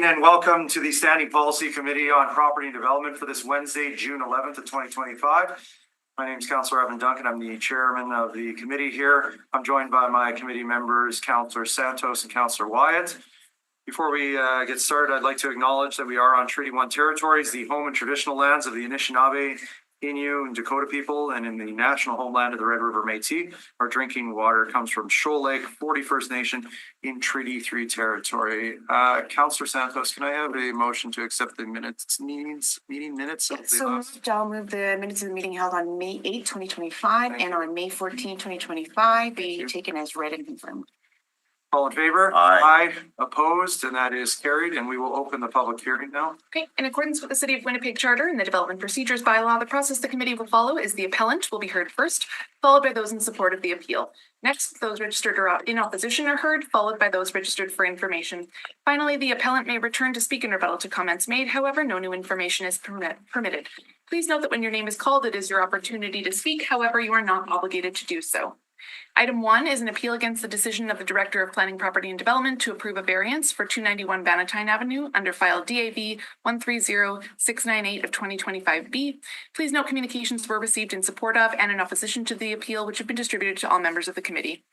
And welcome to the Standing Policy Committee on Property and Development for this Wednesday, June 11th of 2025. My name is Councillor Evan Duncan. I'm the chairman of the committee here. I'm joined by my committee members, Councillor Santos and Councillor Wyatt. Before we get started, I'd like to acknowledge that we are on Treaty 1 territories, the home and traditional lands of the Anishinaabe, Innu, and Dakota people, and in the national homeland of the Red River Métis. Our drinking water comes from Shoal Lake, 41st Nation in Treaty 3 territory. Councillor Santos, can I have a motion to accept the meeting minutes? I'll move the minutes of the meeting held on May 8, 2025 and on May 14, 2025 be taken as read and confirmed. All in favor? Aye. Opposed, and that is carried, and we will open the public hearing now. Okay, in accordance with the City of Winnipeg Charter and the Development Procedures Bylaw, the process the committee will follow is the appellant will be heard first, followed by those in support of the appeal. Next, those registered or in opposition are heard, followed by those registered for information. Finally, the appellant may return to speak in rebuttal to comments made. However, no new information is permitted. Please note that when your name is called, it is your opportunity to speak. However, you are not obligated to do so. Item 1 is an appeal against the decision of the Director of Planning, Property and Development to approve a variance for 291 Bannatyne Avenue under file DAV 130698 of 2025B. Please note communications were received in support of and in opposition to the appeal, which have been distributed to all members of the committee.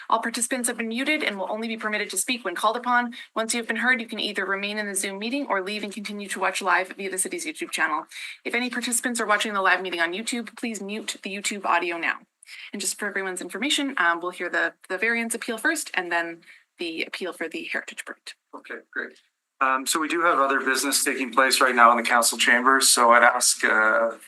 All participants have been muted and will only be permitted to speak when called upon. Once you have been heard, you can either remain in the Zoom meeting or leave and continue to watch live via the city's YouTube channel. If any participants are watching the live meeting on YouTube, please mute the YouTube audio now. And just for everyone's information, we'll hear the variance appeal first and then the appeal for the heritage permit. Okay, great. So we do have other business taking place right now in the council chambers. So I'd ask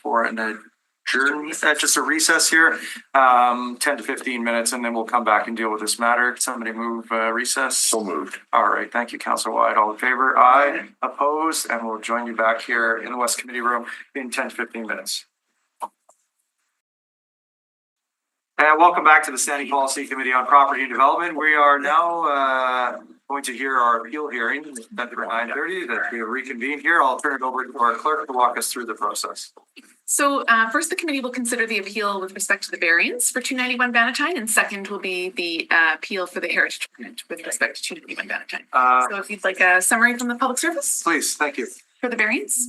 for an adjournment, just a recess here, 10 to 15 minutes, and then we'll come back and deal with this matter. Somebody move recess. So moved. All right. Thank you, Councillor Wyatt. All in favor? Aye. Opposed? And we'll join you back here in the West Committee room in 10 to 15 minutes. And welcome back to the Standing Policy Committee on Property and Development. We are now going to hear our appeal hearing at 9:30 that we have reconvened here. I'll turn it over to our clerk to walk us through the process. So first, the committee will consider the appeal with respect to the variance for 291 Bannatyne, and second will be the appeal for the heritage permit with respect to 291 Bannatyne. So if you'd like a summary from the public service. Please, thank you. For the variance.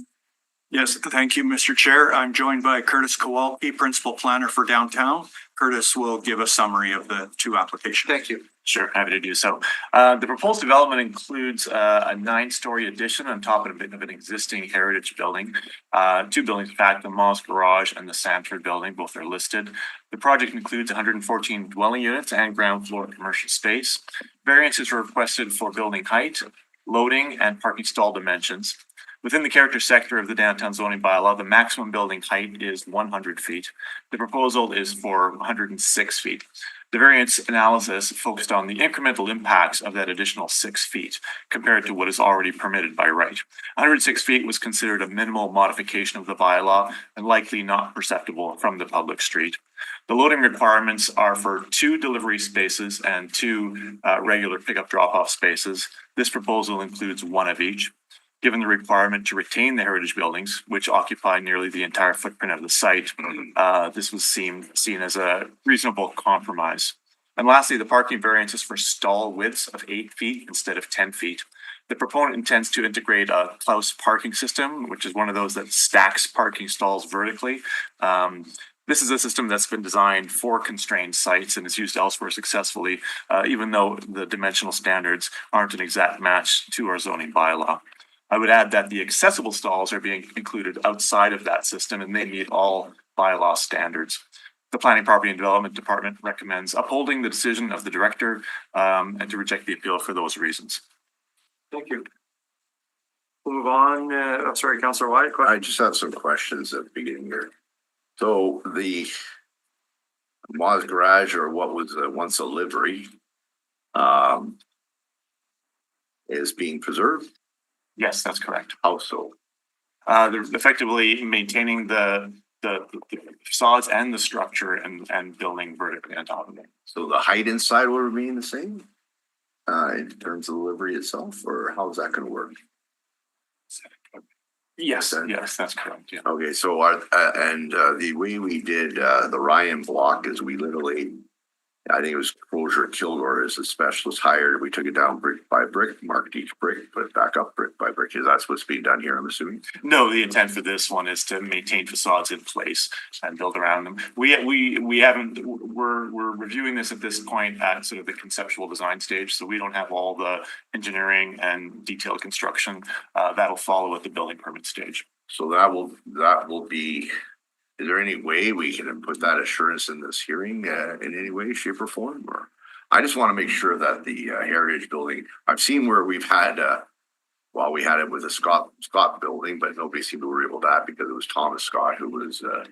Yes, thank you, Mr. Chair. I'm joined by Curtis Kowalski, Principal Planner for Downtown. Curtis will give a summary of the two applications. Thank you. Sure, happy to do so. The proposed development includes a 9-story addition on top of an existing heritage building. Two buildings, in fact, the Moss Garage and the Sanford building, both are listed. The project includes 114 dwelling units and ground floor commercial space. Variances were requested for building height, loading, and parking stall dimensions. Within the character sector of the downtown zoning bylaw, the maximum building height is 100 feet. The proposal is for 106 feet. The variance analysis focused on the incremental impacts of that additional 6 feet compared to what is already permitted by right. 106 feet was considered a minimal modification of the bylaw and likely not perceptible from the public street. The loading requirements are for 2 delivery spaces and 2 regular pickup drop-off spaces. This proposal includes 1 of each. Given the requirement to retain the heritage buildings, which occupy nearly the entire footprint of the site, this was seen as a reasonable compromise. And lastly, the parking variance is for stall widths of 8 feet instead of 10 feet. The proponent intends to integrate a Klaus parking system, which is one of those that stacks parking stalls vertically. This is a system that's been designed for constrained sites and is used elsewhere successfully, even though the dimensional standards aren't an exact match to our zoning bylaw. I would add that the accessible stalls are being included outside of that system and they meet all bylaw standards. The Planning, Property and Development Department recommends upholding the decision of the director and to reject the appeal for those reasons. Thank you. We'll move on. I'm sorry, Councillor Wyatt. I just have some questions at the beginning here. So the Moss Garage, or what was once a livery, is being preserved? Yes, that's correct. How so? They're effectively maintaining the facades and the structure and building vertically on top of it. So the height inside will remain the same in terms of the livery itself, or how is that going to work? Yes, yes, that's correct. Yeah. Okay, so the way we did the Ryan block is we literally I think it was Crozier Kilgore as the specialist hired. We took it down brick by brick, marked each brick, put it back up brick by brick. Is that what's being done here, I'm assuming? No, the intent for this one is to maintain facades in place and build around them. We haven't, we're reviewing this at this point at sort of the conceptual design stage, so we don't have all the engineering and detailed construction. That'll follow at the building permit stage. So that will be, is there any way we can put that assurance in this hearing in any way, shape or form? Or I just want to make sure that the heritage building, I've seen where we've had, well, we had it with the Scott building, but nobody seemed to worry about that because it was Thomas Scott who was, the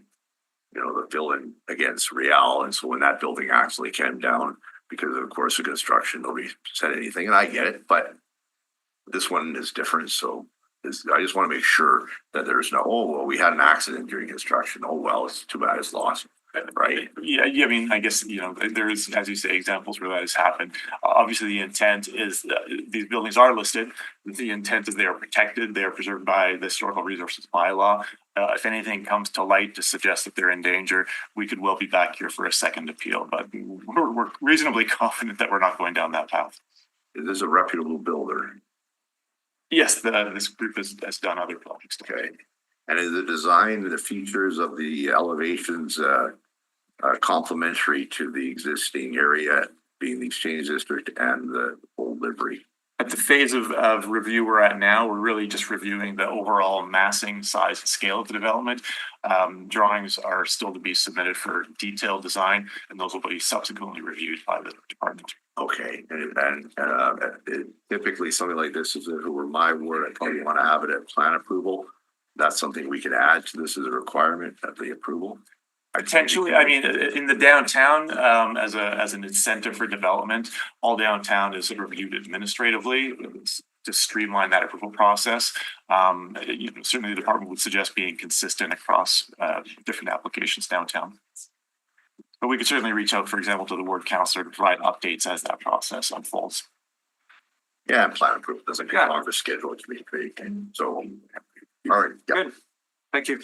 villain against Real. And so when that building actually came down, because of course of construction, nobody said anything, and I get it, but this one is different. So I just want to make sure that there's no, oh, well, we had an accident during construction. Oh, well, it's too bad it's lost. Right. Yeah, I mean, I guess, there is, as you say, examples where that has happened. Obviously, the intent is that these buildings are listed. The intent is they are protected. They are preserved by the historical resources bylaw. If anything comes to light to suggest that they're in danger, we could well be back here for a second appeal, but we're reasonably confident that we're not going down that path. Is this a reputable builder? Yes, this group has done other projects. Okay. And is the design, the features of the elevations complementary to the existing area, being the Exchange District and the old livery? At the phase of review we're at now, we're really just reviewing the overall massing, size, and scale of the development. Drawings are still to be submitted for detailed design, and those will be subsequently reviewed by the department. Okay, and typically something like this, if it were my word, I'd probably want to have it at plan approval. That's something we could add to this as a requirement of the approval. Potentially, I mean, in the downtown, as an incentive for development, all downtown is reviewed administratively to streamline that approval process. Certainly the department would suggest being consistent across different applications downtown. But we could certainly reach out, for example, to the ward councillor to provide updates as that process unfolds. Yeah, and plan approval doesn't get longer schedule to be great. So, all right. Yeah. Good. Thank you.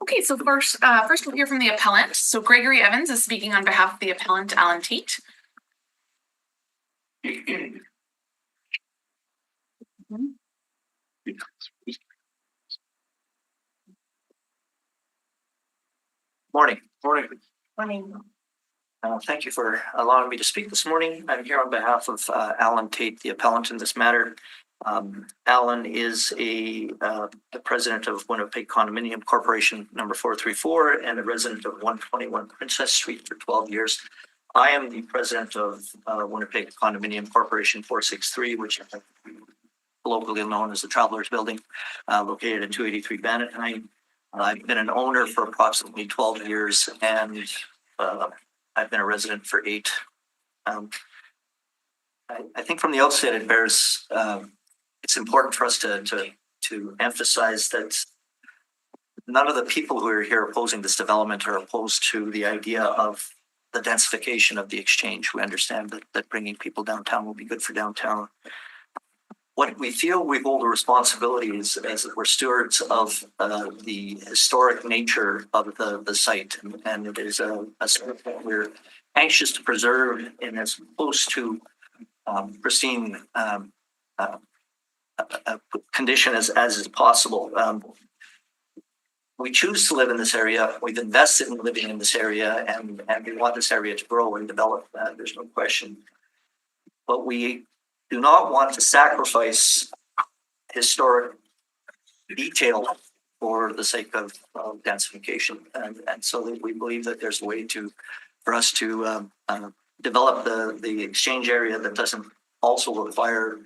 Okay, so first we'll hear from the appellant. So Gregory Evans is speaking on behalf of the appellant, Alan Tate. Morning. Morning. Thank you for allowing me to speak this morning. I'm here on behalf of Alan Tate, the appellant in this matter. Alan is the president of Winnipeg Condominium Corporation number 434 and a resident of 121 Princess Street for 12 years. I am the president of Winnipeg Condominium Corporation 463, which is locally known as the Travelers Building, located at 283 Bannatyne. I've been an owner for approximately 12 years and I've been a resident for 8. I think from the outset it bears it's important for us to emphasize that none of the people who are here opposing this development are opposed to the idea of the densification of the Exchange. We understand that bringing people downtown will be good for downtown. What we feel we hold a responsibility is as we're stewards of the historic nature of the site, and it is a site that we're anxious to preserve in as close to pristine condition as is possible. We choose to live in this area. We've invested in living in this area, and we want this area to grow and develop. There's no question. But we do not want to sacrifice historic detail for the sake of densification. And so we believe that there's a way for us to develop the Exchange area that doesn't also require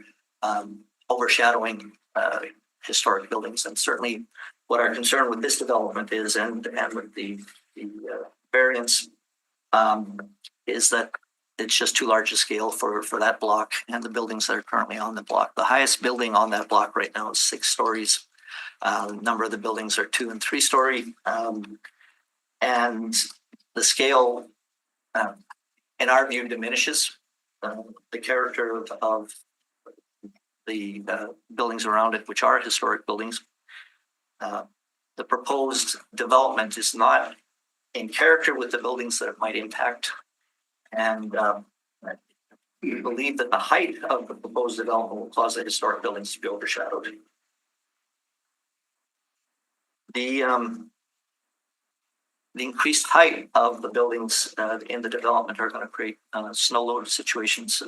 overshadowing historic buildings. And certainly what our concern with this development is, and with the variance, is that it's just too large a scale for that block and the buildings that are currently on the block. The highest building on that block right now is 6 stories. A number of the buildings are 2 and 3 story. And the scale, in our view, diminishes the character of the buildings around it, which are historic buildings. The proposed development is not in character with the buildings that it might impact. And we believe that the height of the proposed development will cause the historic buildings to be overshadowed. The increased height of the buildings in the development are going to create snow load situations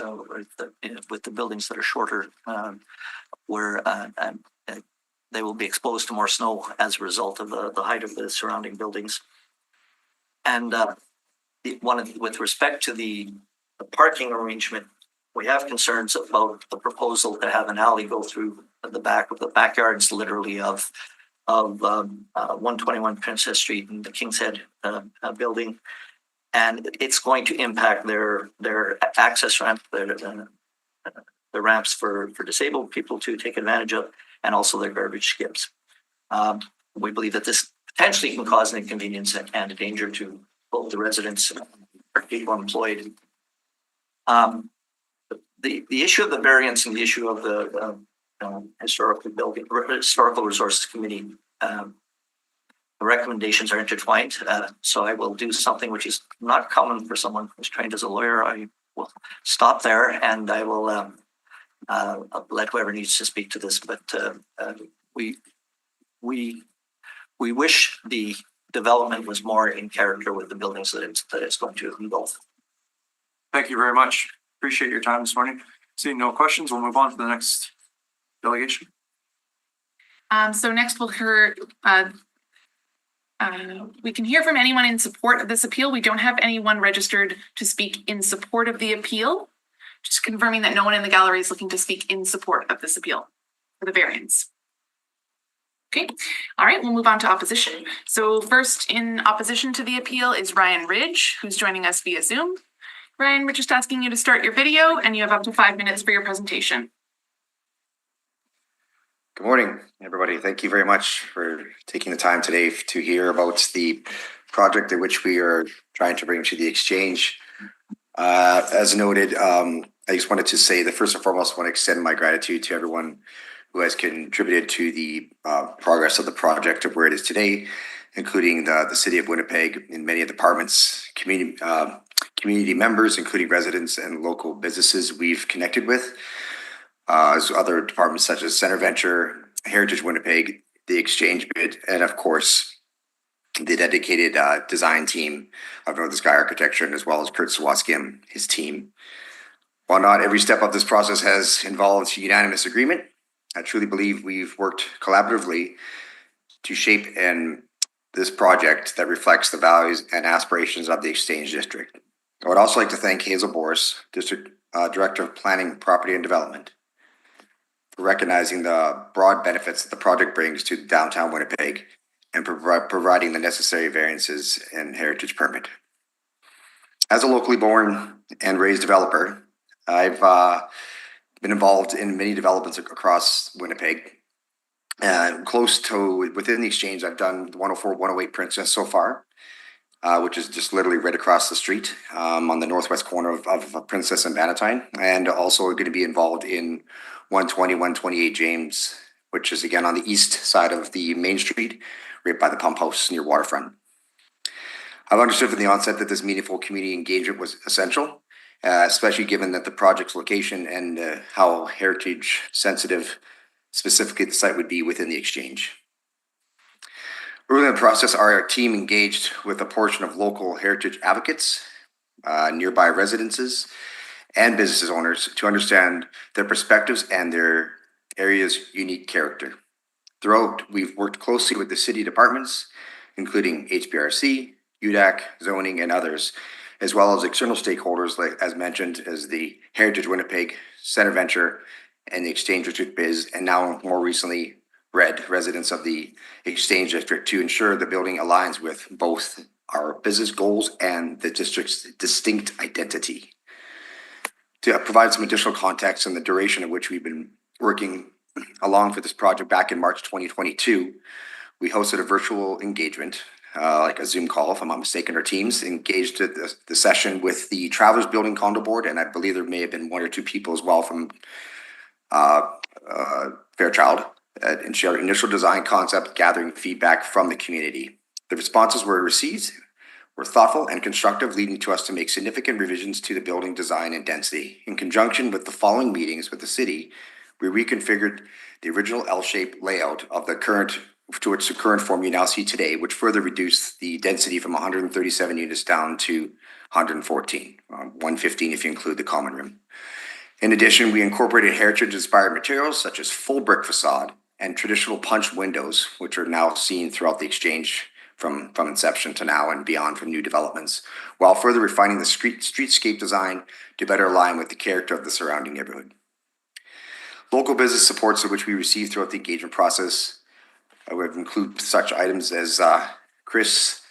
with the buildings that are shorter, where they will be exposed to more snow as a result of the height of the surrounding buildings. And with respect to the parking arrangement, we have concerns about the proposal to have an alley go through the back of the backyards, literally of 121 Princess Street and the King's Head building, and it's going to impact their access ramp, the ramps for disabled people to take advantage of, and also their garbage skips. We believe that this potentially can cause an inconvenience and a danger to both the residents or people employed. The issue of the variance and the issue of the Historical Resources Committee, the recommendations are intertwined. So I will do something which is not common for someone who's trained as a lawyer. I will stop there and I will let whoever needs to speak to this. But we wish the development was more in character with the buildings that it's going to involve. Thank you very much. Appreciate your time this morning. Seeing no questions, we'll move on to the next delegation. So next we'll hear, we can hear from anyone in support of this appeal. We don't have anyone registered to speak in support of the appeal. Just confirming that no one in the gallery is looking to speak in support of this appeal for the variance. Okay, all right, we'll move on to opposition. So first in opposition to the appeal is Ryan Ridge, who's joining us via Zoom. Ryan, we're just asking you to start your video and you have up to 5 minutes for your presentation. Good morning, everybody. Thank you very much for taking the time today to hear about the project in which we are trying to bring to the exchange. As noted, I just wanted to say that first and foremost, I want to extend my gratitude to everyone who has contributed to the progress of the project of where it is today, including the City of Winnipeg and many of the departments, community members, including residents and local businesses we've connected with. As other departments such as Center Venture, Heritage Winnipeg, the Exchange Bid, and of course, the dedicated design team of Northern Sky Architecture, and as well as Kurt Sawatsky and his team. While not every step of this process has involved unanimous agreement, I truly believe we've worked collaboratively to shape this project that reflects the values and aspirations of the Exchange District. I would also like to thank Hazel Boris, District Director of Planning, Property and Development, for recognizing the broad benefits that the project brings to downtown Winnipeg and providing the necessary variances and heritage permit. As a locally born and raised developer, I've been involved in many developments across Winnipeg. Within the Exchange, I've done 104, 108 Princess so far, which is just literally right across the street on the northwest corner of Princess and Bannatyne, and also going to be involved in 120, 128 James, which is again on the east side of the main street, right by the pump house near Waterfront. I've understood from the onset that this meaningful community engagement was essential, especially given that the project's location and how heritage sensitive specifically the site would be within the Exchange. Early in the process, our team engaged with a portion of local heritage advocates, nearby residences, and business owners to understand their perspectives and their area's unique character. Throughout, we've worked closely with the city departments, including HPRC, UDAC, zoning, and others, as well as external stakeholders, like as mentioned, as the Heritage Winnipeg, Center Venture, and the Exchange District Biz, and now more recently, RED, residents of the Exchange District, to ensure the building aligns with both our business goals and the district's distinct identity. To provide some additional context on the duration of which we've been working along for this project, back in March 2022, we hosted a virtual engagement, like a Zoom call, if I'm not mistaken. Our teams engaged at the session with the Travelers Building Condo Board, and I believe there may have been 1 or 2 people as well from Fairchild, and shared initial design concept, gathering feedback from the community. The responses were received were thoughtful and constructive, leading to us to make significant revisions to the building design and density. In conjunction with the following meetings with the city, we reconfigured the original L-shaped layout of the current to its current form you now see today, which further reduced the density from 137 units down to 114, 115 if you include the common room. In addition, we incorporated heritage-inspired materials such as full brick facade and traditional punch windows, which are now seen throughout the exchange from inception to now and beyond from new developments, while further refining the streetscape design to better align with the character of the surrounding neighborhood. Local business supports which we received throughout the engagement process would include such items as Chris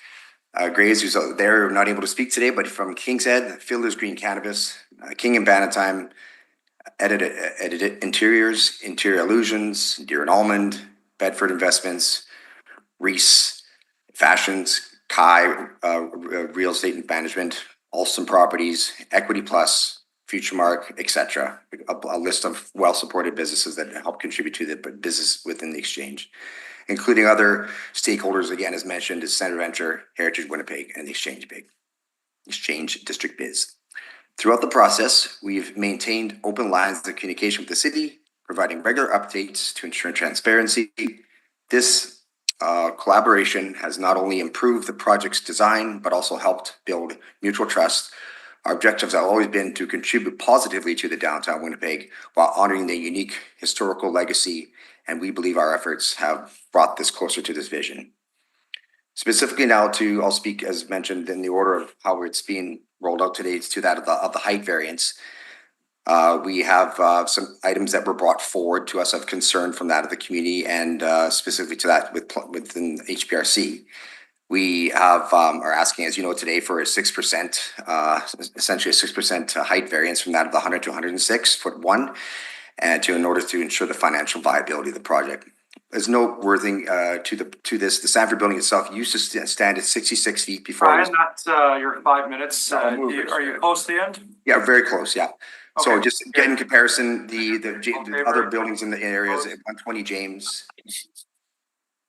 Graves, who's out there, not able to speak today, but from King's Head, Fielder's Green Cannabis, King and Bannatyne, Edited Interiors, Interior Illusions, Deer and Almond, Bedford Investments, Reese Fashions, Kai Real Estate Management, Alston Properties, Equity Plus, Future Mark, etc. A list of well-supported businesses that help contribute to the business within the exchange, including other stakeholders, again, as mentioned, is Center Venture, Heritage Winnipeg, and the Exchange District Biz. Throughout the process, we've maintained open lines of communication with the city, providing regular updates to ensure transparency. This collaboration has not only improved the project's design, but also helped build mutual trust. Our objectives have always been to contribute positively to the downtown Winnipeg while honoring the unique historical legacy, and we believe our efforts have brought this closer to this vision. Specifically now I'll speak as mentioned in the order of how it's being rolled out today, to that of the height variance. We have some items that were brought forward to us of concern from that of the community, and specifically to that within HPRC. We have are asking, as you know, today for a 6%, essentially a 6% height variance from that of the 100 to 106 foot one, and in order to ensure the financial viability of the project. As noteworthy to this, the Sanford building itself used to stand at 66 feet before. Brian, that's your 5 minutes. Are you close to the end? Yeah, very close. Yeah. So Okay. just get in comparison, the other buildings in the areas at 120 James.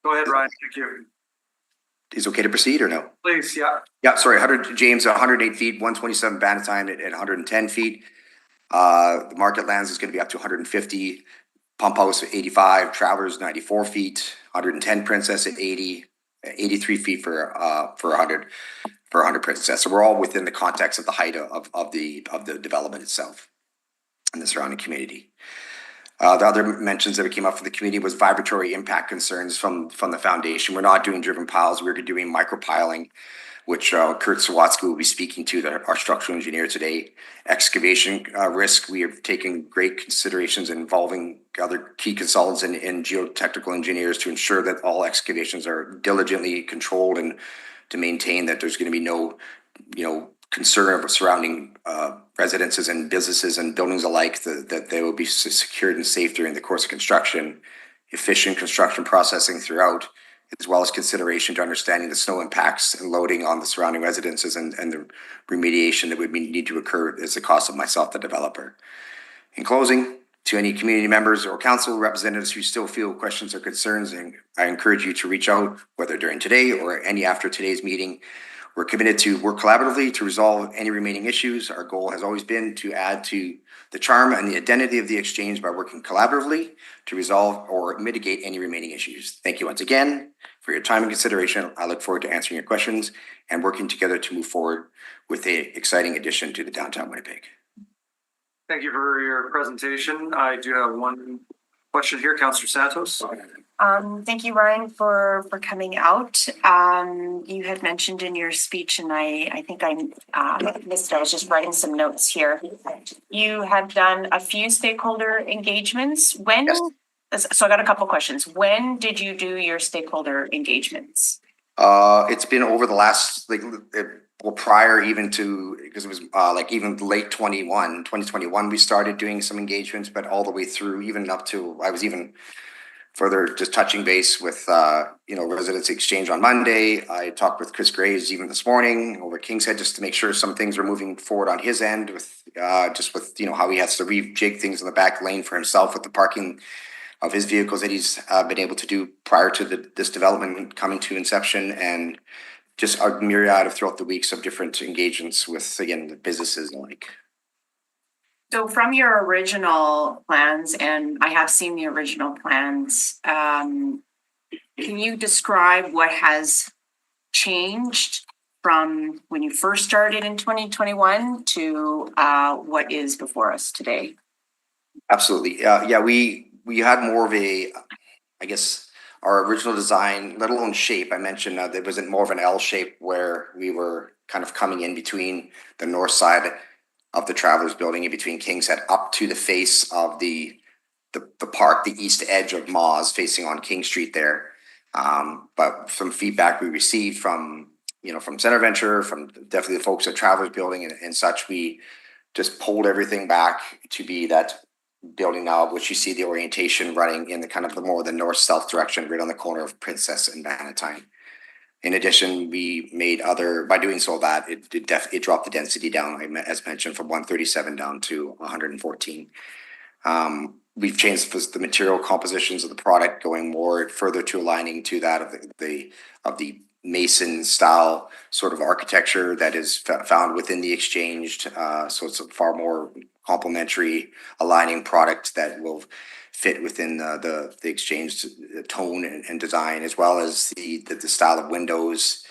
Go ahead, Ryan. Thank you. Is it okay to proceed or no? Please, yeah. Yeah, sorry, 100 James, 108 feet, 127 Bannatyne at 110 feet. The Market Lands is going to be up to 150. Pump House at 85, Travelers 94 feet, 110 Princess at 80, 83 feet for 100 Princess. So we're all within the context of the height of the development itself and the surrounding community. The other mentions that came up for the community was vibratory impact concerns from the foundation. We're not doing driven piles, we're doing micropiling, which Kurt Sawatsky will be speaking to, our structural engineer today. Excavation risk, we have taken great considerations involving other key consultants and geotechnical engineers to ensure that all excavations are diligently controlled and to maintain that there's going to be no, concern of surrounding residences and businesses and buildings alike, that they will be secured and safe during the course of construction, efficient construction processing throughout, as well as consideration to understanding the snow impacts and loading on the surrounding residences and the remediation that would need to occur as the cost of myself, the developer. In closing, to any community members or council representatives who still feel questions or concerns, and I encourage you to reach out, whether during today or any after today's meeting. We're committed to work collaboratively to resolve any remaining issues. Our goal has always been to add to the charm and the identity of the exchange by working collaboratively to resolve or mitigate any remaining issues. Thank you once again for your time and consideration. I look forward to answering your questions and working together to move forward with an exciting addition to the downtown Winnipeg. Thank you for your presentation. I do have one question here, Councillor Santos. Thank you, Ryan, for coming out. You had mentioned in your speech, and I think I missed it. I was just writing some notes here. You have done a few stakeholder engagements. When? Yes. So I got a couple questions. When did you do your stakeholder engagements? It's been over the last prior even to, because it was even late 2021 we started doing some engagements, but all the way through even up to I was even further just touching base with Residents Exchange on Monday. I talked with Chris Graves even this morning over at King's Head just to make sure some things were moving forward on his end with how he has to rejig things in the back lane for himself with the parking of his vehicles that he's been able to do prior to this development coming to inception, and just a myriad of throughout the weeks of different engagements with, again, the businesses and like. So from your original plans, and I have seen the original plans, can you describe what has changed from when you first started in 2021 to what is before us today? Absolutely. Yeah, we had more of a, I guess, our original design, let alone shape. I mentioned there wasn't more of an L shape where we were kind of coming in between the north side of the Travelers Building, in between King's Head, up to the face of the park, the east edge of Moz, facing on King Street there. But from feedback we received from, you know, from Center Venture, from definitely the folks at Travelers Building and such, we just pulled everything back to be that building now, which you see the orientation running in the kind of the more the north-south direction, right on the corner of Princess and Bannatyne. In addition, we made by doing so that it dropped the density down, as mentioned, from 137 down to 114. We've changed the material compositions of the product, going more further to aligning to that of the Mason style sort of architecture that is found within the Exchanged. So it's a far more complementary aligning product that will fit within the Exchanged tone and design, as well as the style of windows,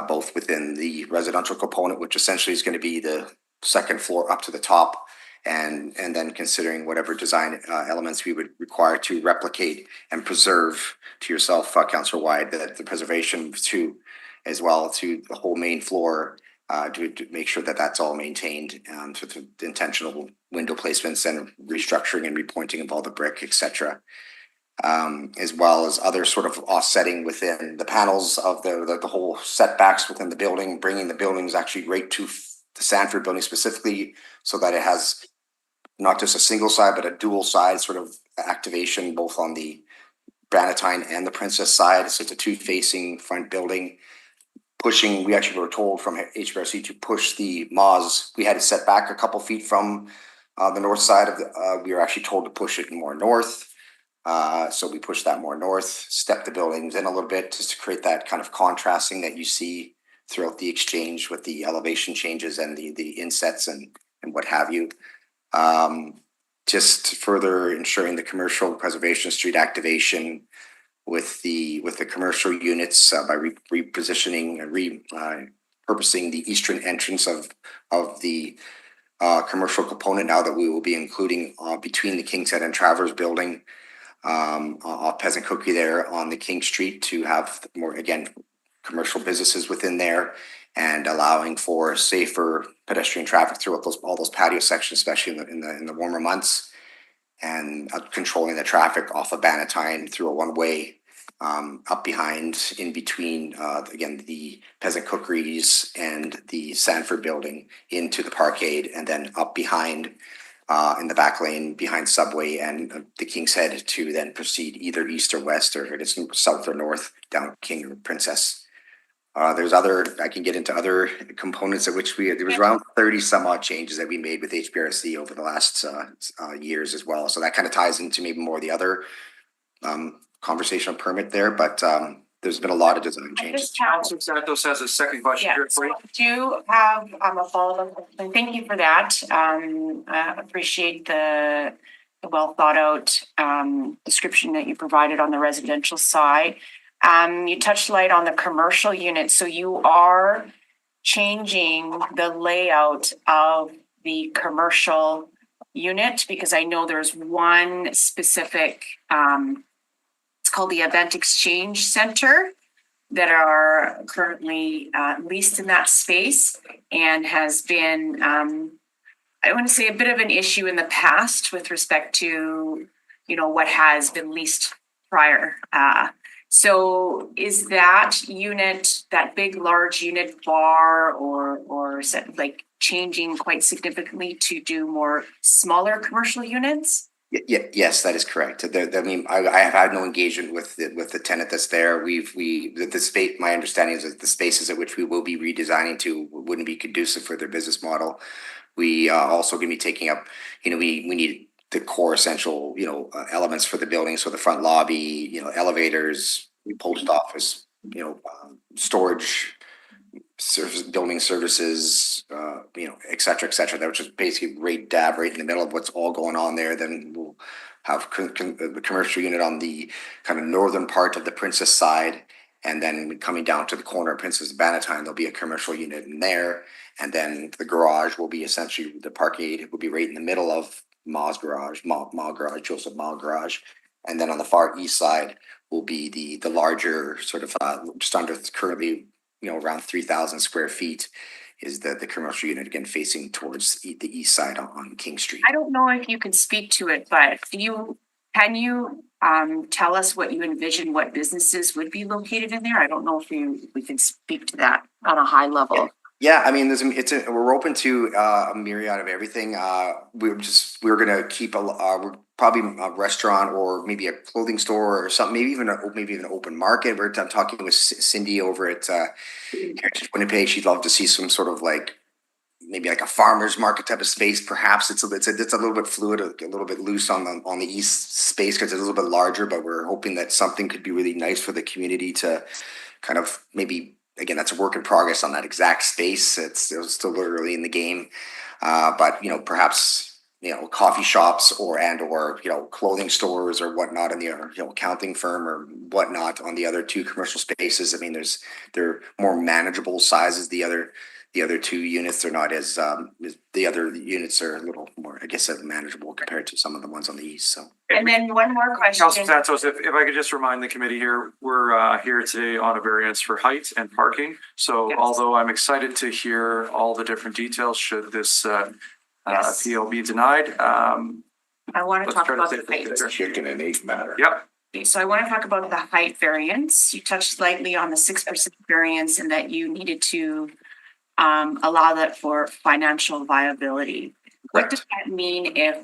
both within the residential component, which essentially is going to be the second floor up to the top, and then considering whatever design elements we would require to replicate and preserve, to yourself, Councillor Wide, the preservation to, as well, to the whole main floor, to make sure that that's all maintained, to the intentional window placements and restructuring and repointing of all the brick, etc. As well as other sort of offsetting within the panels of the whole setbacks within the building, bringing the buildings actually right to the Sanford building specifically, so that it has not just a single side, but a dual side sort of activation, both on the Bannatyne and the Princess side. So it's a two-facing front building. We actually were told from HBRC to push the Moz. We had it set back a couple feet from the north side of we were actually told to push it more north. So we pushed that more north, stepped the buildings in a little bit just to create that kind of contrasting that you see throughout the Exchange with the elevation changes and the insets and what have you. Just further ensuring the commercial preservation street activation with the commercial units by repositioning and repurposing the eastern entrance of the commercial component, now that we will be including between the King's Head and Travelers Building, off Peasant Cookie there on the King Street, to have more, again, commercial businesses within there, and allowing for safer pedestrian traffic throughout all those patio sections, especially in the warmer months, and controlling the traffic off of Bannatyne through a one-way up behind, in between, again, the Peasant Cookeries and the Sanford Building into the Parkade, and then up behind in the back lane behind Subway and the King's Head, to then proceed either east or west, or if it's south or north, down King or Princess. There's I can get into other components at which there was around 30 some odd changes that we made with HBRC over the last years as well. So that kind of ties into maybe more of the other conversational permit there, but there's been a lot of design changes. Councillor Santos has a second question Yeah, here so for you. I do have a follow-up question. Thank you for that. I appreciate the well thought out description that you provided on the residential side. You touched light on the commercial unit, so you are changing the layout of the commercial unit, because I know there's one specific, it's called the Event Exchange Center, that are currently leased in that space, and has been, I want to say, a bit of an issue in the past with respect to, you know, what has been leased prior. So is that unit, that big, large unit, bar or like changing quite significantly to do more smaller commercial units? Yes, that is correct. I mean, I have had no engagement with the tenant that's there. The space. My understanding is that the spaces at which we will be redesigning to wouldn't be conducive for their business model. We also going to be taking up. You know, we need the core essential, you know, elements for the building. So the front lobby, you know, elevators, post office, you know, storage service, building services, et cetera, that was just basically right in the middle of what's all going on there. Then we'll have the commercial unit on the kind of northern part of the Princess side. And then coming down to the corner of Princess and Bannatyne, there'll be a commercial unit in there. And then the garage will be essentially, the parking will be right in the middle of Ma's garage, Joseph Ma garage. And then on the far east side will be the larger sort of, just under currently, around 3,000 square feet is the commercial unit, again, facing towards the east side on King Street. I don't know if you can speak to it, but can you tell us what you envision, what businesses would be located in there? I don't know if we can speak to that on a high level. Yeah, I mean, we're open to a myriad of everything. We're gonna keep we're probably a restaurant or maybe a clothing store or something, maybe even an open market. I'm talking with Cindy over at Heritage Winnipeg. She'd love to see some sort of maybe like a farmer's market type of space. Perhaps it's a little bit fluid, a little bit loose on the east space because it's a little bit larger. But we're hoping that something could be really nice for the community to kind of maybe. Again, that's a work in progress on that exact space. It's still early in the game, but perhaps coffee shops or clothing stores or whatnot in the accounting firm or whatnot on the other two commercial spaces. I mean, they're more manageable sizes. The other two units, they're not as the other units are a little more, I guess, manageable compared to some of the ones on the east. So. And then one more question. Councilor Santos, if I could just remind the committee here, we're here today on a variance for height and parking. So Yes. although I'm excited to hear all the different details, should this Yes. appeal be denied, I want to let's talk try to about take the it height. there. Chicken and egg matter. Yep. Okay, so I want to talk about the height variance. You touched slightly on the 6% variance and that you needed to allow that for financial viability. What does that mean if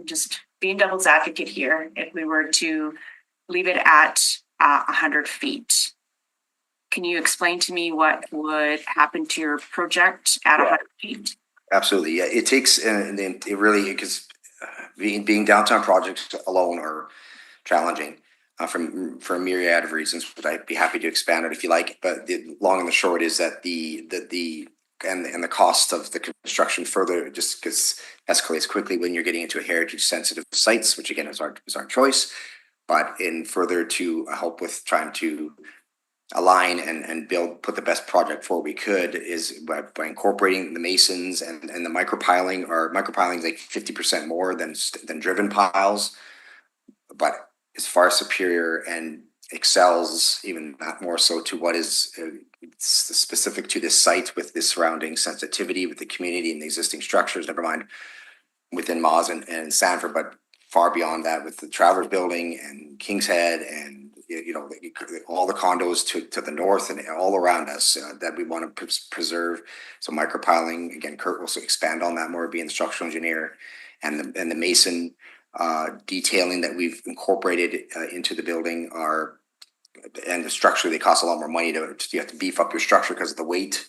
just being devil's advocate here, if we were to leave it at 100 feet? Can you explain to me what would happen to your project at 100 feet? Absolutely, yeah. It takes and it really because being downtown projects alone are challenging for a myriad of reasons. But I'd be happy to expand it if you like. But the long and the short is that the cost of the construction further just escalates quickly when you're getting into a heritage sensitive sites, which again is our choice. But in further to help with trying to align and put the best project forward we could is by incorporating the masons and the micropiling. Our micropiling is like 50% more than driven piles, but is far superior and excels even that more so to what is specific to this site with the surrounding sensitivity with the community and the existing structures, never mind within Ma's and Sanford, but far beyond that with the Travelers Building and King's Head and all the condos to the north and all around us that we want to preserve. So micropiling, again, Kurt will expand on that more, being the structural engineer, and the mason detailing that we've incorporated into the building and the structure, they cost a lot more money you have to beef up your structure because of the weight.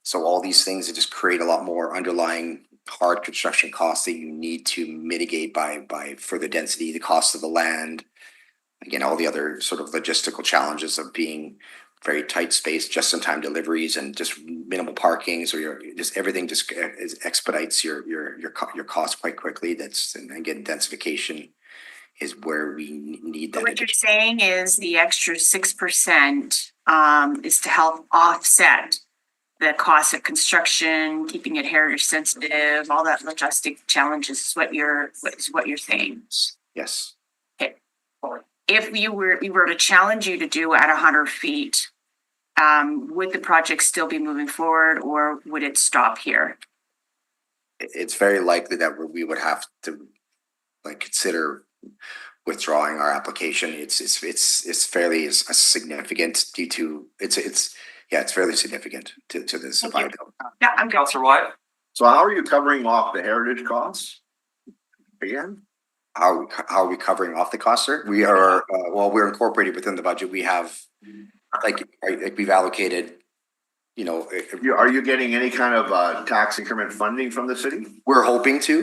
So all these things that just create a lot more underlying hard construction costs that you need to mitigate by further density, the cost of the land, again, all the other sort of logistical challenges of being very tight space, just in time deliveries and just minimal parkings, or everything just expedites your cost quite quickly. And again, densification is where we need that. What you're saying is the extra 6% is to help offset the cost of construction, keeping it heritage sensitive, all that logistic challenges is what you're saying. Yes. Okay. If we were to challenge you to do at 100 feet, would the project still be moving forward or would it stop here? It's very likely that we would have to consider withdrawing our application. It's fairly significant due to it's fairly significant to this. Yeah, I'm good. Councilor Wyatt? So how are you covering off the heritage costs? Again? How are we covering off the costs, sir? We are, we're incorporated within the budget. We have, we've allocated Are you getting any kind of tax increment funding from the city? we're hoping to.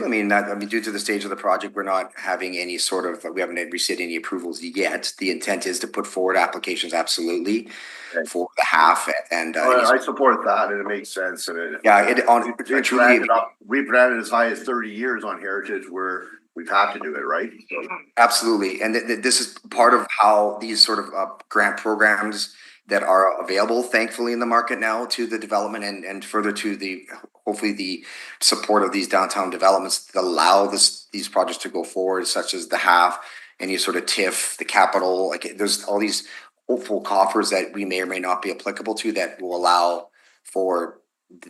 Due to the stage of the project, we're not having any sort of, we haven't received any approvals yet. The intent is to put forward applications, absolutely, Okay. for the half and. I support that and it makes sense and it. Yeah, It's truly, granted up, we've granted as high as 30 years on heritage where we've had to do it, right? So, absolutely. And this is part of how these sort of grant programs that are available, thankfully, in the market now to the development and further to the, hopefully the support of these downtown developments that allow these projects to go forward, such as the half, any sort of TIF, the capital, like there's all these hopeful coffers that we may or may not be applicable to that will allow for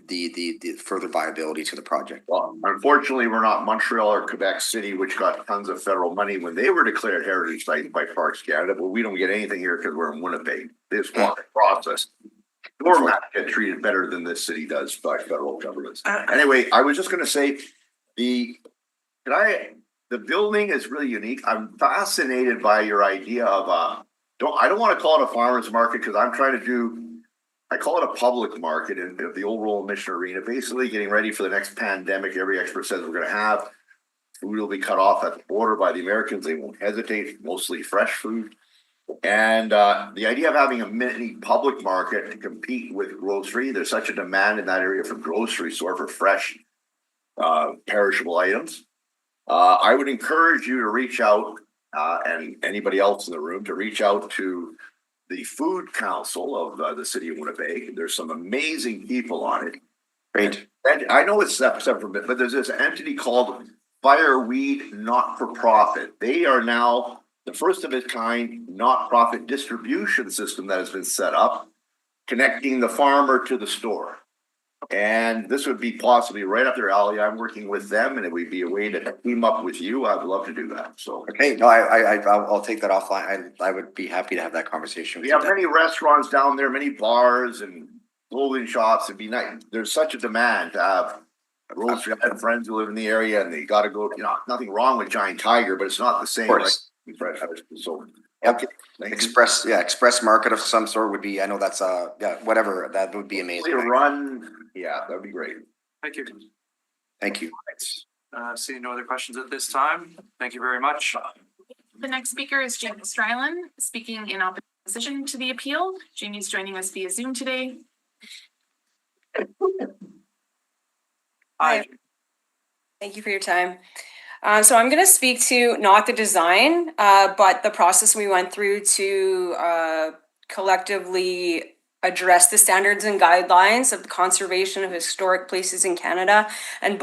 the further viability to the project. well, unfortunately, we're not Montreal or Quebec City, which got tons of federal money when they were declared heritage sites by Parks Canada, but we don't get anything here because we're in Winnipeg. This process. Doormat get treated better than this city does by federal governments. Anyway, I was just gonna say, the building is really unique. I'm fascinated by your idea of, I don't wanna call it a farmer's market, because I'm trying to I call it a public market in the old Royal Mission Arena, basically getting ready for the next pandemic. Every expert says we're gonna have. Food will be cut off at the border by the Americans. They won't hesitate, mostly fresh food. And the idea of having a mini public market to compete with grocery, there's such a demand in that area for grocery store for fresh perishable items. I would encourage you to reach out and anybody else in the room to reach out to the Food Council of the city of Winnipeg. There's some amazing people on it. Great. And I know it's separate, but there's this entity called Fireweed Not for Profit. They are now the first of its kind not-profit distribution system that has been set up, connecting the farmer to the store. And this would be possibly right up their alley. I'm working with them, and it would be a way to team up with you. I'd love to do that. So. Okay, no, I'll take that offline. I would be happy to have that conversation with We you. have many restaurants down there, many bars and clothing shops. It'd be nice. There's such a demand to have grocery. I have friends who live in the area and they gotta go, nothing wrong with Giant Tiger, but it's not the same. Of course. Like fresh. So, Yep. okay. Thank you. Express market of some sort would be, I know that's whatever, that would be amazing. Run, yeah, that'd be great. Thank you. Thank you. Seeing no other questions at this time. Thank you very much. The next speaker is Jamie Stryland, speaking in opposition to the appeal. Jamie's joining us via Zoom today. Hi. Thank you for your time. So I'm going to speak to not the design, but the process we went through to collectively address the standards and guidelines of the conservation of historic places in Canada, and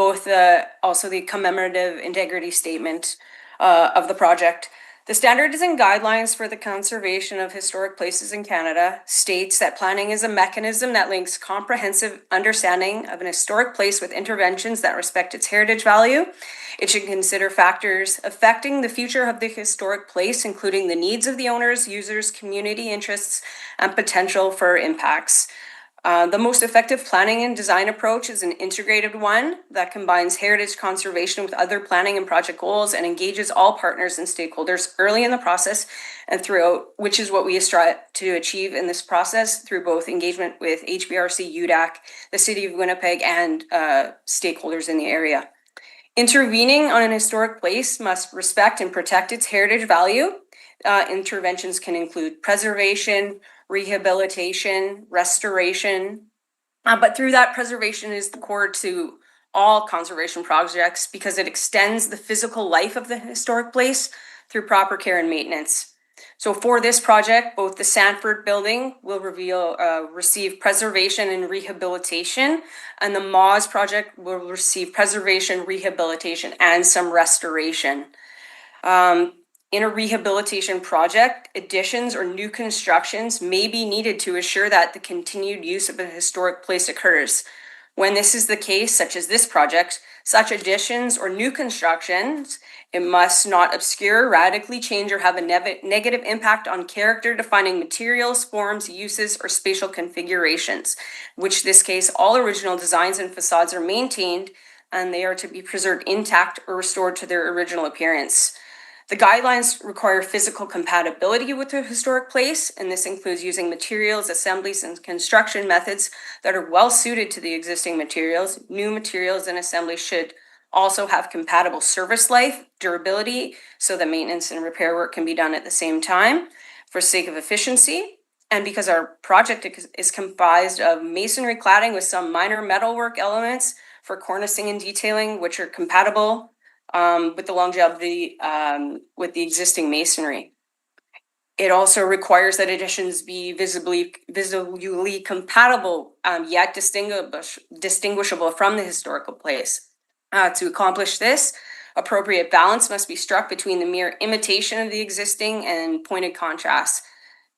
also the commemorative integrity statement of the project. The standards and guidelines for the conservation of historic places in Canada states that planning is a mechanism that links comprehensive understanding of an historic place with interventions that respect its heritage value. It should consider factors affecting the future of the historic place, including the needs of the owners, users, community interests, and potential for impacts. The most effective planning and design approach is an integrated one that combines heritage conservation with other planning and project goals and engages all partners and stakeholders early in the process and throughout, which is what we strive to achieve in this process through both engagement with HBRC, UDAC, the City of Winnipeg, and stakeholders in the area. Intervening on an historic place must respect and protect its heritage value. Interventions can include preservation, rehabilitation, restoration. But through that, preservation is the core to all conservation projects because it extends the physical life of the historic place through proper care and maintenance. So for this project, both the Sanford building will receive preservation and rehabilitation, and the Moz project will receive preservation, rehabilitation, and some restoration. In a rehabilitation project, additions or new constructions may be needed to assure that the continued use of a historic place occurs. When this is the case, such as this project, such additions or new constructions, it must not obscure, radically change, or have a negative impact on character-defining materials, forms, uses, or spatial configurations, which this case, all original designs and facades are maintained and they are to be preserved intact or restored to their original appearance. The guidelines require physical compatibility with the historic place, and this includes using materials, assemblies, and construction methods that are well suited to the existing materials. New materials and assemblies should also have compatible service life, durability, so that maintenance and repair work can be done at the same time for sake of efficiency. And because our project is comprised of masonry cladding with some minor metalwork elements for cornicing and detailing, which are compatible with the longevity with the existing masonry. It also requires that additions be visually compatible, yet distinguishable from the historical place. To accomplish this, appropriate balance must be struck between the mere imitation of the existing and pointed contrast,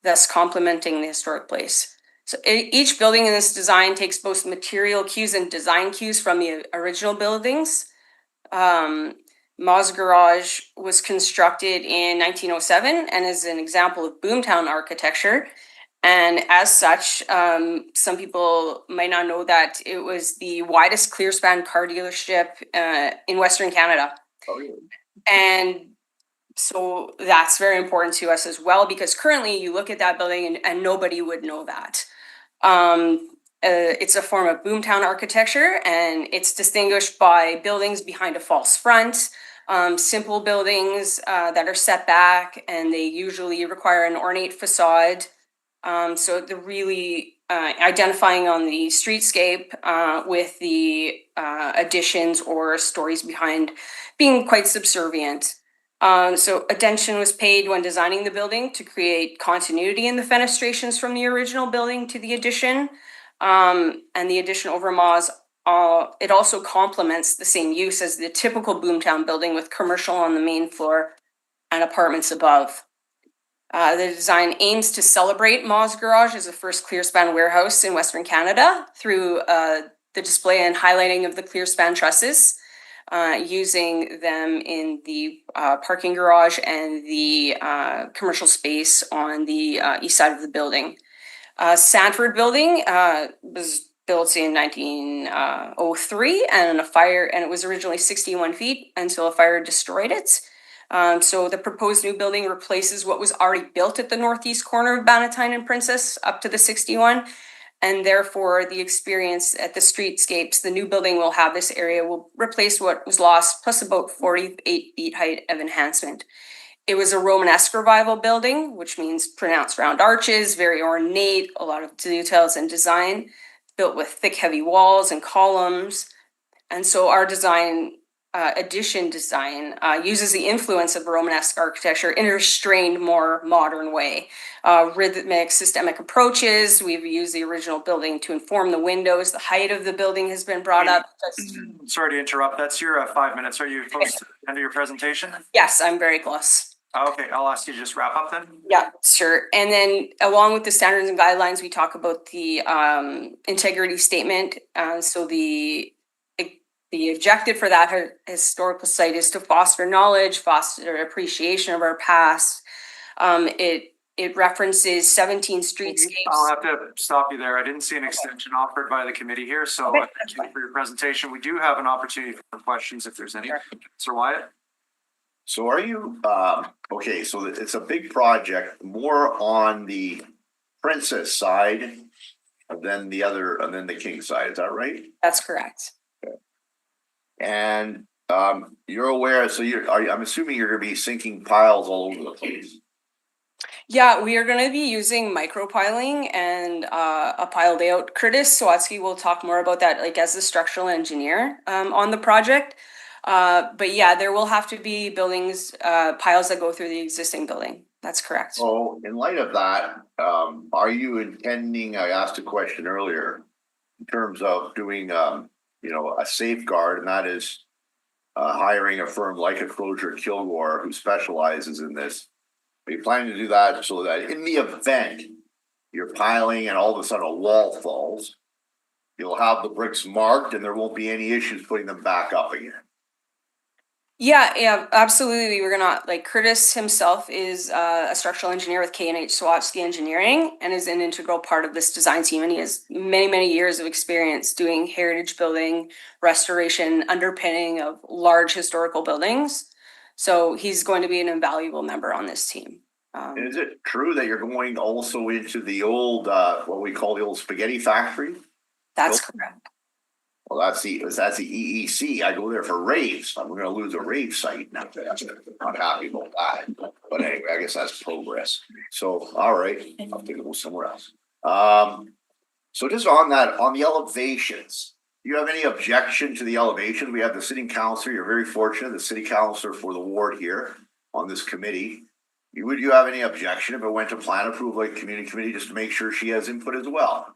thus complementing the historic place. So each building in this design takes both material cues and design cues from the original buildings. Ma's Garage was constructed in 1907 and is an example of boomtown architecture. And as such, some people might not know that it was the widest clear span car dealership in Western Canada. And so that's very important to us as well, because currently you look at that building and nobody would know that. It's a form of boomtown architecture, and it's distinguished by buildings behind a false front, simple buildings that are set back, and they usually require an ornate facade. So they're really identifying on the streetscape with the additions or stories behind being quite subservient. So attention was paid when designing the building to create continuity in the fenestrations from the original building to the addition. And the addition over Ma's, it also complements the same use as the typical boomtown building with commercial on the main floor and apartments above. The design aims to celebrate Ma's Garage as the first clear span warehouse in Western Canada through the display and highlighting of the clear span trusses, using them in the parking garage and the commercial space on the east side of the building. Sanford Building was built in 1903 and it was originally 61 feet until a fire destroyed it. So the proposed new building replaces what was already built at the northeast corner of Bannatyne and Princess up to the 61. And therefore the experience at the streetscapes, the new building will have this area will replace what was lost, plus about 48 feet height of enhancement. It was a Romanesque revival building, which means pronounced round arches, very ornate, a lot of details and design, built with thick, heavy walls and columns. And so our design, addition design, uses the influence of Romanesque architecture in a restrained, more modern way. Rhythmic, systemic approaches. We've used the original building to inform the windows. The height of the building has been brought up. Sorry to interrupt. That's your 5 minutes. Are you close to the end of your presentation? Yes, I'm very close. Okay, I'll ask you to just wrap up then. Yeah, sure. And then along with the standards and guidelines, we talk about the integrity statement. So the objective for that historical site is to foster knowledge, foster appreciation of our past. It references 17 streetscapes. I'll have to stop you there. I didn't see an extension offered by the committee here, so thank you for your presentation. We do have an opportunity for questions if there's any. Sir Wyatt? So are you, okay, so it's a big project, more on the Princess side than the other, and then the King side, is that right? That's correct. And you're aware, so I'm assuming you're gonna be sinking piles all over the place. Yeah, we are going to be using micropiling and a pile layout. Curtis Sawatsky will talk more about that, like as the structural engineer on the project. But yeah, there will have to be buildings, piles that go through the existing building. That's correct. So in light of that, are you intending, I asked a question earlier, in terms of doing, a safeguard, and that is hiring a firm like a Closure Kilgore who specializes in this. Are you planning to do that so that in the event you're piling and all of a sudden a wall falls, you'll have the bricks marked and there won't be any issues putting them back up again? Yeah, absolutely. We're gonna, like, Curtis himself is a structural engineer with K&H Sawatsky Engineering and is an integral part of this design team. And he has many, many years of experience doing heritage building, restoration, underpinning of large historical buildings. So he's going to be an invaluable member on this team. And is it true that you're going also into the old, what we call the old spaghetti factory? That's correct. Well, that's the EEC. I go there for raves. I'm gonna lose a rave site now. Not happy about that. But anyway, I guess that's progress. So, all right, I'll think of somewhere else. So just on that, on the elevations, do you have any objection to the elevations? We have the city councilor. You're very fortunate, the city councilor for the ward here on this committee. Would you have any objection if it went to plan approval like community committee just to make sure she has input as well?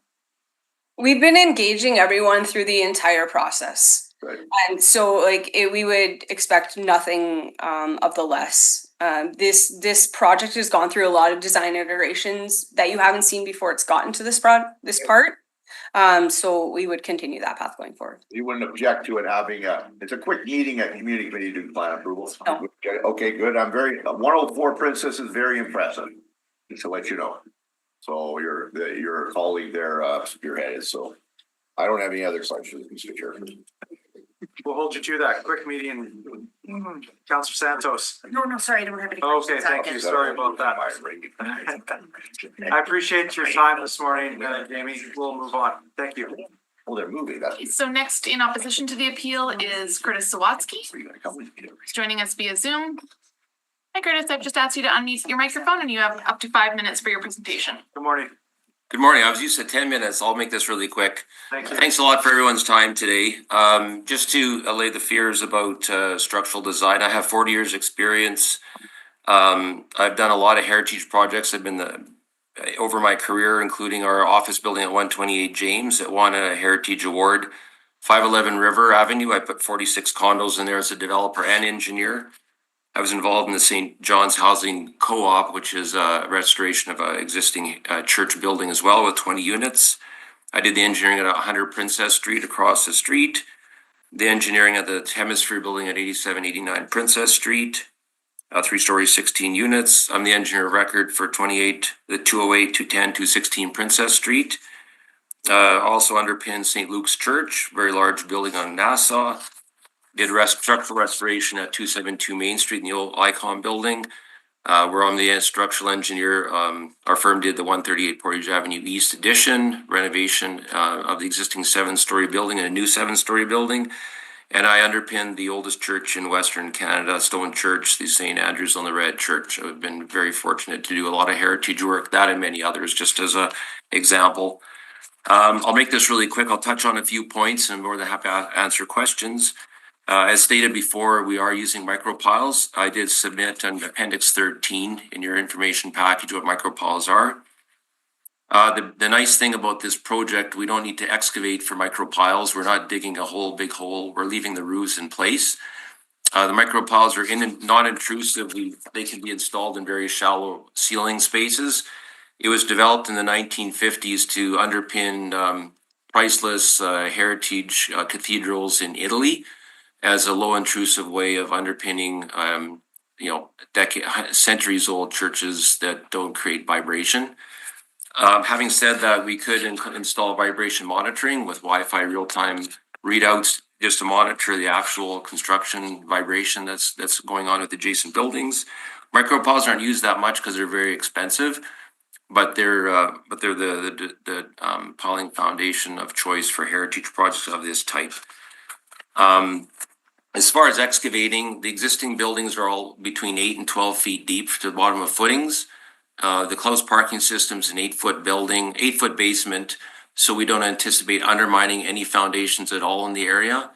We've been engaging everyone through the entire process. Right. And so we would expect nothing of the less. This project has gone through a lot of design iterations that you haven't seen before it's gotten to this part. So we would continue that path going forward. You wouldn't object to it having it's a quick meeting at community committee to do plan approval? No. Okay, good. I'm very, 104 Princess is very impressive, just to let you know. So your colleague there spearheaded, so I don't have any other questions, Mr. Chairman. We'll hold you to that quick meeting. Councillor Santos. No, sorry, I don't have any Okay, questions. thank you. Sorry about that. I appreciate your time this morning, Jamie. We'll move on. Thank you. Well, they're moving, that's. So next in opposition to the appeal is Curtis Sawatsky. Where you gonna come with me? He's joining us via Zoom. Hi Curtis, I've just asked you to unmute your microphone and you have up to 5 minutes for your presentation. Good morning. Good morning. I was used to 10 minutes. I'll make this really quick. Thank you. Thanks a lot for everyone's time today. Just to allay the fears about structural design, I have 40 years experience. I've done a lot of heritage projects. I've been over my career, including our office building at 128 James that won a Heritage Award. 511 River Avenue, I put 46 condos in there as a developer and engineer. I was involved in the St. John's Housing Co-op, which is a restoration of an existing church building as well with 20 units. I did the engineering at 100 Princess Street across the street. The engineering at the Hemisphere building at 8789 Princess Street. 3 stories, 16 units. I'm the engineer of record for 28, the 208, 210, 216 Princess Street. Also underpinned St. Luke's Church, very large building on Nassau. Did structural restoration at 272 Main Street in the old Icon building. Where I'm the structural engineer. Our firm did the 138 Portage Avenue East addition, renovation of the existing 7-story building and a new 7-story building. And I underpinned the oldest church in Western Canada, Stone Church, the St. Andrews on the Red Church. I've been very fortunate to do a lot of heritage work, that and many others, just as an example. I'll make this really quick. I'll touch on a few points and more than happy to answer questions. As stated before, we are using micropiles. I did submit an appendix 13 in your information package what micropiles are. The nice thing about this project, we don't need to excavate for micropiles. We're not digging a whole big hole. We're leaving the roofs in place. The micropiles are non-intrusive. They can be installed in very shallow ceiling spaces. It was developed in the 1950s to underpin priceless heritage cathedrals in Italy, as a low intrusive way of underpinning, centuries old churches that don't create vibration. Having said that, we could install vibration monitoring with Wi-Fi real-time readouts just to monitor the actual construction vibration that's going on with adjacent buildings. Micropiles aren't used that much because they're very expensive, but they're the piling foundation of choice for heritage projects of this type. As far as excavating, the existing buildings are all between 8 and 12 feet deep to the bottom of footings. The closed parking system's an 8-foot building, 8-foot basement, so we don't anticipate undermining any foundations at all in the area.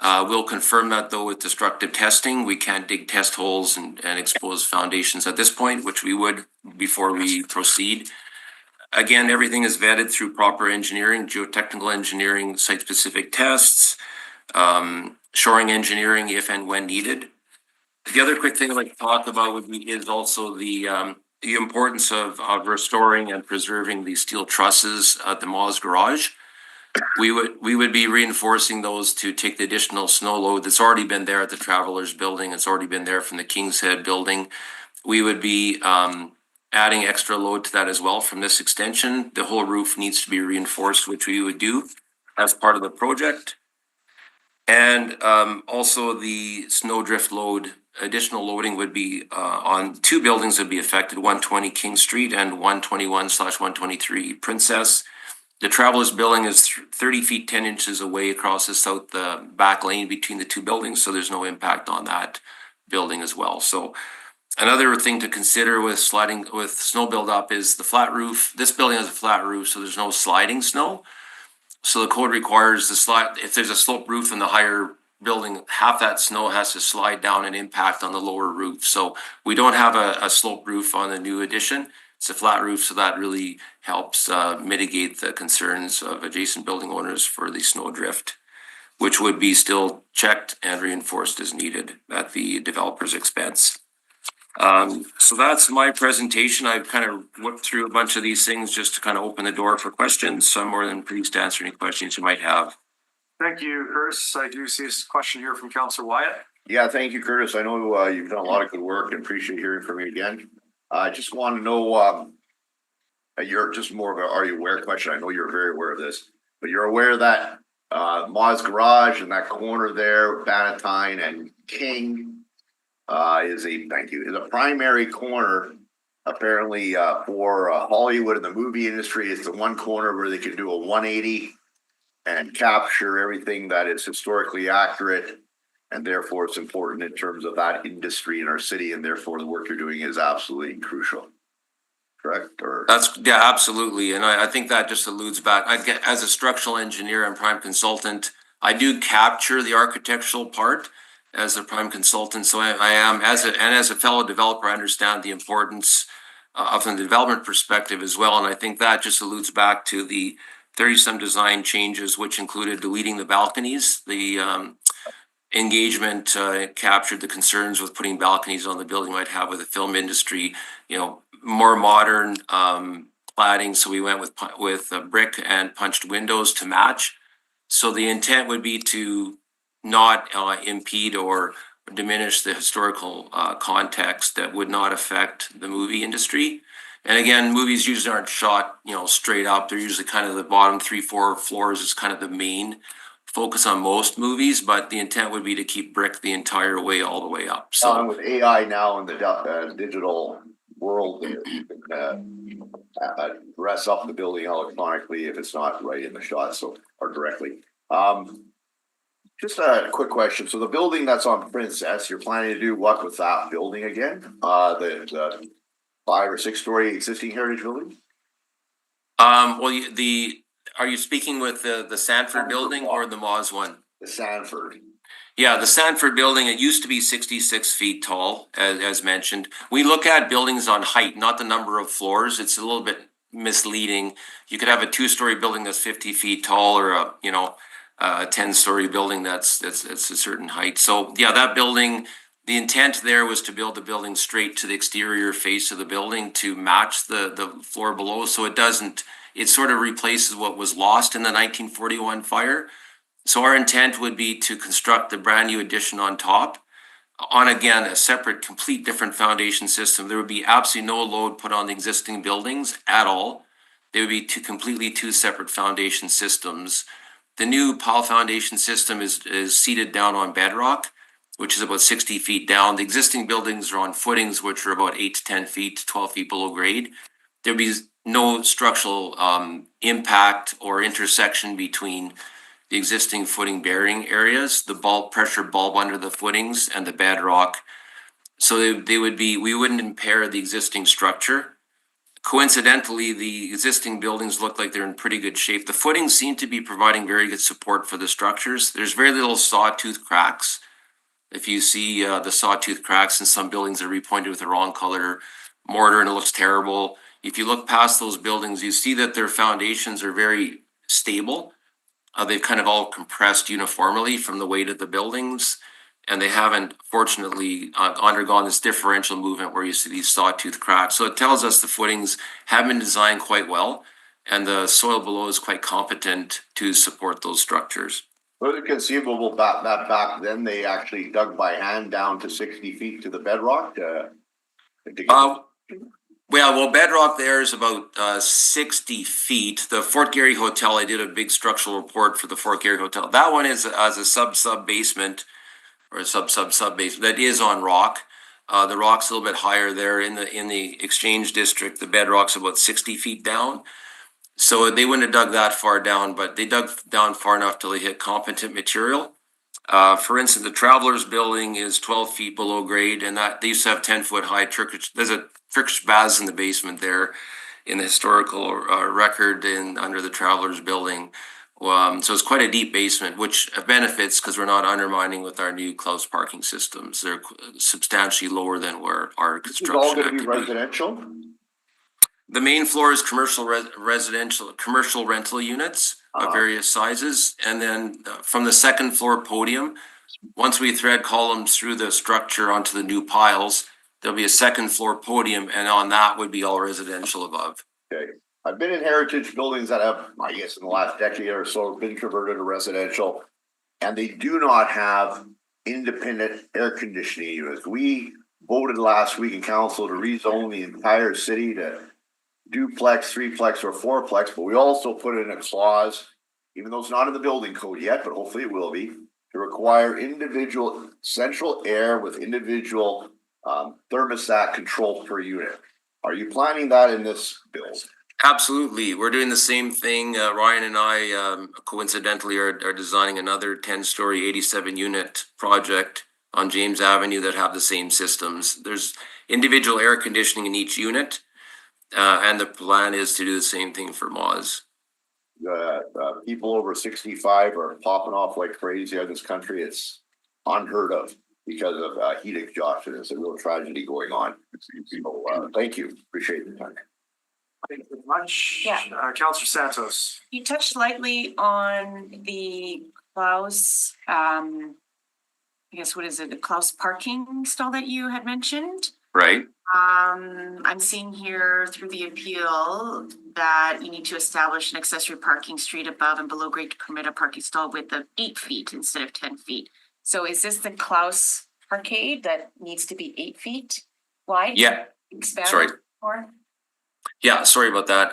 We'll confirm that though with destructive testing. We can't dig test holes and expose foundations at this point, which we would before we proceed. Again, everything is vetted through proper engineering, geotechnical engineering, site-specific tests, shoring engineering if and when needed. The other quick thing I'd like to talk about is also the importance of restoring and preserving the steel trusses at the Moz Garage. We would be reinforcing those to take the additional snow load that's already been there at the Travelers building. It's already been there from the King's Head building. We would be adding extra load to that as well from this extension. The whole roof needs to be reinforced, which we would do as part of the project. And also the snowdrift load additional loading would be on two buildings would be affected, 120 King Street and 121/123 Princess. The Travelers building is 30 feet 10 inches away across the south back lane between the two buildings, so there's no impact on that building as well. So another thing to consider with snow buildup is the flat roof. This building has a flat roof, so there's no sliding snow. So the code requires if there's a sloped roof in the higher building, half that snow has to slide down and impact on the lower roof. So we don't have a sloped roof on the new addition. It's a flat roof, so that really helps mitigate the concerns of adjacent building owners for the snow drift, which would be still checked and reinforced as needed at the developer's expense. So that's my presentation. I've kind of whipped through a bunch of these things just to kind of open the door for questions. So I'm more than pleased to answer any questions you might have. Thank you, Curtis. I do see a question here from Councillor Wyatt. Yeah, thank you, Curtis. I know you've done a lot of good work and appreciate hearing from you again. I just want to know, you're just more of a are you aware question. I know you're very aware of this, but you're aware that Ma's Garage and that corner there, Bannatyne and King, is a primary corner apparently for Hollywood and the movie industry. It's the one corner where they can do a 180 and capture everything that is historically accurate, and therefore it's important in terms of that industry in our city, and therefore the work you're doing is absolutely crucial. Correct? Or Yeah, absolutely. And I think that just alludes back. As a structural engineer and prime consultant, I do capture the architectural part as a prime consultant. So I am, as a fellow developer, I understand the importance from the development perspective as well. And I think that just alludes back to the 30-some design changes, which included deleting the balconies. The engagement captured the concerns with putting balconies on the building might have with the film industry, more modern cladding. So we went with brick and punched windows to match. So the intent would be to not impede or diminish the historical context that would not affect the movie industry. And again, movies usually aren't shot, straight up. They're usually kind of the bottom 3-4 floors is kind of the main focus on most movies, but the intent would be to keep brick the entire way, all the way up. So with AI now in the digital world, you can dress up the building electronically if it's not right in the shot, or directly. Just a quick question. So the building that's on Princess, you're planning to do what with that building again? The 5 or 6 story existing heritage building? Are you speaking with the Sanford building or the Moz one? The Sanford. Yeah, the Sanford building, it used to be 66 feet tall, as mentioned. We look at buildings on height, not the number of floors. It's a little bit misleading. You could have a 2-story building that's 50 feet tall, or a 10-story building that's a certain height. So yeah, that building, the intent there was to build the building straight to the exterior face of the building to match the floor below. So it sort of replaces what was lost in the 1941 fire. So our intent would be to construct the brand new addition on top, on again, a separate, complete different foundation system. There would be absolutely no load put on the existing buildings at all. They would be completely two separate foundation systems. The new Powell foundation system is seated down on bedrock, which is about 60 feet down. The existing buildings are on footings, which are about 8 to 10 feet, 12 feet below grade. There'd be no structural impact or intersection between the existing footing bearing areas, the pressure bulb under the footings, and the bedrock. So we wouldn't impair the existing structure. Coincidentally, the existing buildings look like they're in pretty good shape. The footings seem to be providing very good support for the structures. There's very little sawtooth cracks. If you see the sawtooth cracks in some buildings that are repointed with the wrong color mortar and it looks terrible. If you look past those buildings, you see that their foundations are very stable. They've kind of all compressed uniformly from the weight of the buildings, and they haven't, fortunately, undergone this differential movement where you see these sawtooth cracks. So it tells us the footings have been designed quite well, and the soil below is quite competent to support those structures. Was it conceivable that back then they actually dug by hand down to 60 feet to the bedrock? Well, bedrock there is about 60 feet. The Fort Garry Hotel, I did a big structural report for the Fort Garry Hotel. That one is as a sub basement. or a sub base that is on rock. The rock's a little bit higher there in the Exchange District. The bedrock's about 60 feet down. So they wouldn't have dug that far down, but they dug down far enough till they hit competent material. For instance, the Travelers building is 12 feet below grade, and that they used to have 10-foot high there's a Turkish baths in the basement there in the historical record under the Travelers building. So it's quite a deep basement, which benefits because we're not undermining with our new closed parking systems. They're substantially lower than where our It's construction all gonna be activity. residential? The main floor is commercial residential, commercial rental units of various sizes. And then from the second floor podium, once we thread columns through the structure onto the new piles, there'll be a second floor podium, and on that would be all residential above. Okay, I've been in heritage buildings that have, I guess, in the last decade or so, been converted to residential. And they do not have independent air conditioning units. We voted last week in council to rezone the entire city to duplex, threeplex, or fourplex, but we also put in a clause, even though it's not in the building code yet, but hopefully it will be, to require individual central air with individual thermostat control per unit. Are you planning that in this bill? Absolutely. We're doing the same thing. Ryan and I coincidentally are designing another 10-story, 87-unit project on James Avenue that have the same systems. There's individual air conditioning in each unit. And the plan is to do the same thing for Moz. People over 65 are popping off like crazy in this country. It's unheard of because of heat exhaustion. It's a real tragedy going on. So, thank you. Appreciate the time. Thank you very much. Yeah. Councillor Santos. You touched lightly on the Klaus, I guess, what is it, the Klaus parking stall that you had mentioned? Right. I'm seeing here through the appeal that you need to establish an accessory parking street above and below grade to permit a parking stall width of 8 feet instead of 10 feet. So is this the Klaus Arcade that needs to be 8 feet wide? Yeah. Expand Sorry. more? Yeah, sorry about that.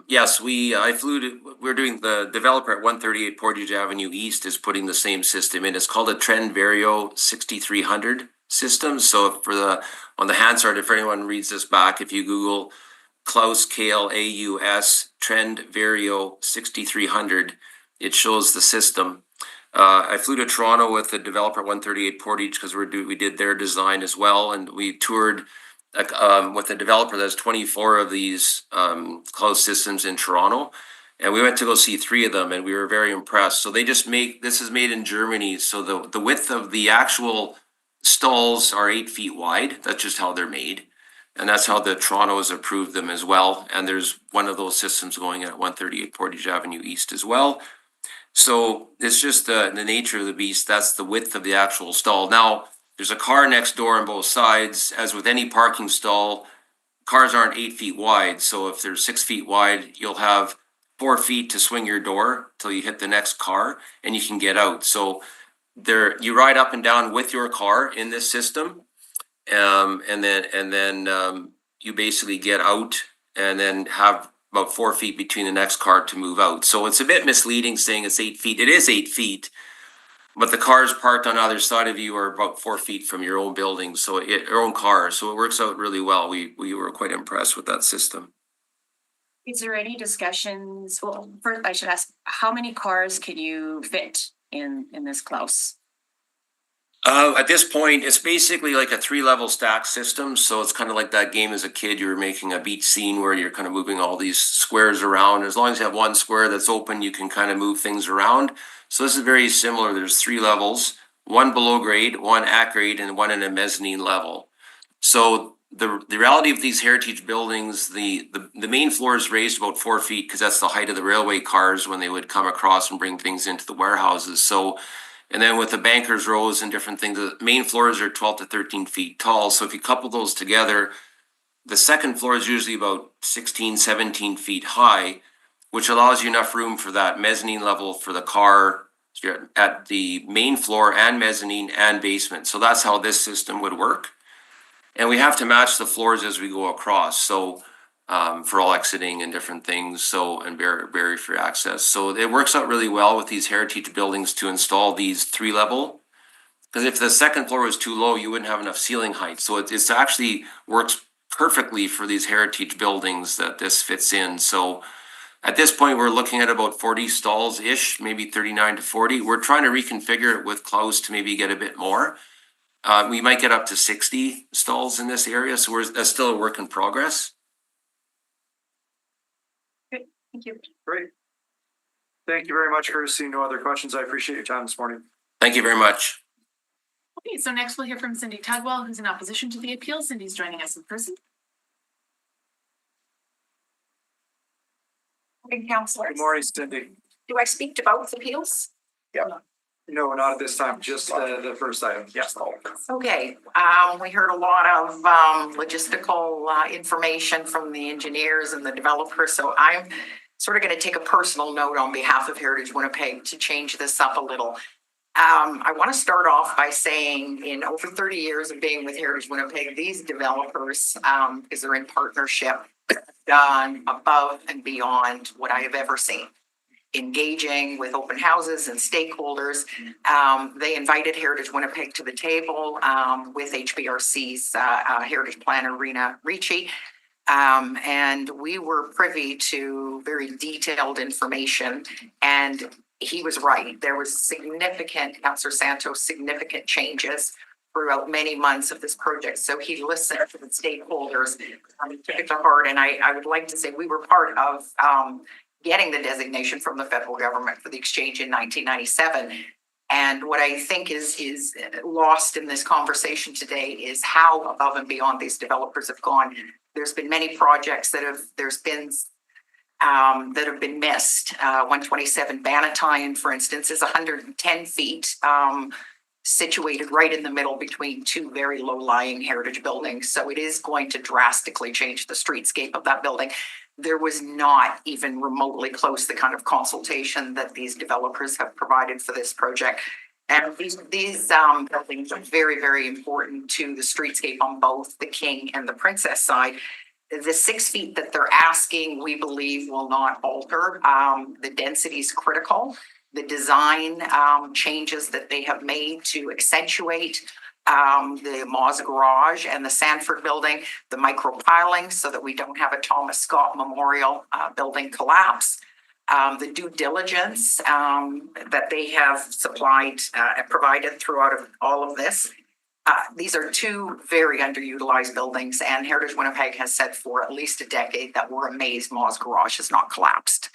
Yes, we're doing the developer at 138 Portage Avenue East is putting the same system in. It's called a Trend Vario 6300 system. So on the Hansard, if anyone reads this back, if you Google Klaus KLAUS Trend Vario 6300, it shows the system. I flew to Toronto with the developer at 138 Portage because we did their design as well, and we toured with a developer that's 24 of these closed systems in Toronto. And we went to go see 3 of them and we were very impressed. So this is made in Germany. So the width of the actual stalls are 8 feet wide. That's just how they're made. And that's how the Toronto has approved them as well. And there's one of those systems going at 138 Portage Avenue East as well. So it's just the nature of the beast. That's the width of the actual stall. Now, there's a car next door on both sides. As with any parking stall, cars aren't 8 feet wide. So if they're 6 feet wide, you'll have 4 feet to swing your door till you hit the next car and you can get out. So you ride up and down with your car in this system. And then you basically get out and then have about 4 feet between the next car to move out. So it's a bit misleading saying it's 8 feet. It is 8 feet. But the cars parked on either side of you are about 4 feet from your own building, your own car. So it works out really well. We were quite impressed with that system. Is there any discussions? Well, first I should ask, how many cars can you fit in this Klaus? At this point, it's basically like a 3-level stack system. So it's kind of like that game as a kid, you were making a beach scene where you're kind of moving all these squares around. As long as you have one square that's open, you can kind of move things around. So this is very similar. There's 3 levels, 1 below grade, 1 at grade, and 1 in a mezzanine level. So the reality of these heritage buildings, the main floor is raised about 4 feet because that's the height of the railway cars when they would come across and bring things into the warehouses. So, and then with the bankers rows and different things, the main floors are 12 to 13 feet tall. So if you couple those together, the second floor is usually about 16, 17 feet high, which allows you enough room for that mezzanine level for the car at the main floor and mezzanine and basement. So that's how this system would work. And we have to match the floors as we go across. So for all exiting and different things. So, and barrier free access. So it works out really well with these heritage buildings to install these 3-level Because if the second floor was too low, you wouldn't have enough ceiling height. So it's actually works perfectly for these heritage buildings that this fits in. So at this point, we're looking at about 40 stalls-ish, maybe 39 to 40. We're trying to reconfigure it with Klaus to maybe get a bit more. We might get up to 60 stalls in this area, so that's still a work in progress. Thank you. Great. Thank you very much, Curtis. Seeing no other questions, I appreciate your time this morning. Thank you very much. Okay, so next we'll hear from Cindy Tugwell, who's in opposition to the appeal. Cindy's joining us in person. Morning, councillors. Good morning, Cindy. Do I speak to both appeals? No, not at this time, just the first item. Yes. Okay, we heard a lot of logistical information from the engineers and the developers, so I'm sort of going to take a personal note on behalf of Heritage Winnipeg to change this up a little. I want to start off by saying in over 30 years of being with Heritage Winnipeg, these developers, because they're in partnership, done above and beyond what I have ever seen. Engaging with open houses and stakeholders. They invited Heritage Winnipeg to the table with HBRC's Heritage Planner, Rena Ricci. And we were privy to very detailed information, and he was right. There was significant, Councillor Santos, significant changes throughout many months of this project. So he listened to the stakeholders, took it to heart. And I would like to say we were part of getting the designation from the federal government for the exchange in 1997. And what I think is lost in this conversation today is how above and beyond these developers have gone. There's been many projects that have been missed. 127 Bannatyne, for instance, is 110 feet, situated right in the middle between two very low-lying heritage buildings. So it is going to drastically change the streetscape of that building. There was not even remotely close the kind of consultation that these developers have provided for this project. And these buildings are very, very important to the streetscape on both the King and the Princess side. The 6 feet that they're asking, we believe, will not alter. The density is critical. The design changes that they have made to accentuate the Moss Garage and the Sanford building, the micropiling so that we don't have a Thomas Scott Memorial building collapse. The due diligence that they have supplied and provided throughout all of this. These are two very underutilized buildings, and Heritage Winnipeg has said for at least a decade that we're amazed Moss Garage has not collapsed.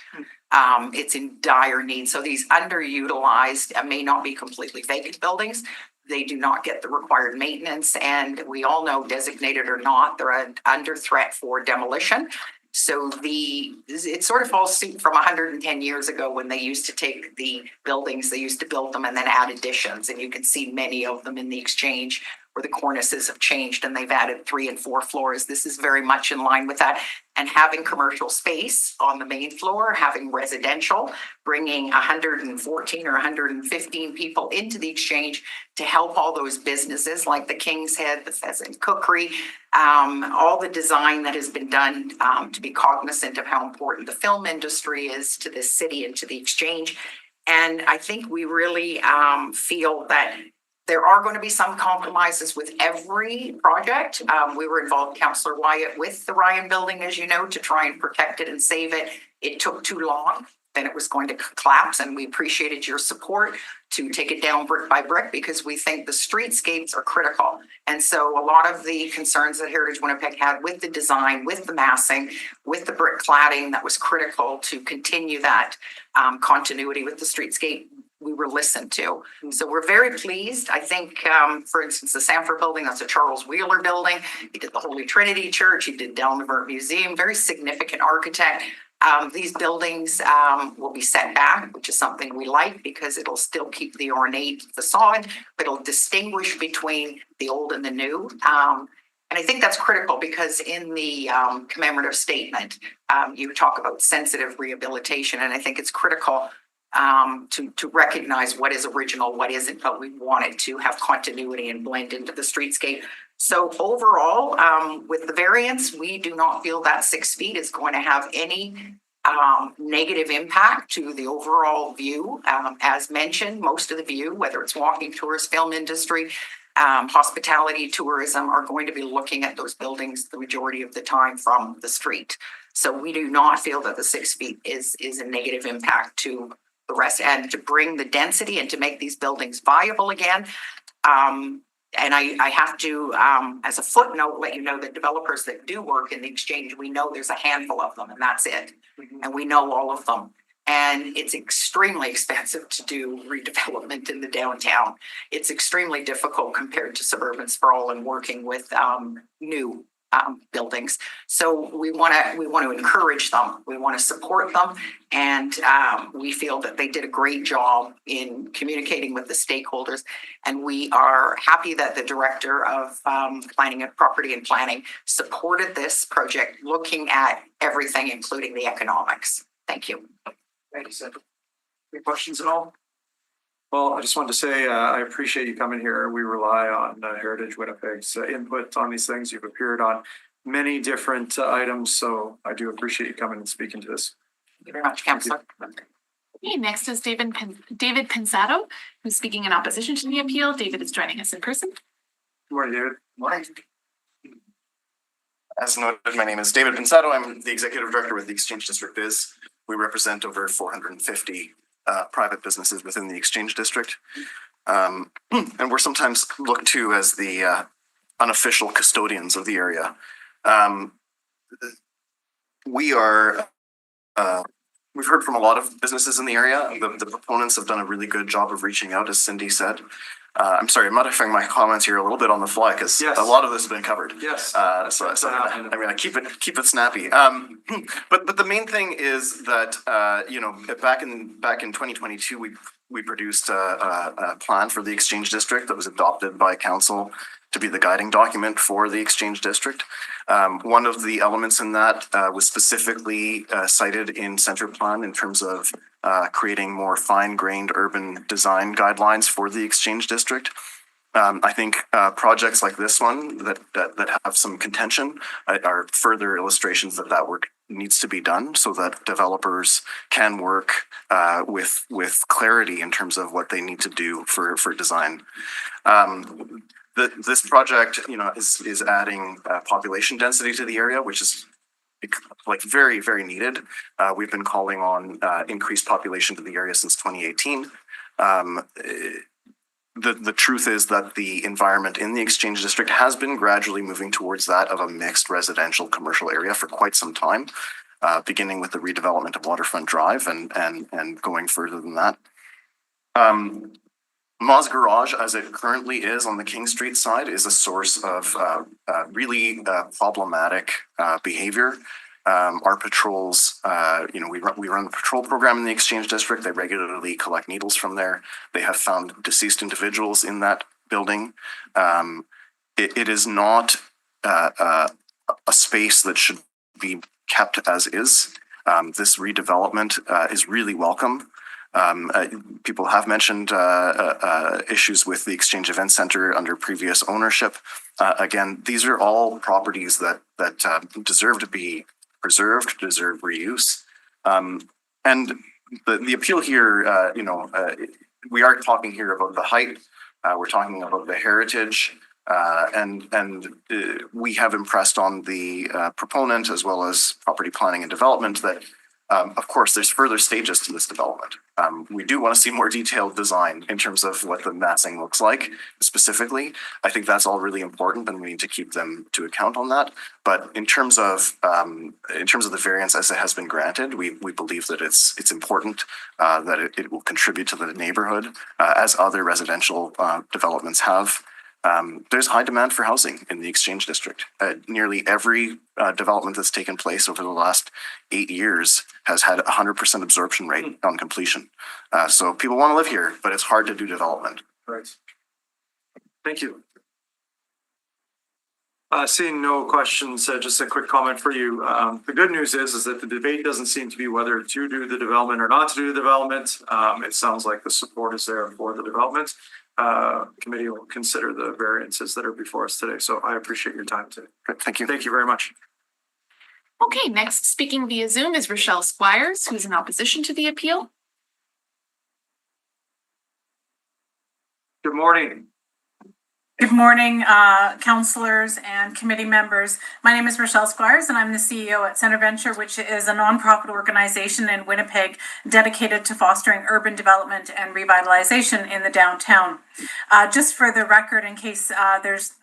It's in dire need. So these underutilized may not be completely vacant buildings. They do not get the required maintenance, and we all know, designated or not, they're under threat for demolition. So it sort of falls suit from 110 years ago when they used to take the buildings, they used to build them and then add additions. And you can see many of them in the exchange where the cornices have changed and they've added 3 and 4 floors. This is very much in line with that. And having commercial space on the main floor, having residential, bringing 114 or 115 people into the exchange to help all those businesses like the King's Head, the Pheasant Cookery, all the design that has been done to be cognizant of how important the film industry is to this city and to the exchange. And I think we really feel that there are going to be some compromises with every project. We were involved, Councillor Wyatt, with the Ryan building, as you know, to try and protect it and save it. It took too long, then it was going to collapse, and we appreciated your support to take it down brick by brick because we think the streetscapes are critical. And so a lot of the concerns that Heritage Winnipeg had with the design, with the massing, with the brick cladding that was critical to continue that continuity with the streetscape, we were listened to. So we're very pleased. I think, for instance, the Sanford building, that's a Charles Wheeler building. He did the Holy Trinity Church. He did Delnavert Museum, very significant architect. These buildings will be set back, which is something we like because it'll still keep the ornate facade, but it'll distinguish between the old and the new. And I think that's critical because in the commemorative statement, you talk about sensitive rehabilitation, and I think it's critical to recognize what is original, what isn't, but we wanted to have continuity and blend into the streetscape. So overall, with the variance, we do not feel that 6 feet is going to have any negative impact to the overall view. As mentioned, most of the view, whether it's walking tours, film industry, hospitality, tourism, are going to be looking at those buildings the majority of the time from the street. So we do not feel that the 6 feet is a negative impact to the rest, and to bring the density and to make these buildings viable again. And I have to, as a footnote, let you know that developers that do work in the exchange, we know there's a handful of them and that's it. And we know all of them. And it's extremely expensive to do redevelopment in the downtown. It's extremely difficult compared to suburban sprawl and working with new buildings. So we want to encourage them. We want to support them. And we feel that they did a great job in communicating with the stakeholders. And we are happy that the director of planning and property and planning supported this project, looking at everything, including the economics. Thank you. Thanks. Any questions at all? Well, I just wanted to say, I appreciate you coming here. We rely on Heritage Winnipeg's input on these things. You've appeared on many different items, so I do appreciate you coming and speaking to this. Thank you very much, Councillor. Okay, next is David Pensato, who's speaking in opposition to the appeal. David is joining us in person. Good morning, David. Morning. As noted, my name is David Pensato. I'm the Executive Director with the Exchange District Biz. We represent over 450 private businesses within the Exchange District. And we're sometimes looked to as the unofficial custodians of the area. We've heard from a lot of businesses in the area. The proponents have done a really good job of reaching out, as Cindy said. I'm sorry, I'm modifying my comments here a little bit on the fly because a lot of this has been covered. Yes. So I'm gonna keep it snappy. But the main thing is that back in 2022 we produced a plan for the Exchange District that was adopted by council to be the guiding document for the Exchange District. One of the elements in that was specifically cited in Center Plan in terms of creating more fine-grained urban design guidelines for the Exchange District. I think projects like this one that have some contention are further illustrations that work needs to be done so that developers can work with clarity in terms of what they need to do for design. This project, is adding population density to the area, which is like very, very needed. We've been calling on increased population to the area since 2018. The truth is that the environment in the Exchange District has been gradually moving towards that of a mixed residential commercial area for quite some time, beginning with the redevelopment of Waterfront Drive and going further than that. Ma's Garage, as it currently is on the King Street side, is a source of really problematic behavior. Our patrols, we run the patrol program in the Exchange District. They regularly collect needles from there. They have found deceased individuals in that building. It is not a space that should be kept as is. This redevelopment is really welcome. People have mentioned issues with the Exchange Event Center under previous ownership. Again, these are all properties that deserve to be preserved, deserve reuse. And the appeal here, we are talking here about the height. We're talking about the heritage. And we have impressed on the proponent as well as property planning and development that of course, there's further stages to this development. We do want to see more detailed design in terms of what the massing looks like specifically. I think that's all really important and we need to keep them to account on that. But in terms of the variance as it has been granted, we believe that it's important that it will contribute to the neighborhood as other residential developments have. There's high demand for housing in the Exchange District. Nearly every development that's taken place over the last 8 years has had 100% absorption rate on completion. So people want to live here, but it's hard to do development. Right. Thank you. Seeing no questions, just a quick comment for you. The good news is that the debate doesn't seem to be whether to do the development or not to do the development. It sounds like the support is there for the development. Committee will consider the variances that are before us today. So I appreciate your time today. Thank you. Thank you very much. Okay, next speaking via Zoom is Rochelle Squires, who's in opposition to the appeal. Good morning. Good morning, councillors and committee members. My name is Rochelle Squires and I'm the CEO at Centre Venture, which is a nonprofit organization in Winnipeg dedicated to fostering urban development and revitalization in the downtown. Just for the record, in case there's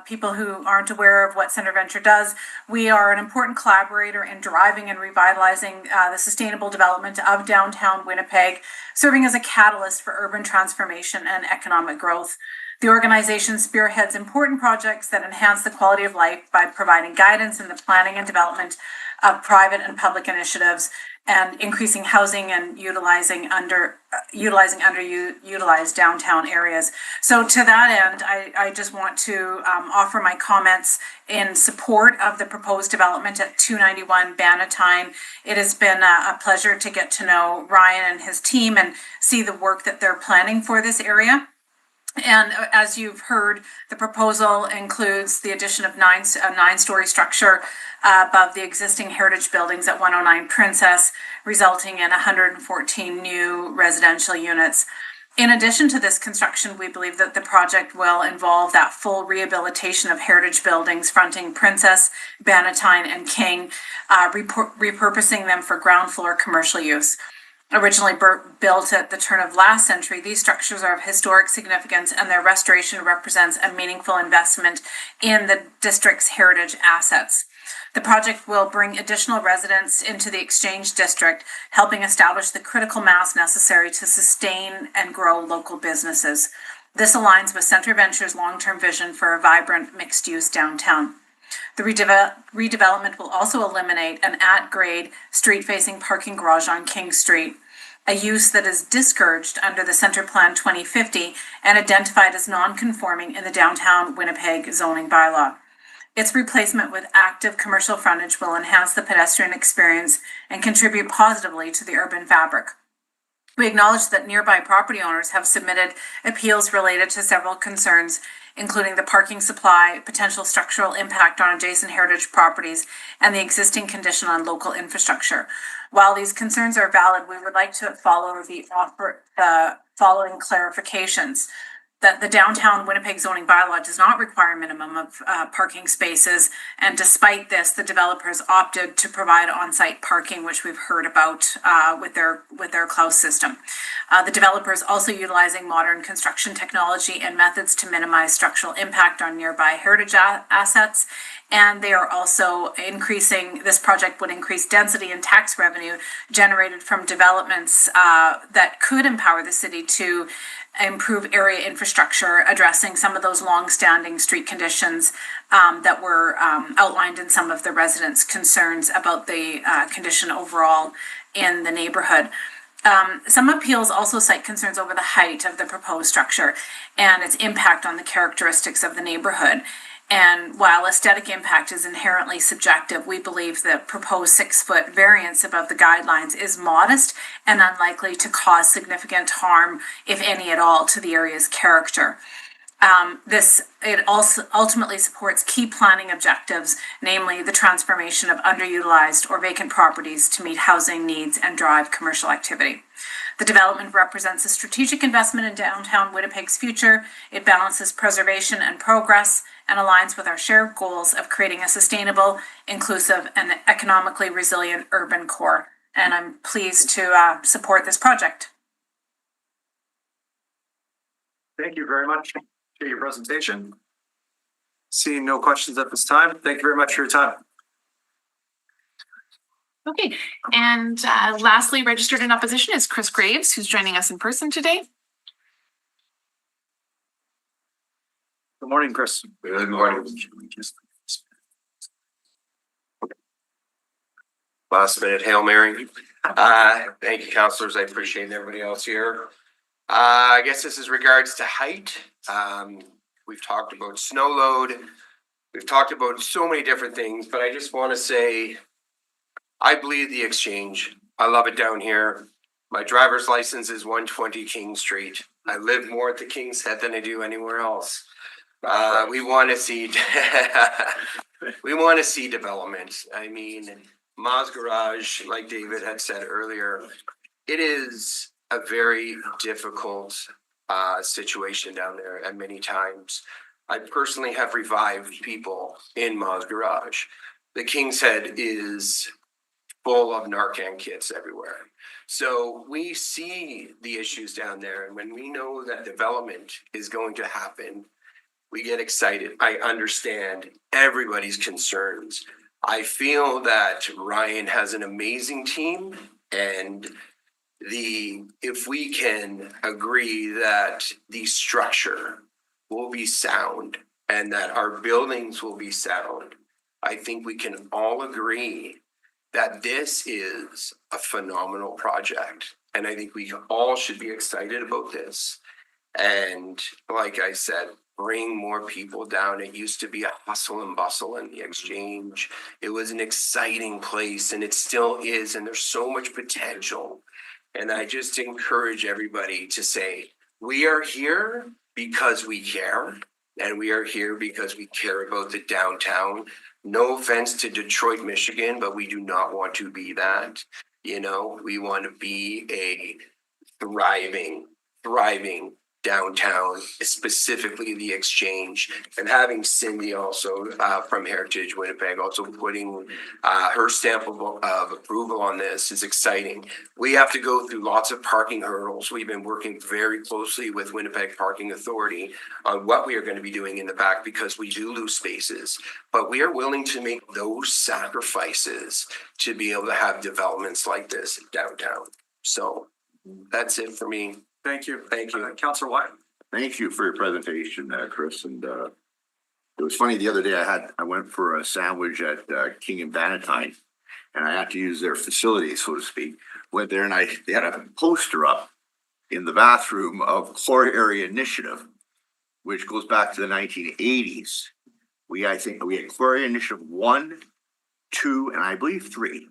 people who aren't aware of what Centre Venture does, we are an important collaborator in driving and revitalizing the sustainable development of downtown Winnipeg, serving as a catalyst for urban transformation and economic growth. The organization spearheads important projects that enhance the quality of life by providing guidance in the planning and development of private and public initiatives and increasing housing and utilizing underutilized downtown areas. So to that end, I just want to offer my comments in support of the proposed development at 291 Bannatyne. It has been a pleasure to get to know Ryan and his team and see the work that they're planning for this area. And as you've heard, the proposal includes the addition of a nine-story structure above the existing heritage buildings at 109 Princess, resulting in 114 new residential units. In addition to this construction, we believe that the project will involve that full rehabilitation of heritage buildings fronting Princess, Bannatyne, and King, repurposing them for ground floor commercial use. Originally built at the turn of last century, these structures are of historic significance and their restoration represents a meaningful investment in the district's heritage assets. The project will bring additional residents into the Exchange District, helping establish the critical mass necessary to sustain and grow local businesses. This aligns with Centre Venture's long-term vision for a vibrant mixed-use downtown. The redevelopment will also eliminate an at-grade street-facing parking garage on King Street, a use that is discouraged under the Centre Plan 2050 and identified as non-conforming in the downtown Winnipeg zoning bylaw. Its replacement with active commercial frontage will enhance the pedestrian experience and contribute positively to the urban fabric. We acknowledge that nearby property owners have submitted appeals related to several concerns, including the parking supply, potential structural impact on adjacent heritage properties, and the existing condition on local infrastructure. While these concerns are valid, we would like to follow the following clarifications. That the downtown Winnipeg zoning bylaw does not require a minimum of parking spaces, and despite this, the developers opted to provide on-site parking, which we've heard about with their Klaus system. The developers also utilizing modern construction technology and methods to minimize structural impact on nearby heritage assets, and they are also increasing. This project would increase density and tax revenue generated from developments that could empower the city to improve area infrastructure, addressing some of those long-standing street conditions that were outlined in some of the residents' concerns about the condition overall in the neighborhood. Some appeals also cite concerns over the height of the proposed structure and its impact on the characteristics of the neighborhood. And while aesthetic impact is inherently subjective, we believe the proposed 6-foot variance above the guidelines is modest and unlikely to cause significant harm, if any at all, to the area's character. It also ultimately supports key planning objectives, namely the transformation of underutilized or vacant properties to meet housing needs and drive commercial activity. The development represents a strategic investment in downtown Winnipeg's future. It balances preservation and progress and aligns with our shared goals of creating a sustainable, inclusive, and economically resilient urban core. And I'm pleased to support this project. Thank you very much for your presentation. Seeing no questions at this time, thank you very much for your time. Okay, and lastly, registered in opposition is Chris Graves, who's joining us in person today. Good morning, Chris. Good morning. Last minute Hail Mary. Thank you, councillors. I appreciate everybody else here. I guess this is regards to height. We've talked about snow load. We've talked about so many different things, but I just want to say, I bleed the Exchange. I love it down here. My driver's license is 120 King Street. I live more at the King's Head than I do anywhere else. We want to see we want to see development. I mean, Ma's Garage, like David had said earlier, it is a very difficult situation down there at many times. I personally have revived people in Ma's Garage. The King's Head is full of Narcan kits everywhere. So we see the issues down there, and when we know that development is going to happen, we get excited. I understand everybody's concerns. I feel that Ryan has an amazing team, and if we can agree that the structure will be sound and that our buildings will be sound, I think we can all agree that this is a phenomenal project. And I think we all should be excited about this. And like I said, bring more people down. It used to be a hustle and bustle in the Exchange. It was an exciting place, and it still is. And there's so much potential. And I just encourage everybody to say, we are here because we care. And we are here because we care about the downtown. No offense to Detroit, Michigan, but we do not want to be that. You know, we want to be a thriving downtown, specifically the Exchange. And having Cindy also from Heritage Winnipeg also putting her stamp of approval on this is exciting. We have to go through lots of parking hurdles. We've been working very closely with Winnipeg Parking Authority on what we are going to be doing in the back because we do lose spaces. But we are willing to make those sacrifices to be able to have developments like this downtown. So that's it for me. Thank you. Thank you. Councillor Wyatt. Thank you for your presentation, Chris. And it was funny, the other day I went for a sandwich at King and Bannatyne, and I had to use their facility, so to speak. Went there and they had a poster up in the bathroom of Core Area Initiative, which goes back to the 1980s. I think we had Core Area Initiative 1, 2, and I believe 3.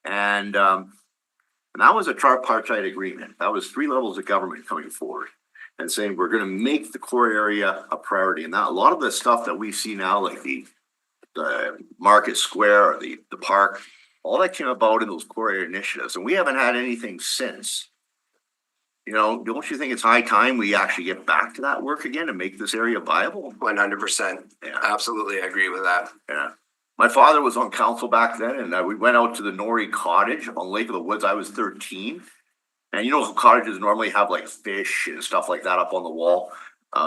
And that was a tripartite agreement. That was 3 levels of government coming forward and saying, we're going to make the core area a priority. And now a lot of the stuff that we see now, like the Market Square or the park, all that came about in those core area initiatives. And we haven't had anything since. You know, don't you think it's high time we actually get back to that work again and make this area viable? 100%. Yeah. Absolutely agree with that. Yeah. My father was on council back then, and we went out to the Norrie Cottage on Lake of the Woods. I was 13. And you know, cottages normally have like fish and stuff like that up on the wall.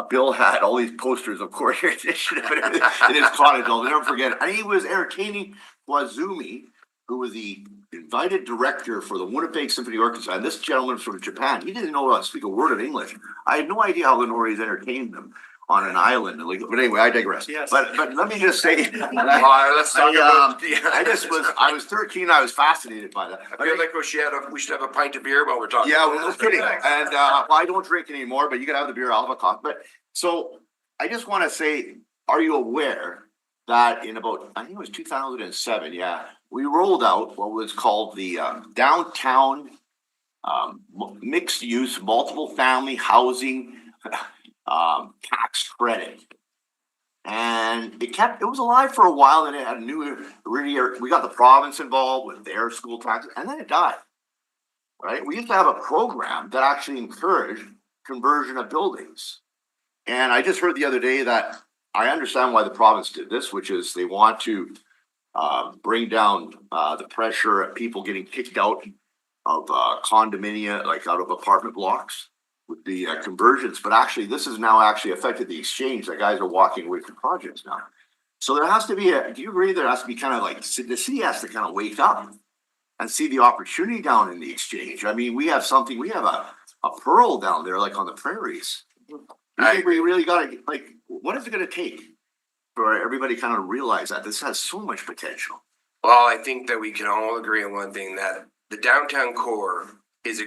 Bill had all these posters of Core Area Initiative in his cottage. I'll never forget it. And he was entertaining Wazumi, who was the invited director for the Winnipeg Symphony Orchestra. And this gentleman from Japan, he didn't know how to speak a word of English. I had no idea how the Norries entertained them on an island. But anyway, I digress. Yes. But let me just say, Let's talk about. I was 13. I was fascinated by that. I feel like we should have a pint of beer while we're talking. Yeah, well, no kidding. And well, I don't drink anymore, but you can have the beer. I'll have a coffee. But so I just want to say, are you aware that in about, I think it was 2007, we rolled out what was called the downtown mixed use, multiple family housing tax credit. And it was alive for a while, and it had we got the province involved with their school taxes, and then it died. Right? We used to have a program that actually encouraged conversion of buildings. And I just heard the other day that I understand why the province did this, which is they want to bring down the pressure of people getting kicked out of condominium, like out of apartment blocks with the conversions. But actually, this has now actually affected the Exchange. That guys are walking away from projects now. So there has to be do you agree there has to be kind of like, the city has to kind of wake up and see the opportunity down in the Exchange? I mean, we have a pearl down there, like on the prairies. I think we really got to, like, what is it going to take for everybody kind of realize that this has so much potential? Well, I think that we can all agree on one thing, that the downtown core is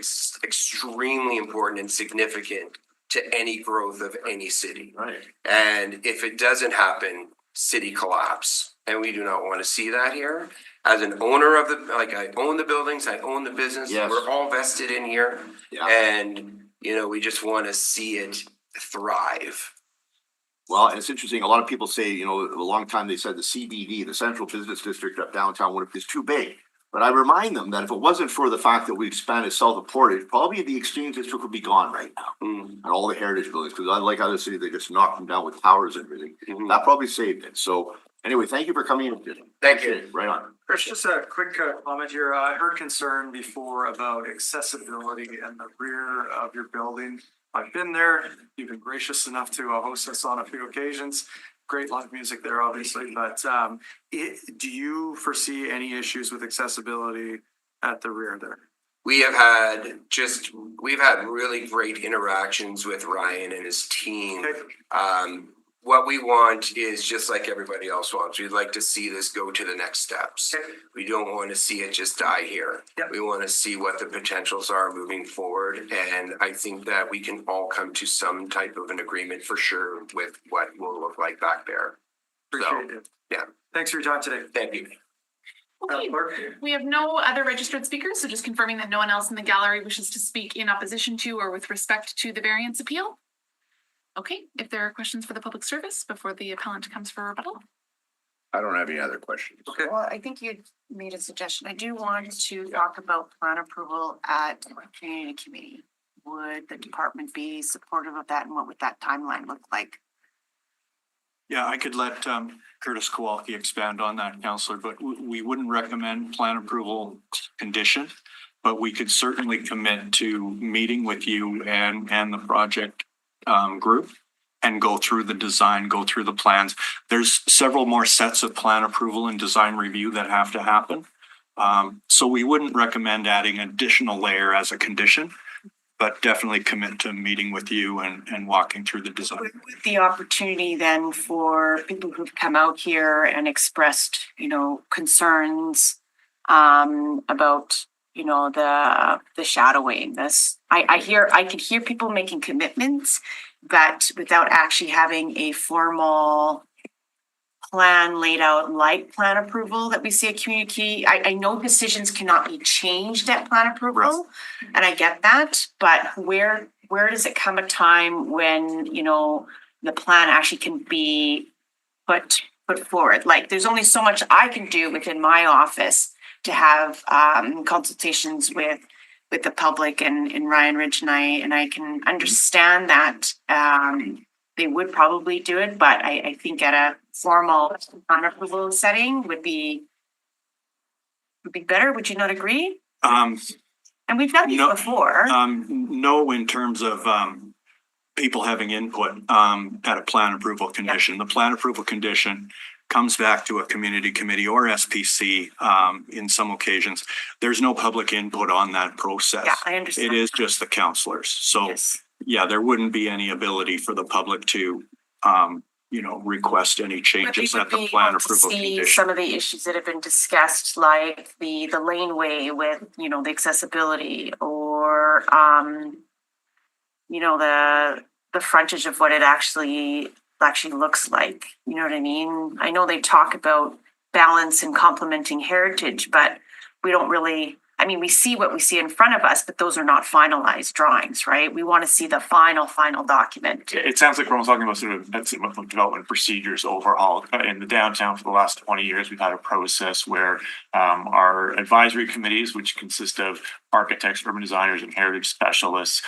extremely important and significant to any growth of any city. Right. And if it doesn't happen, city collapse. And we do not want to see that here. As an owner of I own the buildings, I own the business. Yes. We're all vested in here. Yeah. And, we just want to see it thrive. Well, and it's interesting, a lot of people say, you know, a long time they said the CBD, the Central Business District of downtown Winnipeg is too big. But I remind them that if it wasn't for the fact that we expanded south of Portage, probably the Exchange District would be gone right now. And all the heritage buildings, because unlike other cities, they just knocked them down with towers and everything. That probably saved it. So anyway, thank you for coming in. Thank you. Right on. Chris, just a quick comment here. I heard concern before about accessibility in the rear of your building. I've been there. You've been gracious enough to host us on a few occasions. Great live music there, obviously, but do you foresee any issues with accessibility at the rear there? We've had really great interactions with Ryan and his team. What we want is just like everybody else wants. We'd like to see this go to the next steps. We don't want to see it just die here. We want to see what the potentials are moving forward. And I think that we can all come to some type of an agreement for sure with what will look like back there. Appreciate it. Yeah. Thanks for your time today. Thank you. Okay, we have no other registered speakers, so just confirming that no one else in the gallery wishes to speak in opposition to or with respect to the variance appeal. Okay, if there are questions for the public service before the appellant comes for rebuttal. I don't have any other questions. Okay. Well, I think you made a suggestion. I do want to talk about plan approval at community committee. Would the department be supportive of that, and what would that timeline look like? Yeah, I could let Curtis Kowalski expand on that, Counselor, but we wouldn't recommend plan approval condition. But we could certainly commit to meeting with you and the project group and go through the design, go through the plans. There's several more sets of plan approval and design review that have to happen. So we wouldn't recommend adding an additional layer as a condition, but definitely commit to meeting with you and walking through the design. With the opportunity then for people who've come out here and expressed, concerns about, the shadowing. I could hear people making commitments, but without actually having a formal plan laid out like plan approval that we see at community. I know decisions cannot be changed at plan approval, and I get that, but where does it come a time when, the plan actually can be put forward? Like, there's only so much I can do within my office to have consultations with the public and Ryan Ridge and I can understand that they would probably do it, but I think at a formal plan approval setting would be better. Would you not agree? And we've done these before. No, in terms of people having input at a plan approval condition. The plan approval condition comes back to a community committee or SPC in some occasions. There's no public input on that process. Yeah, I understand. It is just the councillors. So yeah, there wouldn't be any ability for the public to request any changes at the plan approval condition. Some of the issues that have been discussed, like the laneway with, the accessibility, or the frontage of what it actually looks like. You know what I mean? I know they talk about balance and complementing heritage, but we don't really, we see what we see in front of us, but those are not finalized drawings, right? We want to see the final document. It sounds like we're almost talking about sort of development procedures overall. In the downtown for the last 20 years, we've had a process where our advisory committees, which consist of architects, urban designers, and heritage specialists,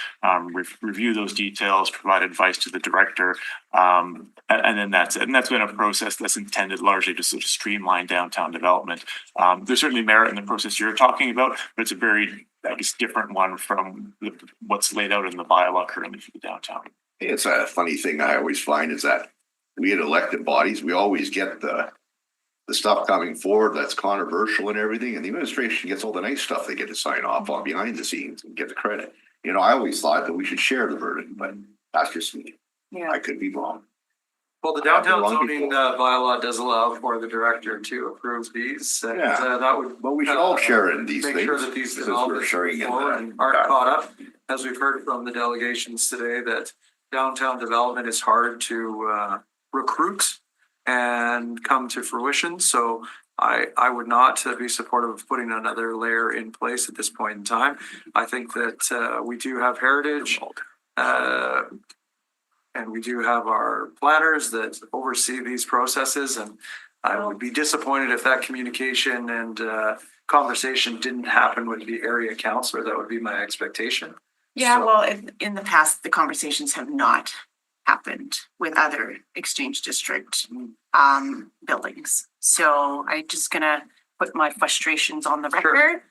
review those details, provide advice to the director, and then that's it. And that's been a process that's intended largely to sort of streamline downtown development. There's certainly merit in the process you're talking about, but it's a very, different one from what's laid out in the bylaw currently for the downtown. It's a funny thing I always find is that we had elected bodies, we always get the stuff coming forward that's controversial and everything, and the administration gets all the nice stuff they get to sign off on behind the scenes and get the credit. I always thought that we should share the burden, but that's just me. Yeah. I could be wrong. Well, the downtown zoning bylaw does allow for the director to approve these, and that would. But we should all share in these things. Make sure that these since we're sharing in and aren't caught up, as we've heard from the delegations today, that downtown development is hard to recruit and come to fruition. So I would not be supportive of putting another layer in place at this point in time. I think that we do have heritage And we do have our planners that oversee these processes, and I would be disappointed if that communication and conversation didn't happen with the area councillor. That would be my expectation. Yeah, So- well, in the past, the conversations have not happened with other exchange district buildings. So I just gonna put my frustrations on the record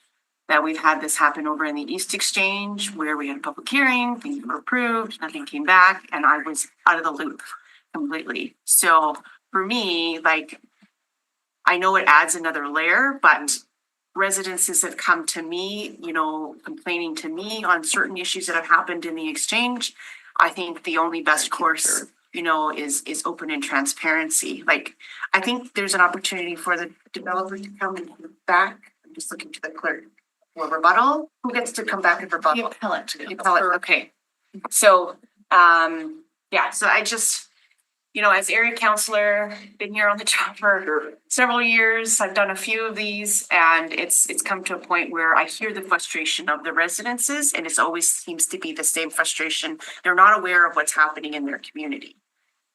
that we've had this happen over in the East Exchange where we had a public hearing, things were approved, nothing came back, and I was out of the loop completely. So for me, like, I know it adds another layer, but residences have come to me, you know, complaining to me on certain issues that have happened in the exchange. I think the only best course, you know, is open and transparency. Like, I think there's an opportunity for the developer to come back. I'm just looking to the clerk for rebuttal. Who gets to come back and rebuttal? The appellant. The appellant, okay. So, yeah, so I just, you know, as area councillor, been here on the job for several years. I've done a few of these, and it's come to a point where I hear the frustration of the residences, and it's always seems to be the same frustration. They're not aware of what's happening in their community,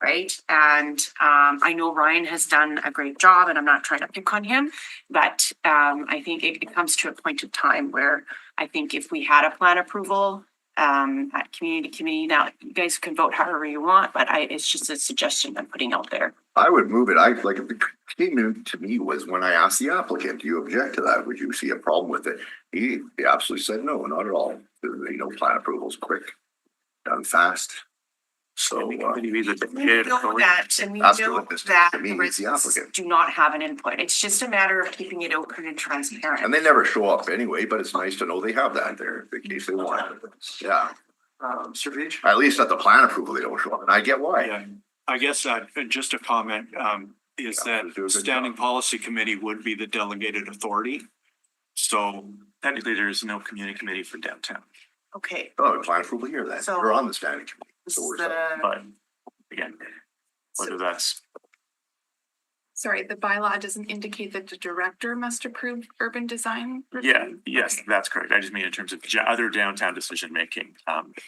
right? And I know Ryan has done a great job, and I'm not trying to pick on him, but I think it comes to a point of time where I think if we had a plan approval at community committee, now you guys can vote however you want, but it's just a suggestion I'm putting out there. I would move it. I like, if the came to me was when I asked the applicant, do you object to that? Would you see a problem with it? He absolutely said, no, not at all. You know, plan approvals quick, done fast. So, We know that, and we That's know what this that to me the is the residents applicant. do not have an input. It's just a matter of keeping it open and transparent. And they never show up anyway, but it's nice to know they have that there in case they want it. Yeah, Mr. Beach? at least at the plan approval, they don't show up, and I get why. Yeah, I guess just a comment is Yeah, that do a good standing job. policy committee would be the delegated authority. So Technically, there is no community committee for downtown, Okay. Oh, plan approval here then. So- We're on the standing committee. This So is we're set. the- but again, whether that's, Sorry, the bylaw doesn't indicate that the director must approve urban design. review? yes, that's correct. I just mean in terms of other downtown decision making,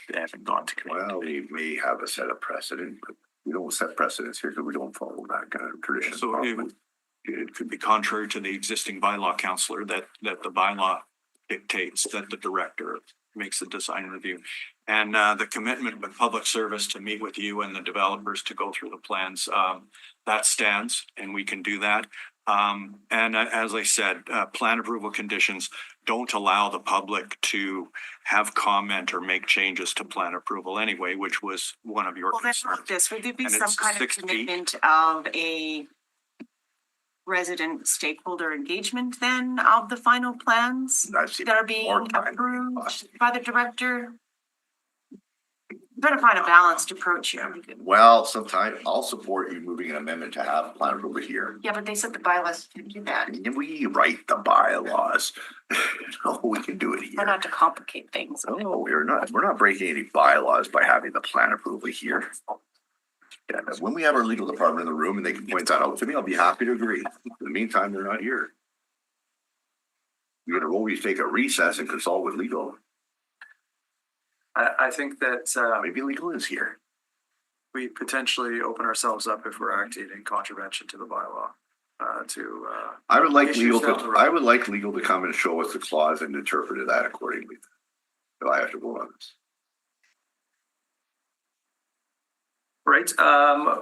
they haven't gone to committee. Well, we may have a set of precedent, but we don't set precedents here because we don't follow that kind of tradition. So it could be contrary to the existing bylaw counselor that the bylaw dictates that the director makes the design review. And the commitment with public service to meet with you and the developers to go through the plans, that stands and we can do that. And as I said, plan approval conditions don't allow the public to have comment or make changes to plan approval anyway, which was one of your Well, that's concerns. not this. Would there be And some it's kind of 6 feet. commitment of a resident stakeholder engagement then of the final plans That's that are more being time. approved by the director? Better find a balanced approach here. Well, sometime I'll support you moving an amendment to have plan approval here. Yeah, but they said the bylaws can do that. We write the bylaws. No, we can do it Try here. not to complicate things. No, we're not breaking any bylaws by having the plan approval here. Yeah, but when we have our legal department in the room and they can point that out to me, I'll be happy to agree. In the meantime, they're not here. We're gonna always take a recess and consult with legal. I think that Maybe legal is here. we potentially open ourselves up if we're acting in contravention to the bylaw. I would like Issues legal down the to, road. I would like legal to come and show us the clause and interpret that accordingly. So I have to vote on this. Right,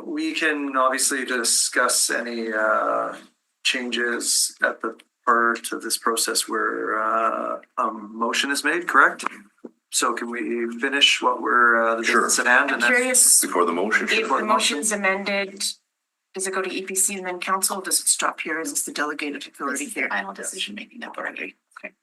we can obviously discuss any changes at the part of this process where a motion is made, correct? So can we finish what we're the Sure. business at hand I'm and then? curious, Before the motion. if the motion's amended, does it go to EPC and then council? Does it stop here? Is this the delegated This authority is the here? final decision-making authority. Okay.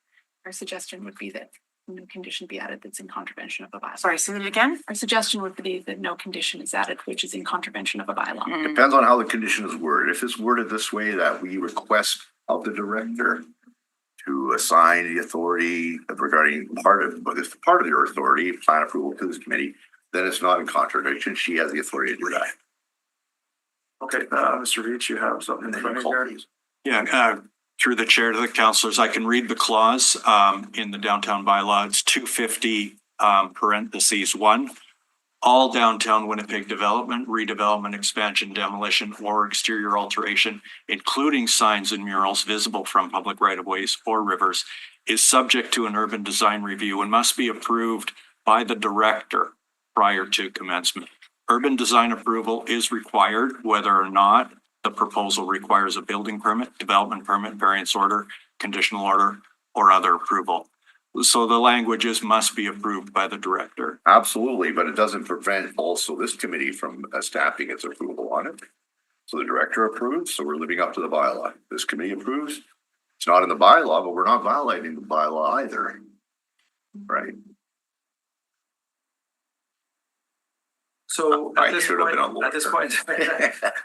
Our suggestion would be that no condition be added that's in contravention of a bylaw. Sorry, say it again? Our suggestion would be that no condition is added which is in contravention of a bylaw. Depends on how the condition is worded. If it's worded this way, that we request of the director to assign the authority regarding but it's part of your authority, plan approval to this committee, then it's not in contradiction. She has the authority to do that. Okay, Mr. Reach, you have something in And then front you of call you. these. Yeah, through the chair to the councilors, I can read the clause in the downtown bylaw. It's 250 parentheses 1. all downtown Winnipeg development, redevelopment, expansion, demolition, or exterior alteration, including signs and murals visible from public right-of-ways or rivers, is subject to an urban design review and must be approved by the director prior to commencement. Urban design approval is required whether or not the proposal requires a building permit, development permit, variance order, conditional order, or other approval. So the language is must be approved by the director. Absolutely, but it doesn't prevent also this committee from stamping its approval on it. So the director approves, so we're living up to the bylaw. This committee approves. It's not in the bylaw, but we're not violating the bylaw either. Right? So I at this should have been on point,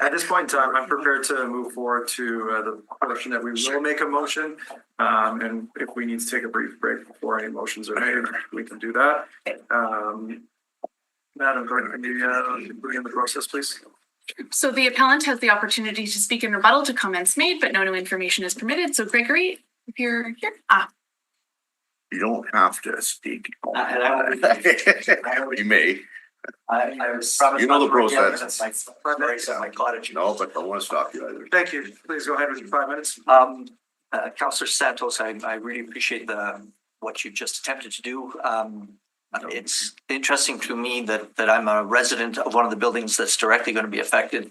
at this point in time, I'm prepared to move forward to the portion that we will make a motion. And if we need to take a brief break before any motions are made, we can do that. Madam Clerk, can you begin the process, please? So the appellant has the opportunity to speak in rebuttal to comments made, but no new information is permitted. So Gregory, if you're here. You don't have to speak. I You may. was promised. You know the not to bring process. evidence, my cottage. No, but I don't want to stop you either. Thank you. Please go ahead with your 5 minutes. Councillor Santos, I really appreciate what you just attempted to do. It's interesting to me that I'm a resident of one of the buildings that's directly going to be affected.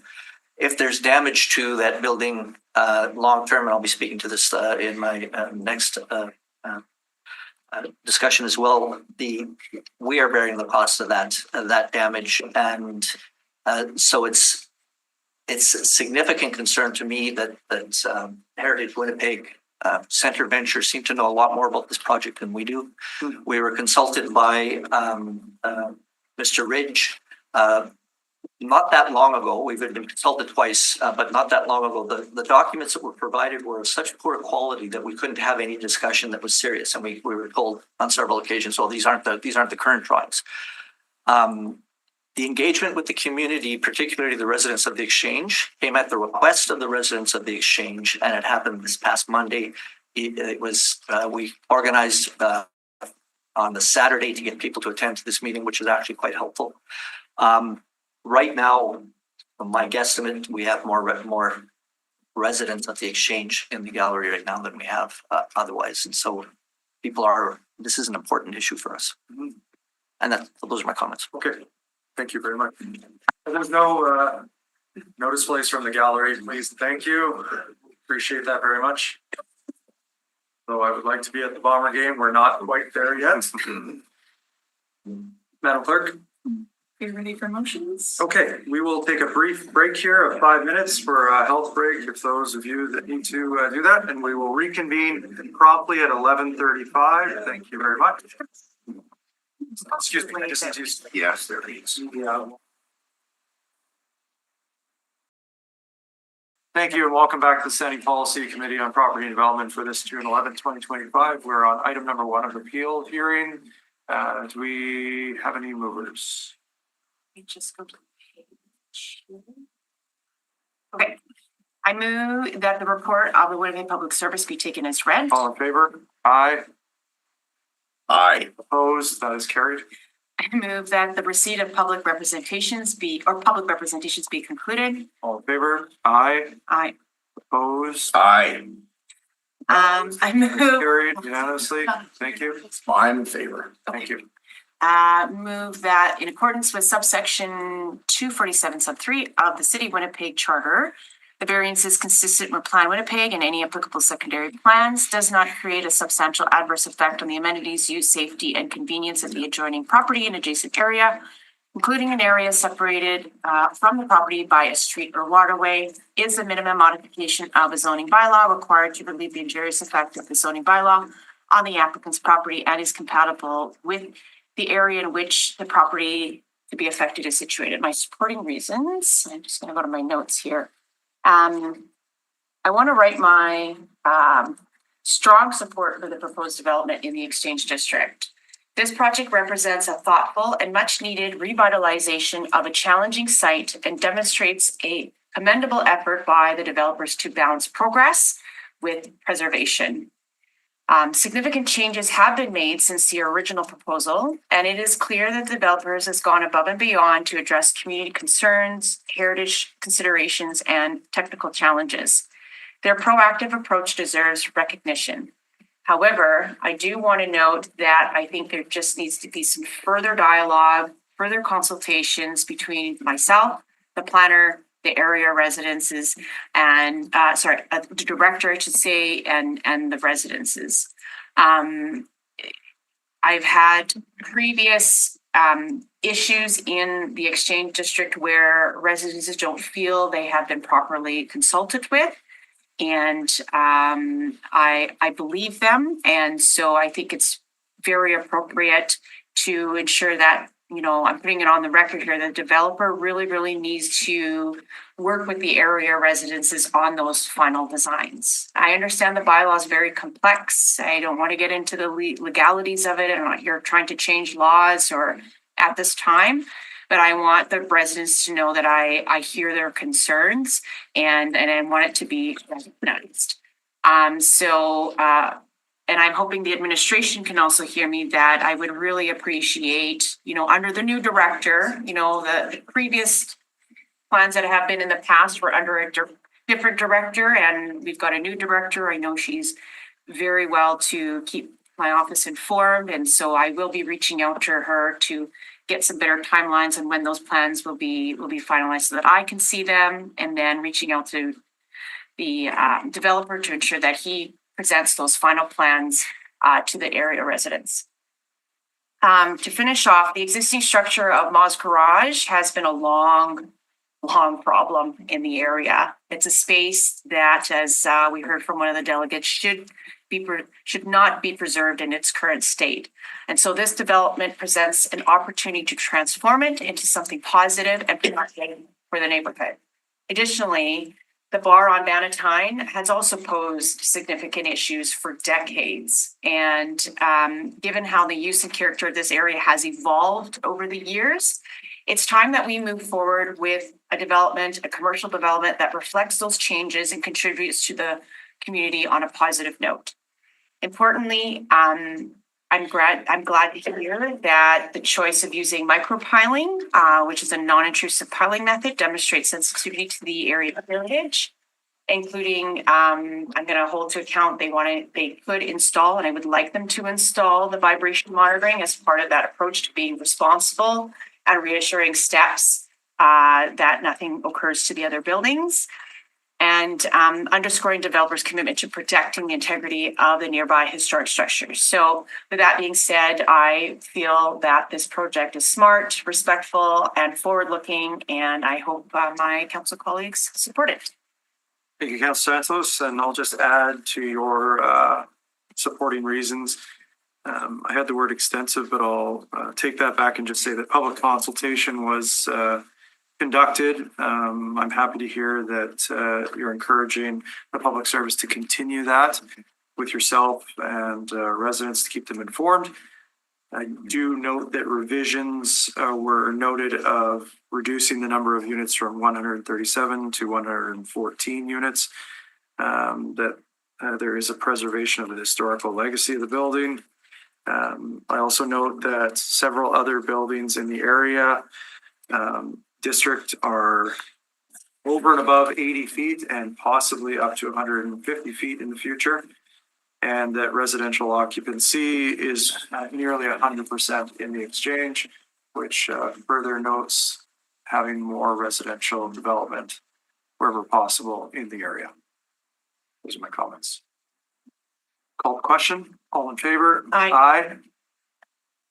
If there's damage to that building long-term, and I'll be speaking to this in my next discussion as well, we are bearing the cost of that damage. And so it's a significant concern to me that Heritage Winnipeg Center Ventures seem to know a lot more about this project than we do. We were consulted by Mr. Ridge not that long ago. We've been consulted twice, but not that long ago. The documents that were provided were of such poor quality that we couldn't have any discussion that was serious. And we were told on several occasions, well, these aren't the current drawings. The engagement with the community, particularly the residents of the Exchange, came at the request of the residents of the Exchange, and it happened this past Monday. It was we organized on the Saturday to get people to attend to this meeting, which is actually quite helpful. Right now, my guesstimate, we have more residents of the Exchange in the gallery right now than we have otherwise, and so this is an important issue for us. And those are my comments. Okay. Thank you very much. There's no displays from the gallery. Please, thank you. Appreciate that very much. Though I would like to be at the Bomber game, we're not quite there yet. Madam Clerk. You're ready for motions? Okay, we will take a brief break here of 5 minutes for a health break, if those of you that need to do that, and we will reconvene promptly at 11:35. Thank you very much. Excuse me, I just need to. Yes, there it is. Yeah. Thank you and welcome back to the Standing Policy Committee on Property and Development for this June 11th, 2025. We're on item number 1 of appeal hearing. Do we have any movers? Just go to page. Okay, I move that the report of the Winnipeg Public Service be taken as read. All in favor? Aye. Aye. Opposed? That is carried. I move that the receipt of public representations be concluded. All in favor? Aye. Aye. Opposed? Aye. I move. Carried unanimously. Thank you. I'm in favor. Thank you. Move that in accordance with subsection 247 sub 3 of the City of Winnipeg Charter, the variance is consistent with Plan Winnipeg and any applicable secondary plans, does not create a substantial adverse effect on the amenities, use, safety, and convenience of the adjoining property and adjacent area, including an area separated from the property by a street or waterway, is a minimum modification of a zoning bylaw required to relieve the injurious effect of the zoning bylaw on the applicant's property and is compatible with the area in which the property to be affected is situated. My supporting reasons, I'm just going to go to my notes here. I want to write my strong support for the proposed development in the Exchange District. This project represents a thoughtful and much needed revitalization of a challenging site and demonstrates a commendable effort by the developers to balance progress with preservation. Significant changes have been made since the original proposal, and it is clear that the developers has gone above and beyond to address community concerns, heritage considerations, and technical challenges. Their proactive approach deserves recognition. However, I do want to note that I think there just needs to be some further dialogue, further consultations between myself, the planner, the area residences, and the director, I should say, and the residences. I've had previous issues in the Exchange District where residences don't feel they have been properly consulted with. And I believe them. And so I think it's very appropriate to ensure that, you know, I'm putting it on the record here, the developer really needs to work with the area residences on those final designs. I understand the bylaw is very complex. I don't want to get into the legalities of it. I'm not here trying to change laws or at this time. But I want the residents to know that I hear their concerns and I want it to be recognized. And I'm hoping the administration can also hear me that I would really appreciate, you know, under the new director, you know, the previous plans that have been in the past were under a different director, and we've got a new director. I know she's very well to keep my office informed, and so I will be reaching out to her to get some better timelines on when those plans will be finalized so that I can see them, and then reaching out to the developer to ensure that he presents those final plans to the area residents. To finish off, the existing structure of Ma's Garage has been a long problem in the area. It's a space that, as we heard from one of the delegates, should not be preserved in its current state. And so this development presents an opportunity to transform it into something positive and productive for the neighborhood. Additionally, the bar on Bannatyne has also posed significant issues for decades. And given how the use and character of this area has evolved over the years, it's time that we move forward with a commercial development that reflects those changes and contributes to the community on a positive note. Importantly, I'm glad to hear that the choice of using micropiling, which is a non-intrusive piling method, demonstrates sensitivity to the area heritage, including I'm going to hold to account they could install, and I would like them to install the vibration monitoring as part of that approach to being responsible and reassuring steps that nothing occurs to the other buildings. And underscoring developers' commitment to protecting the integrity of the nearby historic structures. So with that being said, I feel that this project is smart, respectful, and forward-looking, and I hope my council colleagues support it. Thank you, Councilor Santos, and I'll just add to your supporting reasons. I had the word extensive, but I'll take that back and just say that public consultation was conducted. I'm happy to hear that you're encouraging the public service to continue that with yourself and residents to keep them informed. I do note that revisions were noted of reducing the number of units from 137 to 114 units. That there is a preservation of the historical legacy of the building. I also note that several other buildings in the area district are over and above 80 feet and possibly up to 150 feet in the future. And that residential occupancy is nearly 100% in the Exchange, which further notes having more residential development wherever possible in the area. Those are my comments. Call the question. All in favor? Aye.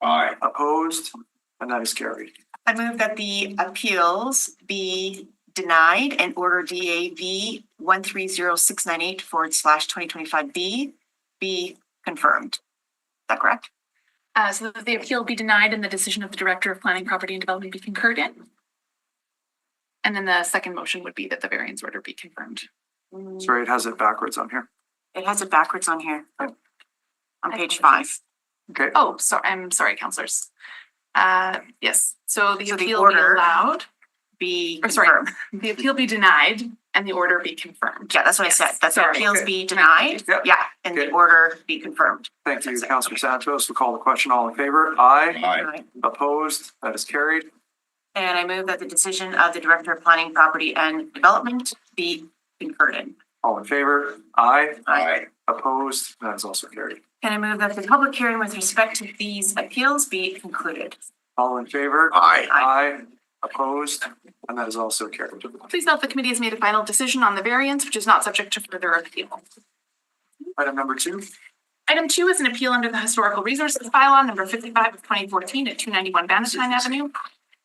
Aye. Opposed? And that is carried. I move that the appeals be denied and order DAV 130698/2025B be confirmed. Is that correct? So that the appeal be denied and the decision of the Director of Planning, Property and Development be concurred in. And then the second motion would be that the variance order be confirmed. Sorry, it has it backwards on here. It has it backwards on here. On page 5. Okay. Oh, sorry, I'm sorry, councillors. Yes, so the So the appeal be order allowed, Be or sorry, confirmed. the appeal be denied and the order be confirmed. Yeah, that's what I said. That the Sorry. appeals be denied. Yep. Yeah, and the Good. order be confirmed. Thank you, Councillor Santos. We'll call the question. All in favor? Aye. Aye. Opposed? That is carried. And I move that the decision of the Director of Planning, Property and Development be concurred in. All in favor? Aye. Aye. Opposed? That is also carried. And I move that the public hearing with respect to these appeals be concluded. All in favor? Aye. Aye. Opposed? And that is also carried. Please note the committee has made a final decision on the variance, which is not subject to further appeal. Item number 2. Item 2 is an appeal under the Historical Resources Bylaw number 55 of 2014 at 291 Bannatyne Avenue.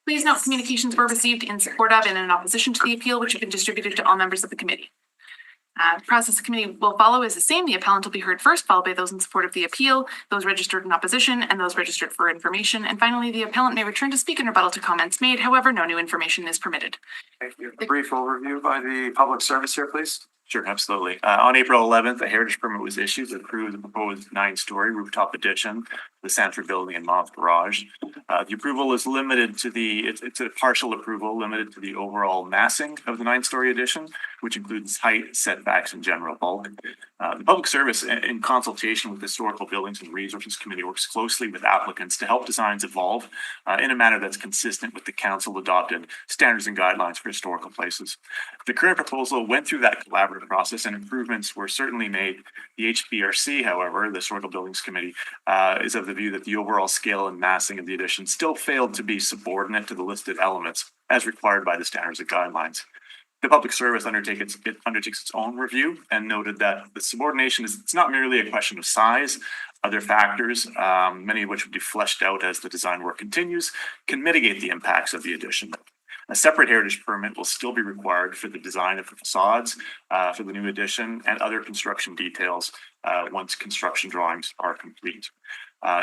Please note communications were received in support of and in opposition to the appeal, which have been distributed to all members of the committee. Process the committee will follow is the same. The appellant will be heard first, followed by those in support of the appeal, those registered in opposition, and those registered for information. And finally, the appellant may return to speak in rebuttal to comments made. However, no new information is permitted. Thank you. A brief overview by the public service here, please. Sure, absolutely. On April 11th, a heritage permit was issued to approve the proposed 9-story rooftop addition to the Sanford Building and Moth Garage. The approval is limited to it's a partial approval limited to the overall massing of the 9-story addition, which includes height, setbacks, and general bulk. The Public Service, in consultation with the Historical Buildings and Resources Committee, works closely with applicants to help designs evolve in a manner that's consistent with the council adopted standards and guidelines for historical places. The current proposal went through that collaborative process and improvements were certainly made. The HBRC, however, the Historical Buildings Committee, is of the view that the overall scale and massing of the addition still failed to be subordinate to the listed elements as required by the standards and guidelines. The Public Service undertakes its own review and noted that the subordination it's not merely a question of size. Other factors, many of which would be fleshed out as the design work continues, can mitigate the impacts of the addition. A separate heritage permit will still be required for the design of the facades, for the new addition and other construction details once construction drawings are complete.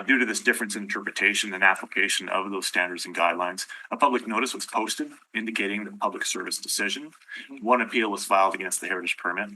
Due to this difference in interpretation and application of those standards and guidelines, a public notice was posted indicating the Public Service decision. One appeal was filed against the heritage permit.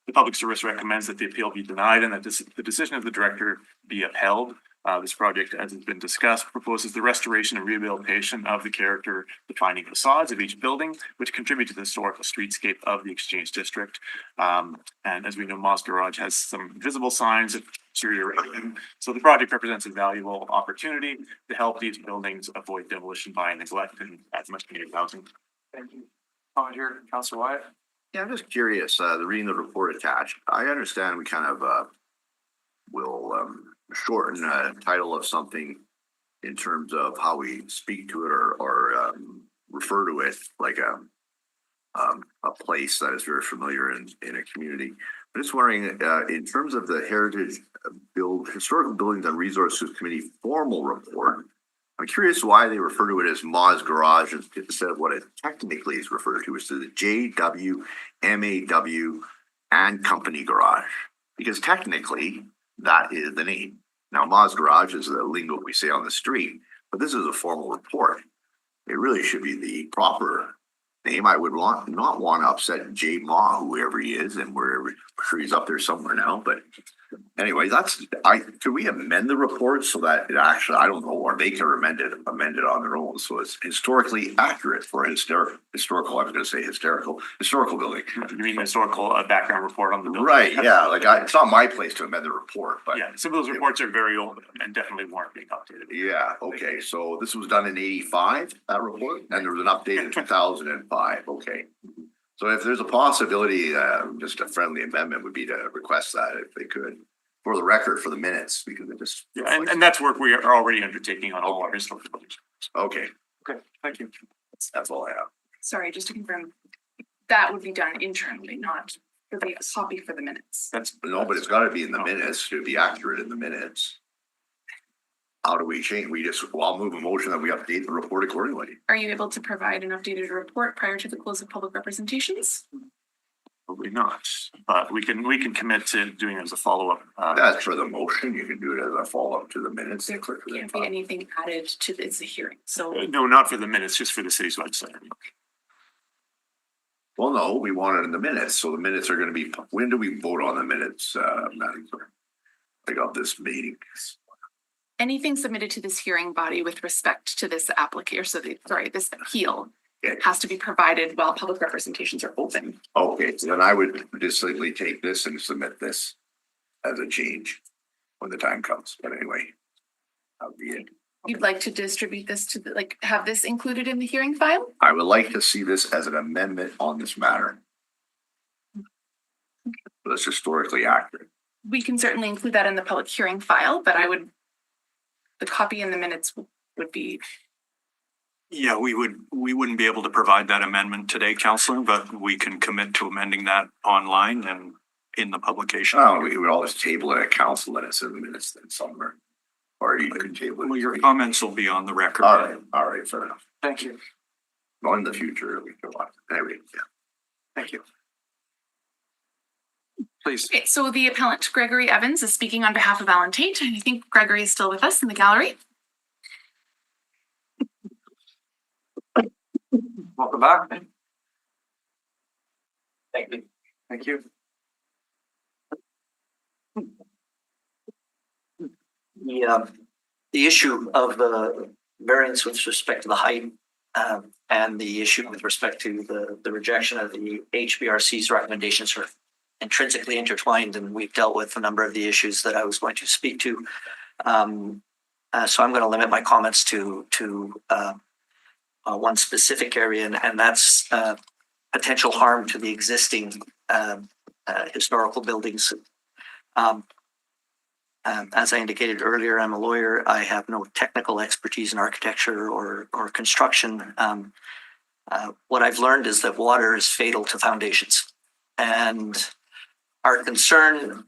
The Public Service recommends that the appeal be denied and that the decision of the director be upheld. This project, as has been discussed, proposes the restoration and rehabilitation of the character defining facades of each building, which contribute to the historical streetscape of the Exchange District. And as we know, Moss Garage has some visible signs of deterioration. So the project represents a valuable opportunity to help these buildings avoid demolition by neglect and as much needed housing. Thank you. Comment here, Councillor Wyatt. Yeah, I'm just curious, the reading the report attached, I understand we kind of, will, shorten the title of something in terms of how we speak to it or refer to it like a place that is very familiar in a community. I'm just wondering, in terms of the Historical Buildings and Resources Committee formal report, I'm curious why they refer to it as Moz Garage instead of what it technically is referred to as the JWMAW and Company Garage, because technically that is the name. Now, Moz Garage is the lingo we say on the street, but this is a formal report. It really should be the proper name. I would not want to upset Jay Ma, whoever he is, and wherever, I'm sure he's up there somewhere now, but anyway, could we amend the report so that it actually, I don't know, or they can amend it on their own, so it's historically accurate for historical building. You mean the historical background report on the building? Right, yeah, like it's not my place to amend the report, but. Yeah, some of those reports are very old and definitely weren't being updated. Yeah, okay, so this was done in 85, that report, and there was an update in 2005, okay. So if there's a possibility, just a friendly amendment would be to request that if they could, for the record, for the minutes, because it just. Yeah, and that's work we are already undertaking on all our historical buildings. Okay, Okay, thank you. that's all I have. Sorry, just to confirm, that would be done internally, not for the copy for the minutes. No, but it's gotta be in the minutes, to be accurate in the minutes. How do we change? I'll move a motion that we update the report accordingly. Are you able to provide an updated report prior to the close of public representations? Probably not, but we can commit to doing it as a follow-up. That's for the motion. You can do it as a follow-up to the minutes. There can't be anything added to this hearing, so. No, not for the minutes, just for the city's website. Well, no, we want it in the minutes, so the minutes are gonna be, when do we vote on the minutes, Madam Clerk? Like of this meeting? Anything submitted to this hearing body with respect to this this appeal has to be provided while public representations are open. Okay, so then I would just simply take this and submit this as a change when the time comes, but anyway. That'll be it. You'd like to distribute this to the, like, have this included in the hearing file? I would like to see this as an amendment on this matter. That's historically accurate. We can certainly include that in the public hearing file, but the copy in the minutes would be, Yeah, we wouldn't be able to provide that amendment today, Counselor, but we can commit to amending that online and in the publication. Oh, we would always table it at council and it's in the minutes then somewhere. Or you could table it. Well, your comments will be on the record. All right, fair enough. Thank you. Well, in the future, we go on. Anyway, yeah. Thank you. Please. okay, so the appellant Gregory Evans is speaking on behalf of Alan Tate, and I think Gregory is still with us in the gallery. Welcome back. Thank you. Thank you. The issue of the variance with respect to the height and the issue with respect to the rejection of the HBRC's recommendations are intrinsically intertwined, and we've dealt with a number of the issues that I was going to speak to. So I'm going to limit my comments to one specific area, and that's potential harm to the existing historical buildings. As I indicated earlier, I'm a lawyer. I have no technical expertise in architecture or construction. What I've learned is that water is fatal to foundations, and our concern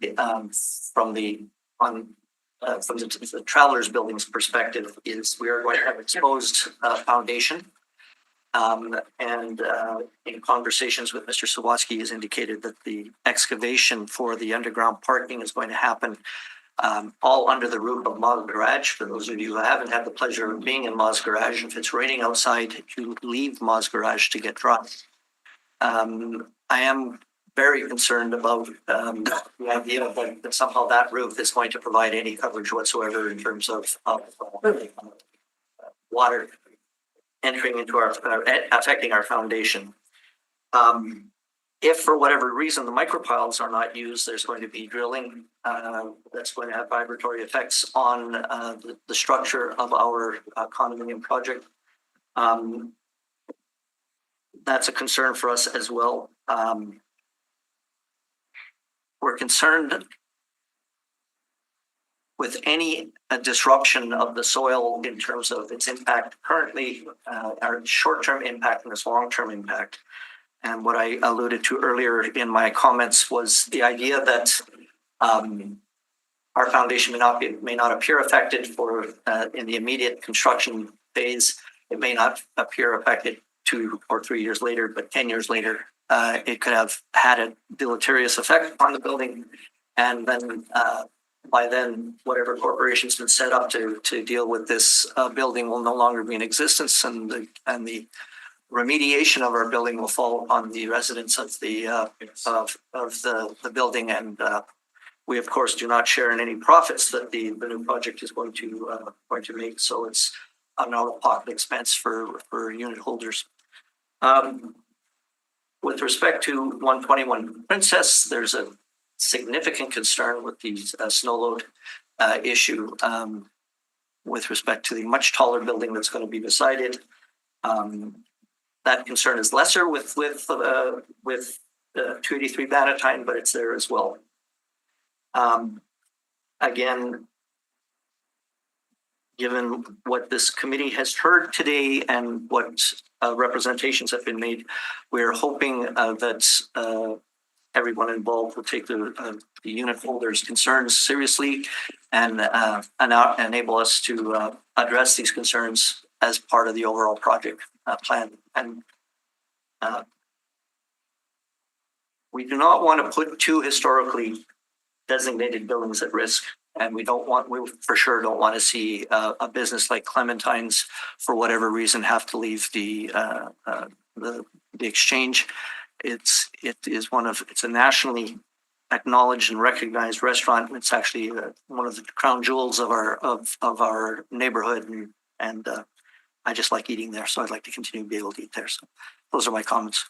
from the travelers buildings perspective is we are going to have exposed foundation. In conversations with Mr. Sawatsky has indicated that the excavation for the underground parking is going to happen all under the roof of Moz Garage. For those of you who haven't had the pleasure of being in Moz Garage, if it's raining outside, you leave Moz Garage to get dry. I am very concerned about the idea that somehow that roof is going to provide any coverage whatsoever in terms of water entering into affecting our foundation. If for whatever reason the micropiles are not used, there's going to be drilling that's going to have vibratory effects on the structure of our condominium project. That's a concern for us as well. We're concerned with any disruption of the soil in terms of its impact currently, our short-term impact and its long-term impact. And what I alluded to earlier in my comments was the idea that our foundation may not appear affected for in the immediate construction phase. It may not appear affected 2 or 3 years later, but 10 years later, it could have had a deleterious effect on the building. And then by then, whatever corporation's been set up to deal with this building will no longer be in existence, and the remediation of our building will fall on the residents of the the building, and we of course do not share in any profits that the new project is going to make. So it's an out-of-pocket expense for unit holders. With respect to 121 Princess, there's a significant concern with the snow load issue with respect to the much taller building that's going to be beside it. That concern is lesser with 283 Bannatyne, but it's there as well. Again, given what this committee has heard today and what representations have been made, we're hoping that everyone involved will take the unit holders' concerns seriously and enable us to address these concerns as part of the overall project plan. And we do not want to put 2 historically designated buildings at risk. And we for sure don't want to see a business like Clementine's, for whatever reason, have to leave the exchange. It's a nationally acknowledged and recognized restaurant. It's actually one of the crown jewels of our neighborhood, and I just like eating there, so I'd like to continue to be able to eat there. So those are my comments.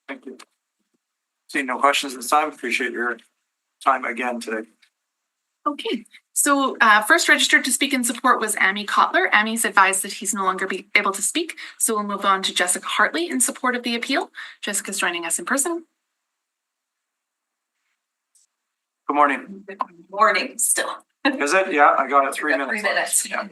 Thank you. Seeing no questions this time, appreciate your time again today. Okay, so first registered to speak in support was Amy Kotler. Amy's advised that he's no longer be able to speak, so we'll move on to Jessica Hartley in support of the appeal. Jessica's joining us in person. Good morning. Good morning still. Is it? Yeah, I got it. 3 Got minutes. 3 minutes. Yeah.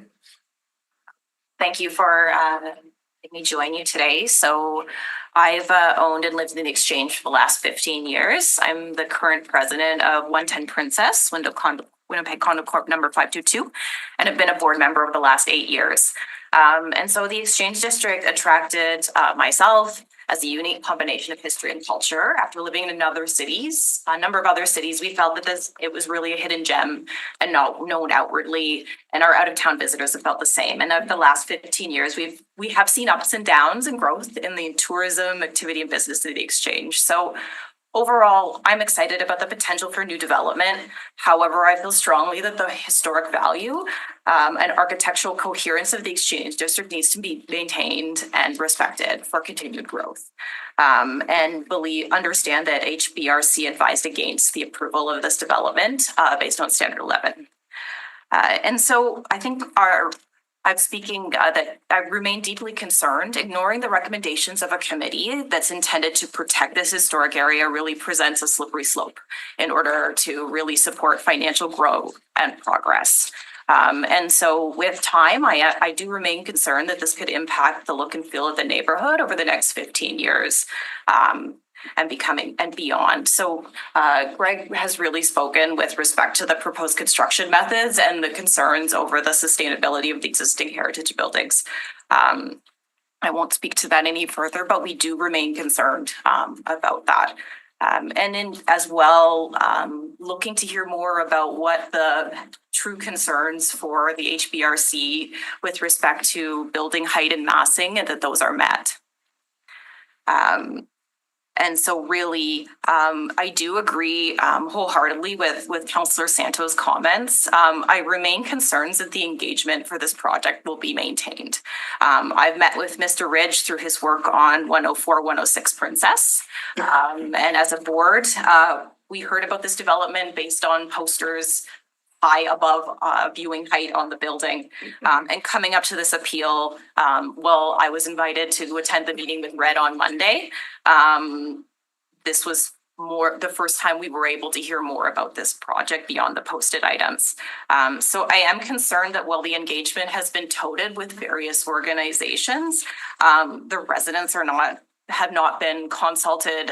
Thank you for letting me join you today. So I've owned and lived in the Exchange for the last 15 years. I'm the current president of 110 Princess, Winnipeg Condo Corp number 522, and have been a board member over the last 8 years. And so the Exchange District attracted myself as a unique combination of history and culture. After living in other cities, a number of other cities, we felt that it was really a hidden gem and not known outwardly. And our out-of-town visitors have felt the same. And over the last 15 years, we have seen ups and downs and growth in the tourism, activity, and business of the Exchange. So overall, I'm excited about the potential for new development. However, I feel strongly that the historic value and architectural coherence of the Exchange District needs to be maintained and respected for continued growth. And understand that HBRC advised against the approval of this development based on Standard 11. And so I think I'm speaking that I remain deeply concerned. Ignoring the recommendations of a committee that's intended to protect this historic area really presents a slippery slope in order to really support financial growth and progress. And so with time, I do remain concerned that this could impact the look and feel of the neighborhood over the next 15 years. And beyond. So Greg has really spoken with respect to the proposed construction methods and the concerns over the sustainability of the existing heritage buildings. I won't speak to that any further, but we do remain concerned about that. As well, looking to hear more about what the true concerns for the HBRC with respect to building height and massing, and that those are met. And so really, I do agree wholeheartedly with Councillor Santos' comments. I remain concerned that the engagement for this project will be maintained. I've met with Mr. Ridge through his work on 104, 106 Princess. And as a board, we heard about this development based on posters high above viewing height on the building. And coming up to this appeal, I was invited to attend the meeting with Red on Monday. This was the first time we were able to hear more about this project beyond the posted items. So I am concerned that while the engagement has been touted with various organizations, the residents have not been consulted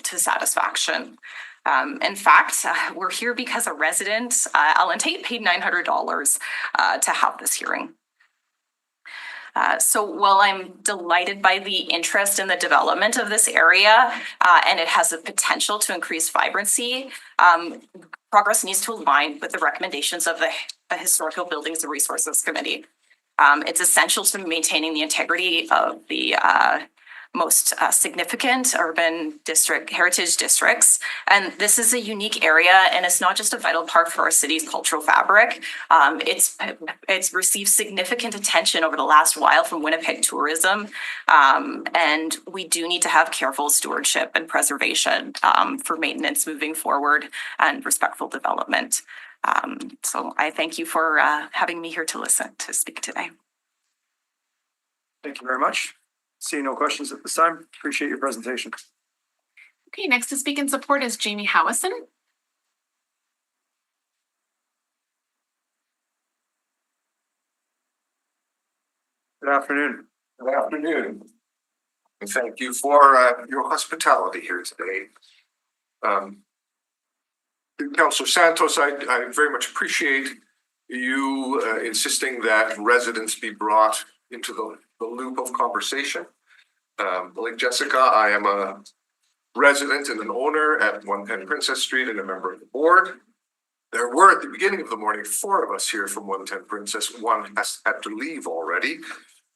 to satisfaction. In fact, we're here because a resident, Ellen Tate, paid $900 to have this hearing. So while I'm delighted by the interest in the development of this area, and it has the potential to increase vibrancy, progress needs to align with the recommendations of the Historical Buildings and Resources Committee. It's essential to maintaining the integrity of the most significant urban heritage districts. And this is a unique area, and it's not just a vital part for our city's cultural fabric. It's received significant attention over the last while from Winnipeg tourism. And we do need to have careful stewardship and preservation for maintenance moving forward and respectful development. So I thank you for having me here to speak today. Thank you very much. Seeing no questions at this time, appreciate your presentation. Okay, next to speak in support is Jamie Howison. Good afternoon. Good afternoon. And thank you for your hospitality here today. Councillor Santos, I very much appreciate you insisting that residents be brought into the loop of conversation. Like Jessica, I am a resident and an owner at 110 Princess Street and a member of the board. There were at the beginning of the morning 4 of us here from 110 Princess. One has had to leave already,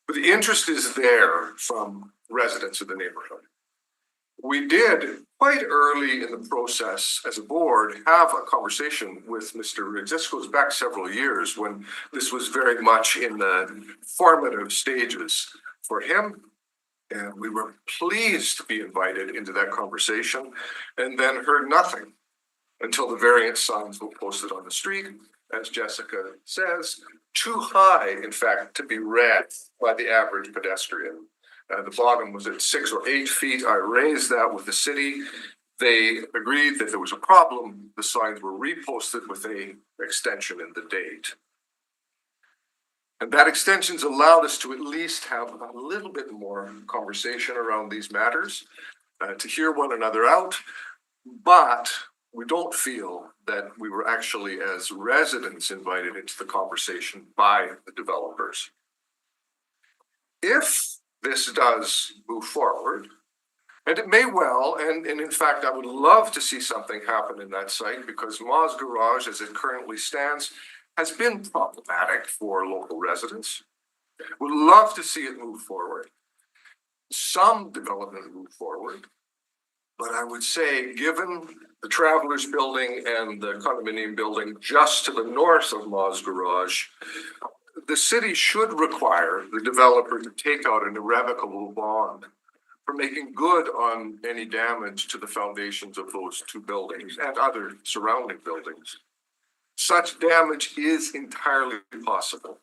but the interest is there from residents of the neighborhood. we did quite early in the process as a board have a conversation with Mr. This goes back several years when this was very much in the formative stages for him. And we were pleased to be invited into that conversation and then heard nothing until the variant signs were posted on the street, as Jessica says, too high, in fact, to be read by the average pedestrian. The bottom was at 6 or 8 feet. I raised that with the city. They agreed that there was a problem. The signs were reposted with a extension in the date. And that extension's allowed us to at least have a little bit more conversation around these matters, to hear one another out. But we don't feel that we were actually, as residents, invited into the conversation by the developers. If this does move forward, and it may well, and in fact, I would love to see something happen in that site because Ma's Garage, as it currently stands, has been problematic for local residents. Would love to see it move forward. Some development move forward. But I would say, given the Travelers Building and the condominium building just to the north of Ma's Garage, the city should require the developer to take out an irrevocable bond for making good on any damage to the foundations of those two buildings and other surrounding buildings. Such damage is entirely possible,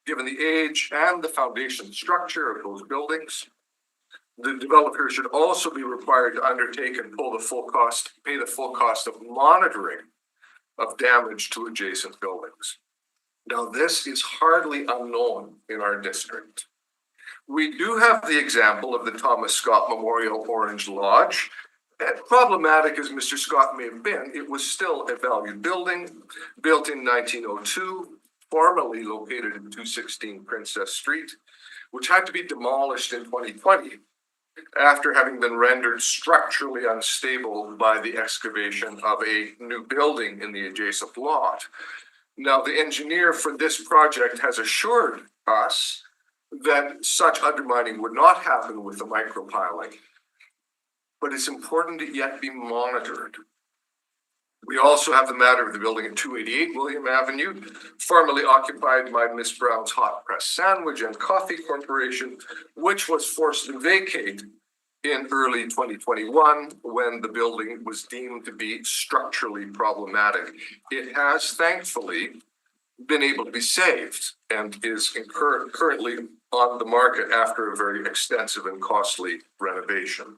given the age and the foundation structure of those buildings. The developer should also be required to undertake and pay the full cost of monitoring of damage to adjacent buildings. Now, this is hardly unknown in our district. We do have the example of the Thomas Scott Memorial Orange Lodge. And problematic as Mr. Scott may have been, it was still a valued building, built in 1902, formerly located in 216 Princess Street, which had to be demolished in 2020 after having been rendered structurally unstable by the excavation of a new building in the adjacent lot. Now, the engineer for this project has assured us that such undermining would not happen with the micropiling, but it's important to yet be monitored. We also have the matter of the building at 288 William Avenue, formerly occupied by Miss Brown's Hot Press Sandwich and Coffee Corporation, which was forced to vacate in early 2021 when the building was deemed to be structurally problematic. It has thankfully been able to be saved and is currently on the market after a very extensive and costly renovation.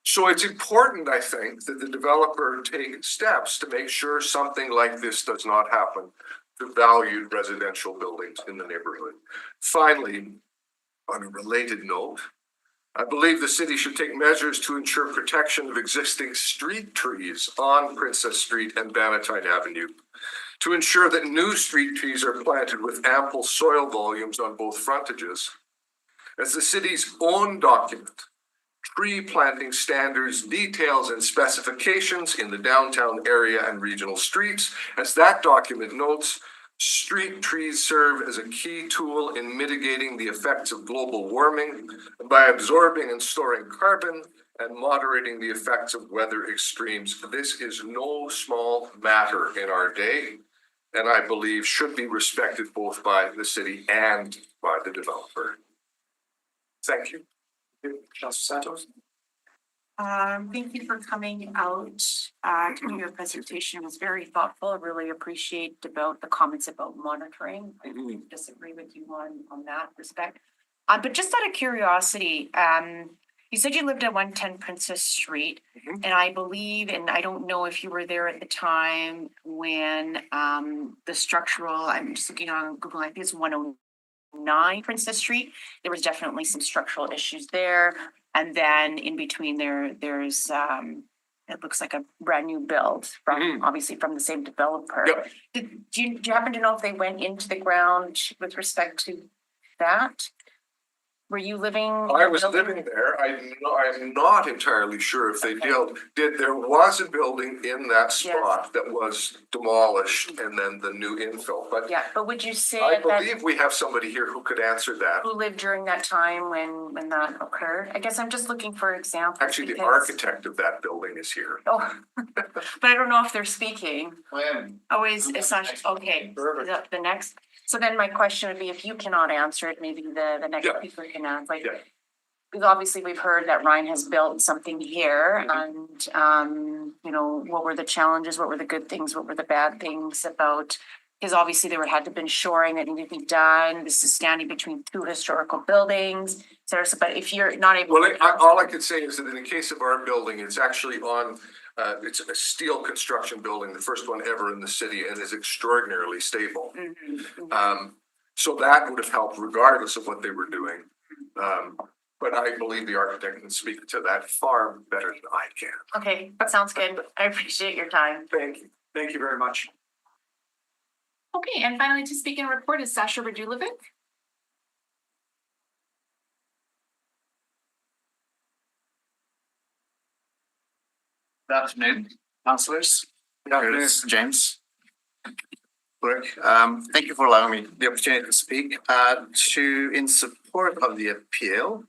So it's important, I think, that the developer take steps to make sure something like this does not happen to valued residential buildings in the neighborhood. Finally, on a related note, I believe the city should take measures to ensure protection of existing street trees on Princess Street and Bannatyne Avenue, to ensure that new street trees are planted with ample soil volumes on both frontages. As the city's own document, Tree Planting Standards, Details and Specifications in the Downtown Area and Regional Streets, as that document notes, street trees serve as a key tool in mitigating the effects of global warming by absorbing and storing carbon and moderating the effects of weather extremes. This is no small matter in our day, and I believe should be respected both by the city and by the developer. Thank you. Councilor Santos? Thank you for coming out. To do your presentation. It was very thoughtful. I really appreciate about the comments about monitoring. I disagree with you on that respect. But just out of curiosity, you said you lived at 110 Princess Street, and I believe, and I don't know if you were there at the time when the structural, I'm just looking on Google, I think it's 109 Princess Street. There was definitely some structural issues there. And then in between there's it looks like a brand new build from obviously from the same developer. Yep. Do you happen to know if they went into the ground with respect to that? Were you living? in I the was building? living there. I'm not entirely sure if they did, there was a building in that spot that was demolished and then the new infill, but Yeah, but would you say I that believe we have somebody here who could answer that. who lived during that time when that occurred? I guess I'm just looking for examples. Actually, the because- architect of that building is here. Oh, but I don't know if they're speaking. When? Oh, it's not, okay, the next, so then my question would be, if you cannot answer it, maybe the next Yeah. speaker can answer, like. Yeah. Because obviously we've heard that Ryan has built something here and, you know, what were the challenges, what were the good things, what were the bad things about? Because obviously there had to been shoring that needed to be done, this is standing between two historical buildings, et cetera, so, but if you're not able. Well, all I could say is that in the case of our building, it's actually on, it's a steel construction building, the first one ever in the city, and is extraordinarily stable. So that would have helped regardless of what they were doing. But I believe the architect can speak to that far better than I can. Okay, that sounds good, I appreciate your time. Thank you very much. Okay, and finally to speak and report is Sasha Radulovic. Good afternoon, councillors. Good afternoon. Curtis, James. Burke. Thank you for allowing me the opportunity to speak. In support of the appeal,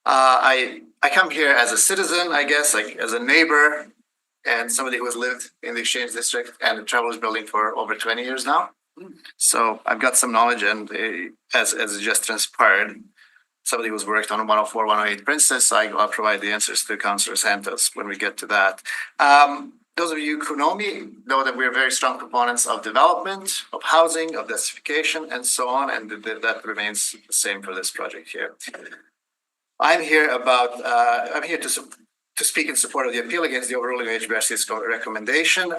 I come here as a citizen, I guess, like as a neighbor and somebody who has lived in the Exchange District and the Travelers Building for over 20 years now. So I've got some knowledge, and as it just transpired, somebody who's worked on 104, 108 Princess, I'll provide the answers to Councillor Santos when we get to that. Those of you who know me know that we're very strong proponents of development, of housing, of densification, and so on, and that remains the same for this project here. I'm here to speak in support of the appeal against the overruling of HBRC's recommendation.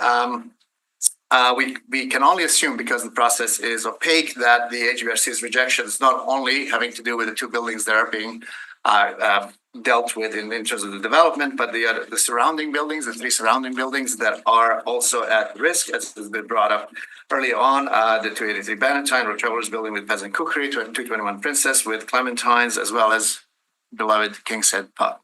We can only assume, because the process is opaque, that the HBRC's rejection is not only having to do with the two buildings that are being dealt with in terms of the development, but the surrounding buildings, the three surrounding buildings that are also at risk, as has been brought up early on, the 283 Bannatyne, Road Travelers Building with Peasant Cookery, 221 Princess with Clementines, as well as beloved King's Head Pub.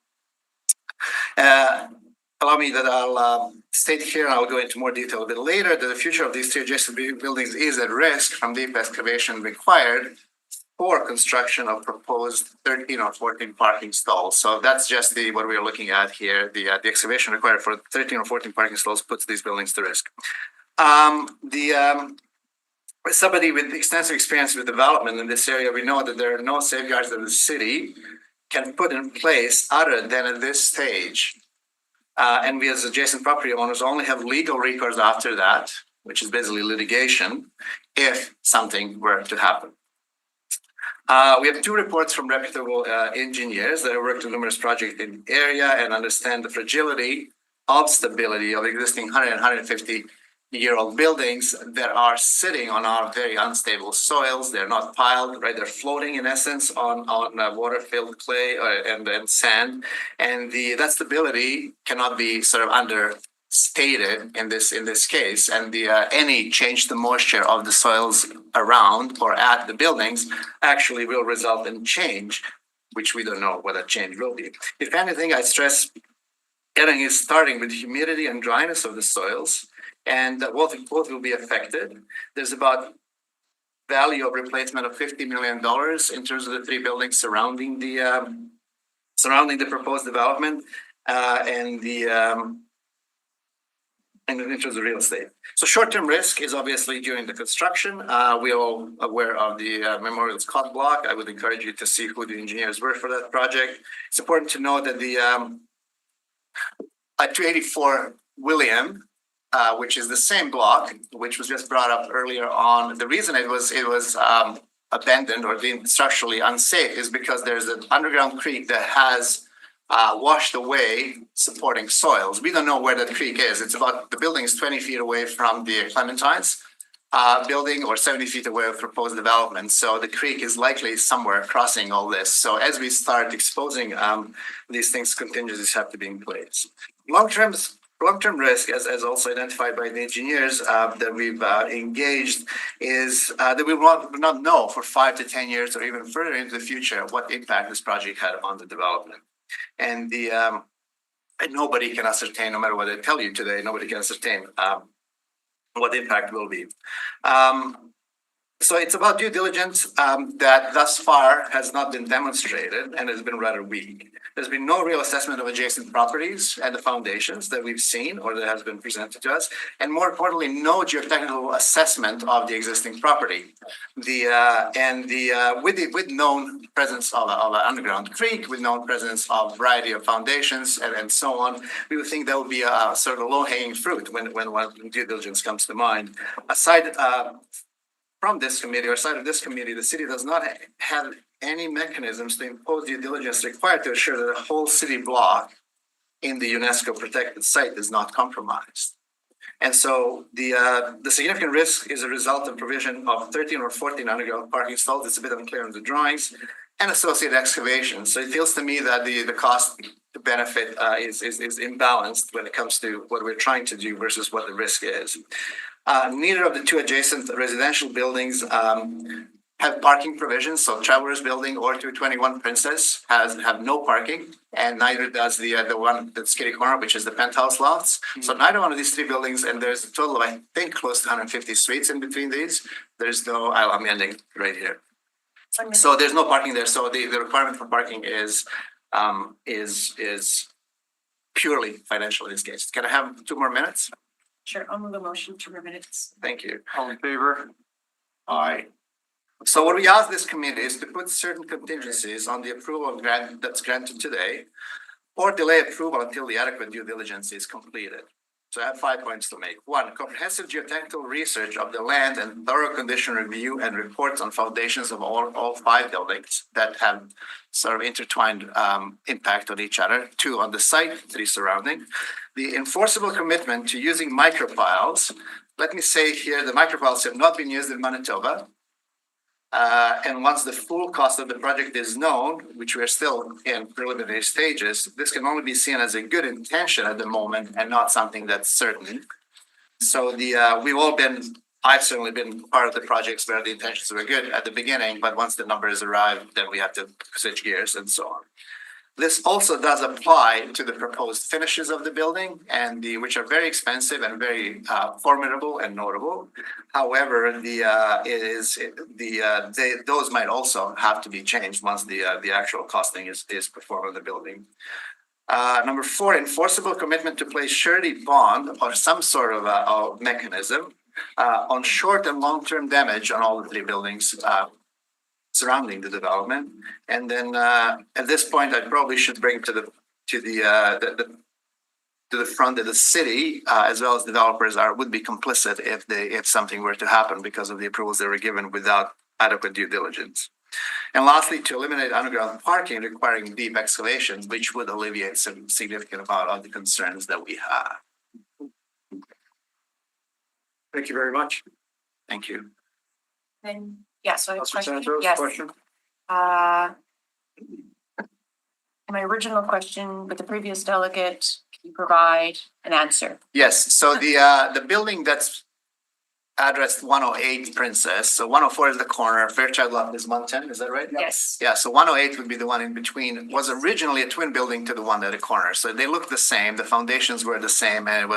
Allow me that I'll state here, and I'll go into more detail a bit later, that the future of these two adjacent buildings is at risk from deep excavation required for construction of proposed 13 or 14 parking stalls. So that's just what we're looking at here. The excavation required for 13 or 14 parking stalls puts these buildings to risk. Somebody with extensive experience with development in this area, we know that there are no safeguards that the city can put in place other than at this stage. And we as adjacent property owners only have legal recourse after that, which is basically litigation, if something were to happen. We have two reports from reputable engineers that have worked on numerous projects in the area and understand the fragility of stability of existing 100 and 150-year-old buildings that are sitting on our very unstable soils. They're not piled, right? They're floating in essence on water-filled clay and sand. And that stability cannot be sort of understated in this case. And any change to moisture of the soils around or at the buildings actually will result in change, which we don't know what that change will be. If anything, I stress getting is starting with humidity and dryness of the soils, and both will be affected. There's about value of replacement of $50 million in terms of the three buildings surrounding the proposed development, and in terms of real estate. So short-term risk is obviously during the construction. We're all aware of the Memorial Scott block. I would encourage you to see who the engineers were for that project. It's important to know that the 284 William, which is the same block, which was just brought up earlier on. The reason it was abandoned or deemed structurally unsafe is because there's an underground creek that has washed away supporting soils. We don't know where that creek is. The building is 20 feet away from the Clementines building, or 70 feet away of proposed development. So the creek is likely somewhere crossing all this. So as we start exposing these things, contingencies have to be in place. Long-term long-term risk, as also identified by the engineers that we've engaged, is that we will not know for 5 to 10 years or even further into the future what impact this project had on the development. And and nobody can ascertain, no matter what I tell you today, nobody can ascertain what the impact will be. So it's about due diligence that thus far has not been demonstrated and has been rather weak. There's been no real assessment of adjacent properties and the foundations that we've seen or that has been presented to us. And more importantly, no geotechnical assessment of the existing property. With known presence of an underground creek, with known presence of a variety of foundations and so on, we would think that would be a sort of low-hanging fruit when due diligence comes to mind. Aside from this committee or side of this committee, the city does not have any mechanisms to impose due diligence required to ensure that the whole city block in the UNESCO protected site is not compromised. And so the significant risk is a result of provision of 13 or 14 underground parking stalls. It's a bit unclear on the drawings, and associated excavations. So it feels to me that the cost to benefit is imbalanced when it comes to what we're trying to do versus what the risk is. Neither of the two adjacent residential buildings have parking provisions. So Travelers Building or 221 Princess have no parking, and neither does the one that's kitty corner, which is the penthouse lots. So neither one of these three buildings, and there's a total of I think close to 150 streets in between these. There's no. I'm ending right here. So there's no parking there. So the requirement for parking is purely financial in this case. Can I have 2 more minutes? Sure, I'll move a motion to minutes. Thank you. All in favor? Aye. So what we ask this committee is to put certain contingencies on the approval of grant that's granted today, or delay approval until the adequate due diligence is completed. So I have 5 points to make. 1, comprehensive geotechnical research of the land and thorough condition review and reports on foundations of all 5 buildings that have sort of intertwined impact on each other. 2, on the site, 3 surrounding. The enforceable commitment to using micropiles. Let me say here, the micropiles have not been used in Manitoba. And once the full cost of the project is known, which we're still in preliminary stages, this can only be seen as a good intention at the moment and not something that's certain. So I've certainly been part of the projects where the intentions were good at the beginning, but once the numbers arrive, then we have to switch gears and so on. This also does apply to the proposed finishes of the building and which are very expensive and very formidable and notable. However, those might also have to be changed once the actual costing is performed on the building. Number 4, enforceable commitment to place surety bond or some sort of a mechanism on short and long-term damage on all the 3 buildings surrounding the development. And then at this point, I probably should bring to the front that the city as well as developers would be complicit if something were to happen because of the approvals they were given without adequate due diligence. And lastly, to eliminate underground parking requiring deep excavations, which would alleviate some significant amount of the concerns that we have. Thank you very much. Thank you. Then, yeah, so I have a Councilor question. Santos, Yes. question? My original question with the previous delegate, can you provide an answer? Yes, so the building that's addressed 108 Princess, so 104 is the corner, Fairchild Lot is 110, is that right? Yes. Yeah, so 108 would be the one in between. It was originally a twin building to the one at the corner, so they look the same, the foundations were the same, and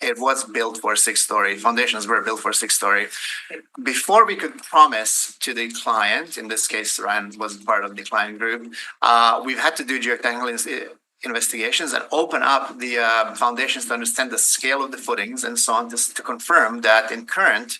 it was built for 6-story. Foundations were built for 6-story. Before we could promise to the client, in this case, Ryan was part of the client group, we've had to do geotechnical investigations and open up the foundations to understand the scale of the footings and so on to confirm that in current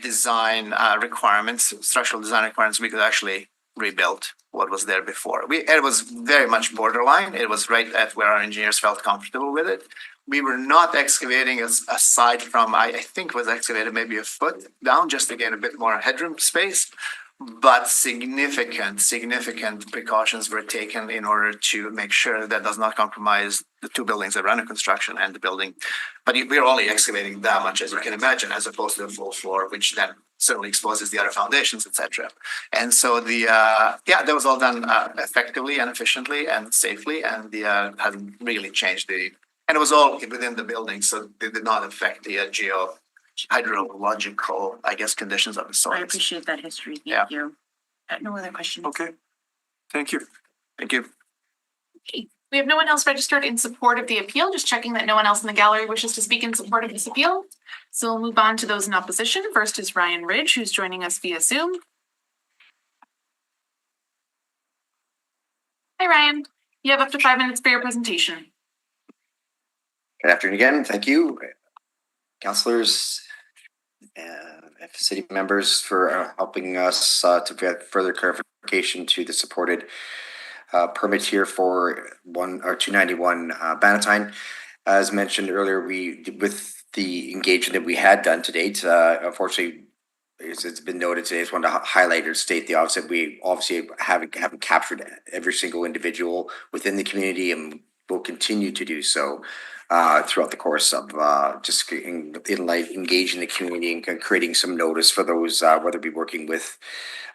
design requirements, structural design requirements, we could actually rebuild what was there before. It was very much borderline. It was right at where our engineers felt comfortable with it. We were not excavating aside from, I think was excavated maybe a foot down just to get a bit more headroom space, but significant precautions were taken in order to make sure that does not compromise the 2 buildings that are under construction and the building. But we're only excavating that much, as you can imagine, as opposed to the full floor, which then certainly exposes the other foundations, etc. And so that was all done effectively and efficiently and safely, and hasn't really changed the And it was all within the building, so they did not affect the hydrological, I guess, conditions of the soil. I appreciate that history. Yeah. Thank you. No other questions. Okay. Thank you. Thank you. Okay. We have no one else registered in support of the appeal, just checking that no one else in the gallery wishes to speak in support of this appeal. So we'll move on to those in opposition. First is Ryan Ridge, who's joining us via Zoom. Hi, Ryan. You have up to 5 minutes for your presentation. Good afternoon again. Thank you, councillors, city members for helping us to get further clarification to the supported permit here for 291 Bannatyne. As mentioned earlier, with the engagement that we had done to date, unfortunately, it's been noted today. I just wanted to highlight or state the obvious that we obviously haven't captured every single individual within the community, and will continue to do so throughout the course of just engaging the community and creating some notice for those, whether it be working with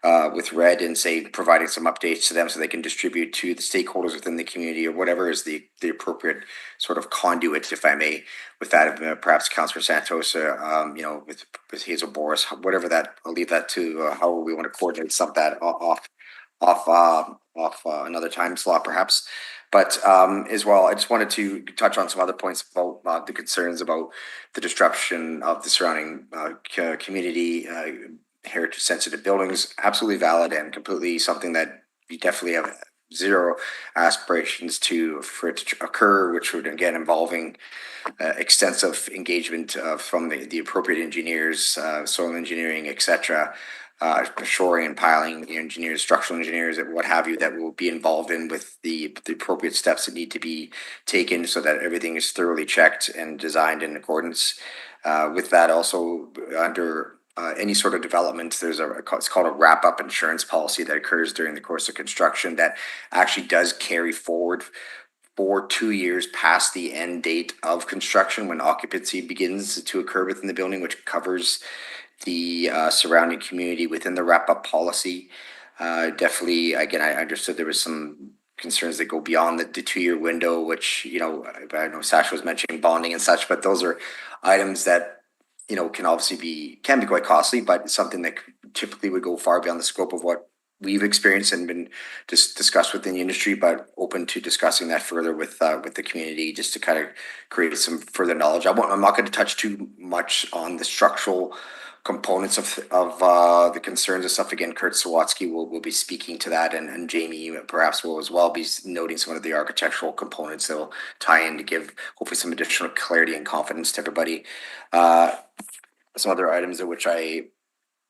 RED and say providing some updates to them so they can distribute to the stakeholders within the community, or whatever is the appropriate sort of conduit, if I may, with that, perhaps Councillor Santos, with Hazel Boris, whatever that, I'll leave that to how we want to coordinate some of that off another time slot perhaps. But as well, I just wanted to touch on some other points about the concerns about the disruption of the surrounding community, heritage sensitive buildings. Absolutely valid and completely something that we definitely have zero aspirations for it to occur, which would again involving extensive engagement from the appropriate engineers, soil engineering, etc. Shoring and piling engineers, structural engineers, what have you, that will be involved in with the appropriate steps that need to be taken so that everything is thoroughly checked and designed in accordance. With that, also under any sort of development, it's called a wrap-up insurance policy that occurs during the course of construction that actually does carry forward for 2 years past the end date of construction when occupancy begins to occur within the building, which covers the surrounding community within the wrap-up policy. Definitely, again, I understood there was some concerns that go beyond the 2-year window, which, I know Sasha was mentioning bonding and such, but those are items that, can obviously be quite costly, but something that typically would go far beyond the scope of what we've experienced and been discussed within the industry, but open to discussing that further with the community just to kind of create some further knowledge. I'm not going to touch too much on the structural components of the concerns and stuff. Again, Kurt Sawatsky will be speaking to that, and Jamie perhaps will as well be noting some of the architectural components that will tie in to give hopefully some additional clarity and confidence to everybody. Some other items in which I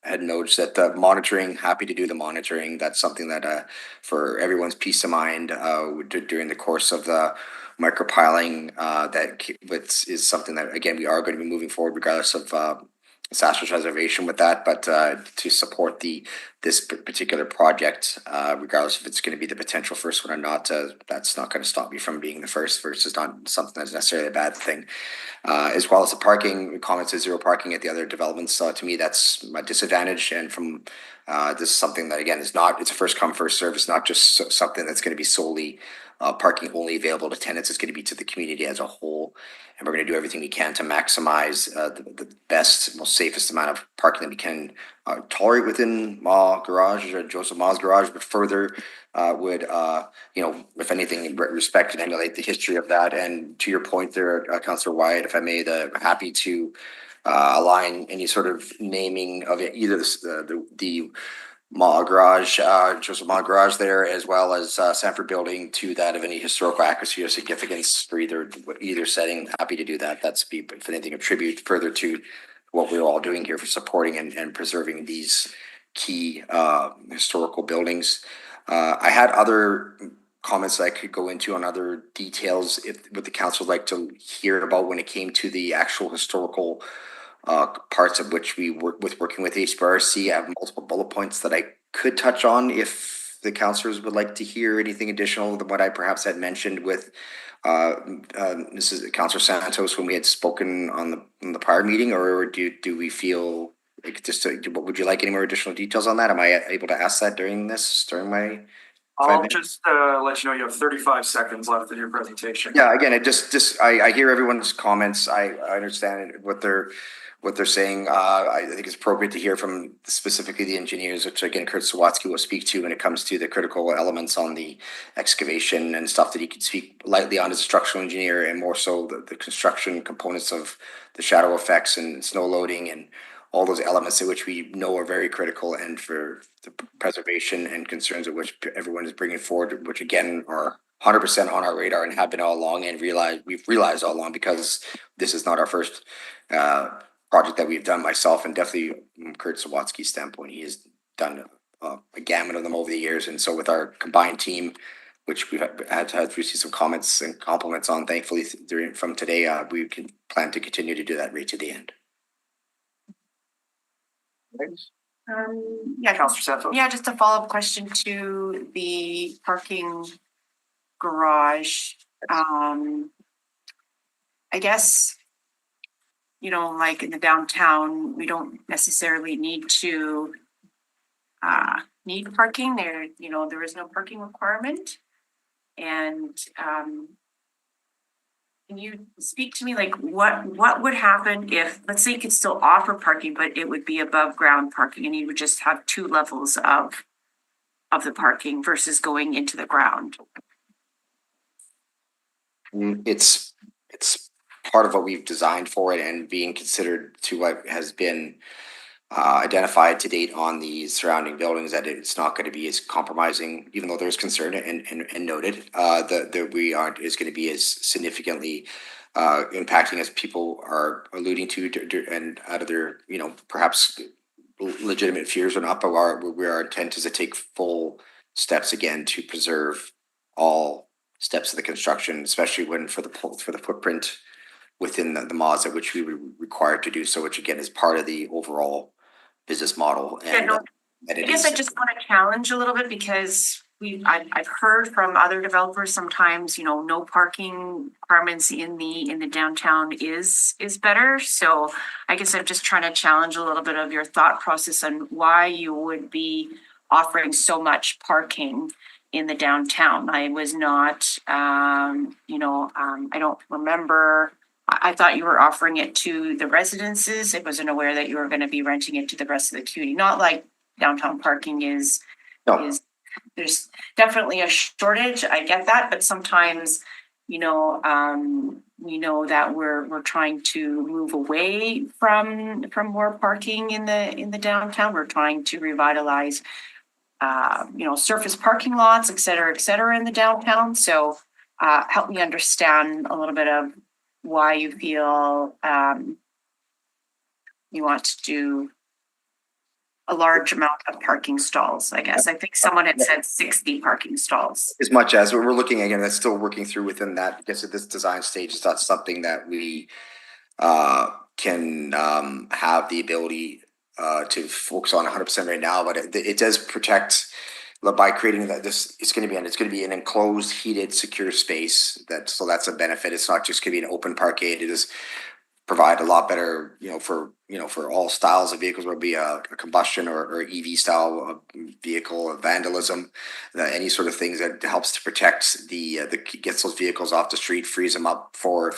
had noticed that the monitoring, happy to do the monitoring. That's something that for everyone's peace of mind during the course of the micropiling, that is something that, again, we are going to be moving forward regardless of Sasha's reservation with that, but to support this particular project, regardless if it's going to be the potential first one or not, that's not going to stop me from being the first versus not something that's necessarily a bad thing. As well as the parking comments of zero parking at the other developments, to me that's a disadvantage. And from this is something that again it's a first come first serve. It's not just something that's going to be solely parking only available to tenants. It's going to be to the community as a whole. And we're going to do everything we can to maximize the best, most safest amount of parking that we can tolerate within Ma Garage or Joseph Ma's garage, but further would, if anything, respect and emulate the history of that. And to your point there, Councillor Wyatt, if I may, happy to align any sort of naming of it, either the Ma Garage, Joseph Ma Garage there, as well as Sanford Building, to that of any historical accuracy or significance for either setting. Happy to do that. That's if anything, a tribute further to what we're all doing here for supporting and preserving these key historical buildings. I had other comments that I could go into on other details what the council would like to hear about when it came to the actual historical parts of which we working with HBRC. I have multiple bullet points that I could touch on if the councillors would like to hear anything additional than what I perhaps had mentioned with Mrs. Councillor Santos when we had spoken on the prior meeting, or do we feel like would you like any more additional details on that? Am I able to ask that during my? I'll just let you know you have 35 seconds left in your presentation. Yeah, again, I hear everyone's comments. I understand what they're saying. I think it's appropriate to hear from specifically the engineers, which again, Kurt Sawatsky will speak to when it comes to the critical elements on the excavation and stuff that he could speak lightly on as a structural engineer, and more so the construction components of the shadow effects and snow loading and all those elements which we know are very critical, and for the preservation and concerns of which everyone is bringing forward, which again are 100% on our radar and have been all along, and we've realized all along, because this is not our first project that we've done. Myself and definitely from Kurt Sawatsky's standpoint, he has done a gamut of them over the years, and so with our combined team, which we've had to receive some comments and compliments on, thankfully from today, we can plan to continue to do that right to the end. Yeah, Councillor Santos? yeah, just a follow-up question to the parking garage. I guess, like in the downtown, we don't necessarily need to need parking there. There is no parking requirement. And can you speak to me, like what would happen if, let's say you could still offer parking, but it would be above ground parking and you would just have 2 levels of the parking versus going into the ground? It's part of what we've designed for it, and being considered to what has been identified to date on the surrounding buildings, that it's not going to be as compromising, even though there's concern and noted that we aren't is going to be as significantly impacting as people are alluding to, and out of their perhaps legitimate fears or not. But our intent is to take full steps again to preserve all steps of the construction, especially when for the footprint within the mods at which we were required to do so, which again is part of the overall business model. And I guess I just want to challenge a little bit, because I've heard from other developers sometimes, no parking requirements in the downtown is better. So I guess I'm just trying to challenge a little bit of your thought process on why you would be offering so much parking in the downtown. I was not, I don't remember. I thought you were offering it to the residences. I wasn't aware that you were going to be renting it to the rest of the community. Not like downtown parking is there's definitely a shortage. I get that, but sometimes, we know that we're trying to move away from more parking in the downtown. We're trying to revitalize surface parking lots, et cetera, in the downtown. So help me understand a little bit of why you feel you want to do a large amount of parking stalls, I guess. I think someone had said 60 parking stalls. As much as we're looking, again, that's still working through within that. I guess at this design stage, it's not something that we can have the ability to focus on 100% right now, but it does protect by creating that. It's going to be an enclosed, heated, secure space. So that's a benefit. It's not just going to be an open parkade. It is provide a lot better, for all styles of vehicles, whether it be a combustion or EV style of vehicle, vandalism, any sort of things that helps to protect gets those vehicles off the street, frees them up for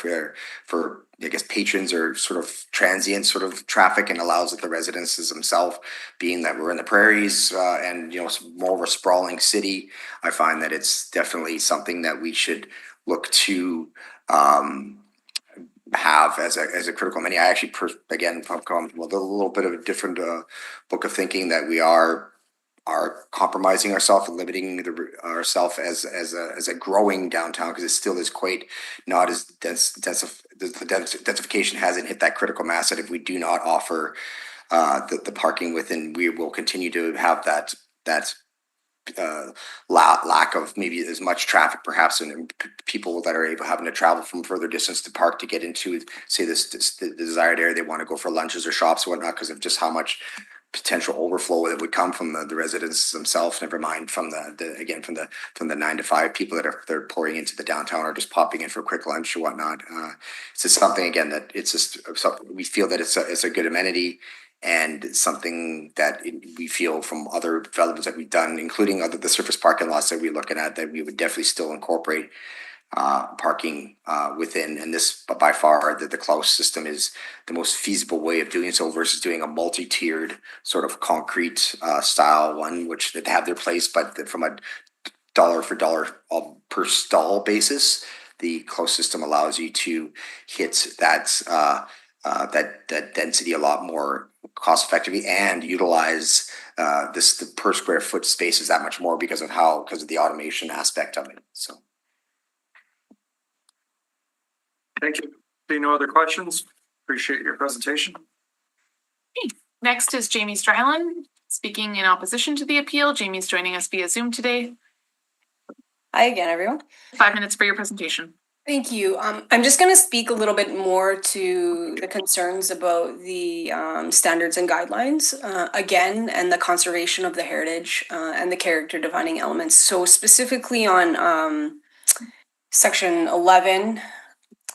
I guess patrons or sort of transient sort of traffic, and allows the residences themselves, being that we're in the prairies and more of a sprawling city. I find that it's definitely something that we should look to have as a critical amenity. I actually again come with a little bit of a different book of thinking, that we are compromising ourselves and limiting ourselves as a growing downtown, because it still is quite not as dense. The densification hasn't hit that critical mass that if we do not offer the parking within, we will continue to have that lack of maybe as much traffic, perhaps, and people that are having to travel from further distance to park to get into, say, the desired area they want to go for lunches or shops or whatnot, because of just how much potential overflow that would come from the residents themselves. Never mind from the 9 to 5 people that they're pouring into the downtown or just popping in for a quick lunch or whatnot. It's just something again that it's just we feel that it's a good amenity. and something that we feel from other developments that we've done, including the surface parking lots that we're looking at, that we would definitely still incorporate parking within. And this, by far, the Klaus system is the most feasible way of doing so versus doing a multi-tiered sort of concrete style one, which they have their place, but from a dollar for dollar per stall basis, the Klaus system allows you to hit that density a lot more cost effectively and utilize the per square foot spaces that much more because of the automation aspect of it. So. Thank you. Seeing no other questions, appreciate your presentation. Next is Jamie Stryland, speaking in opposition to the appeal. Jamie's joining us via Zoom today. Hi again, everyone. 5 minutes for your presentation. Thank you. I'm just going to speak a little bit more to the concerns about the standards and guidelines again, and the conservation of the heritage and the character defining elements. So specifically on section 11,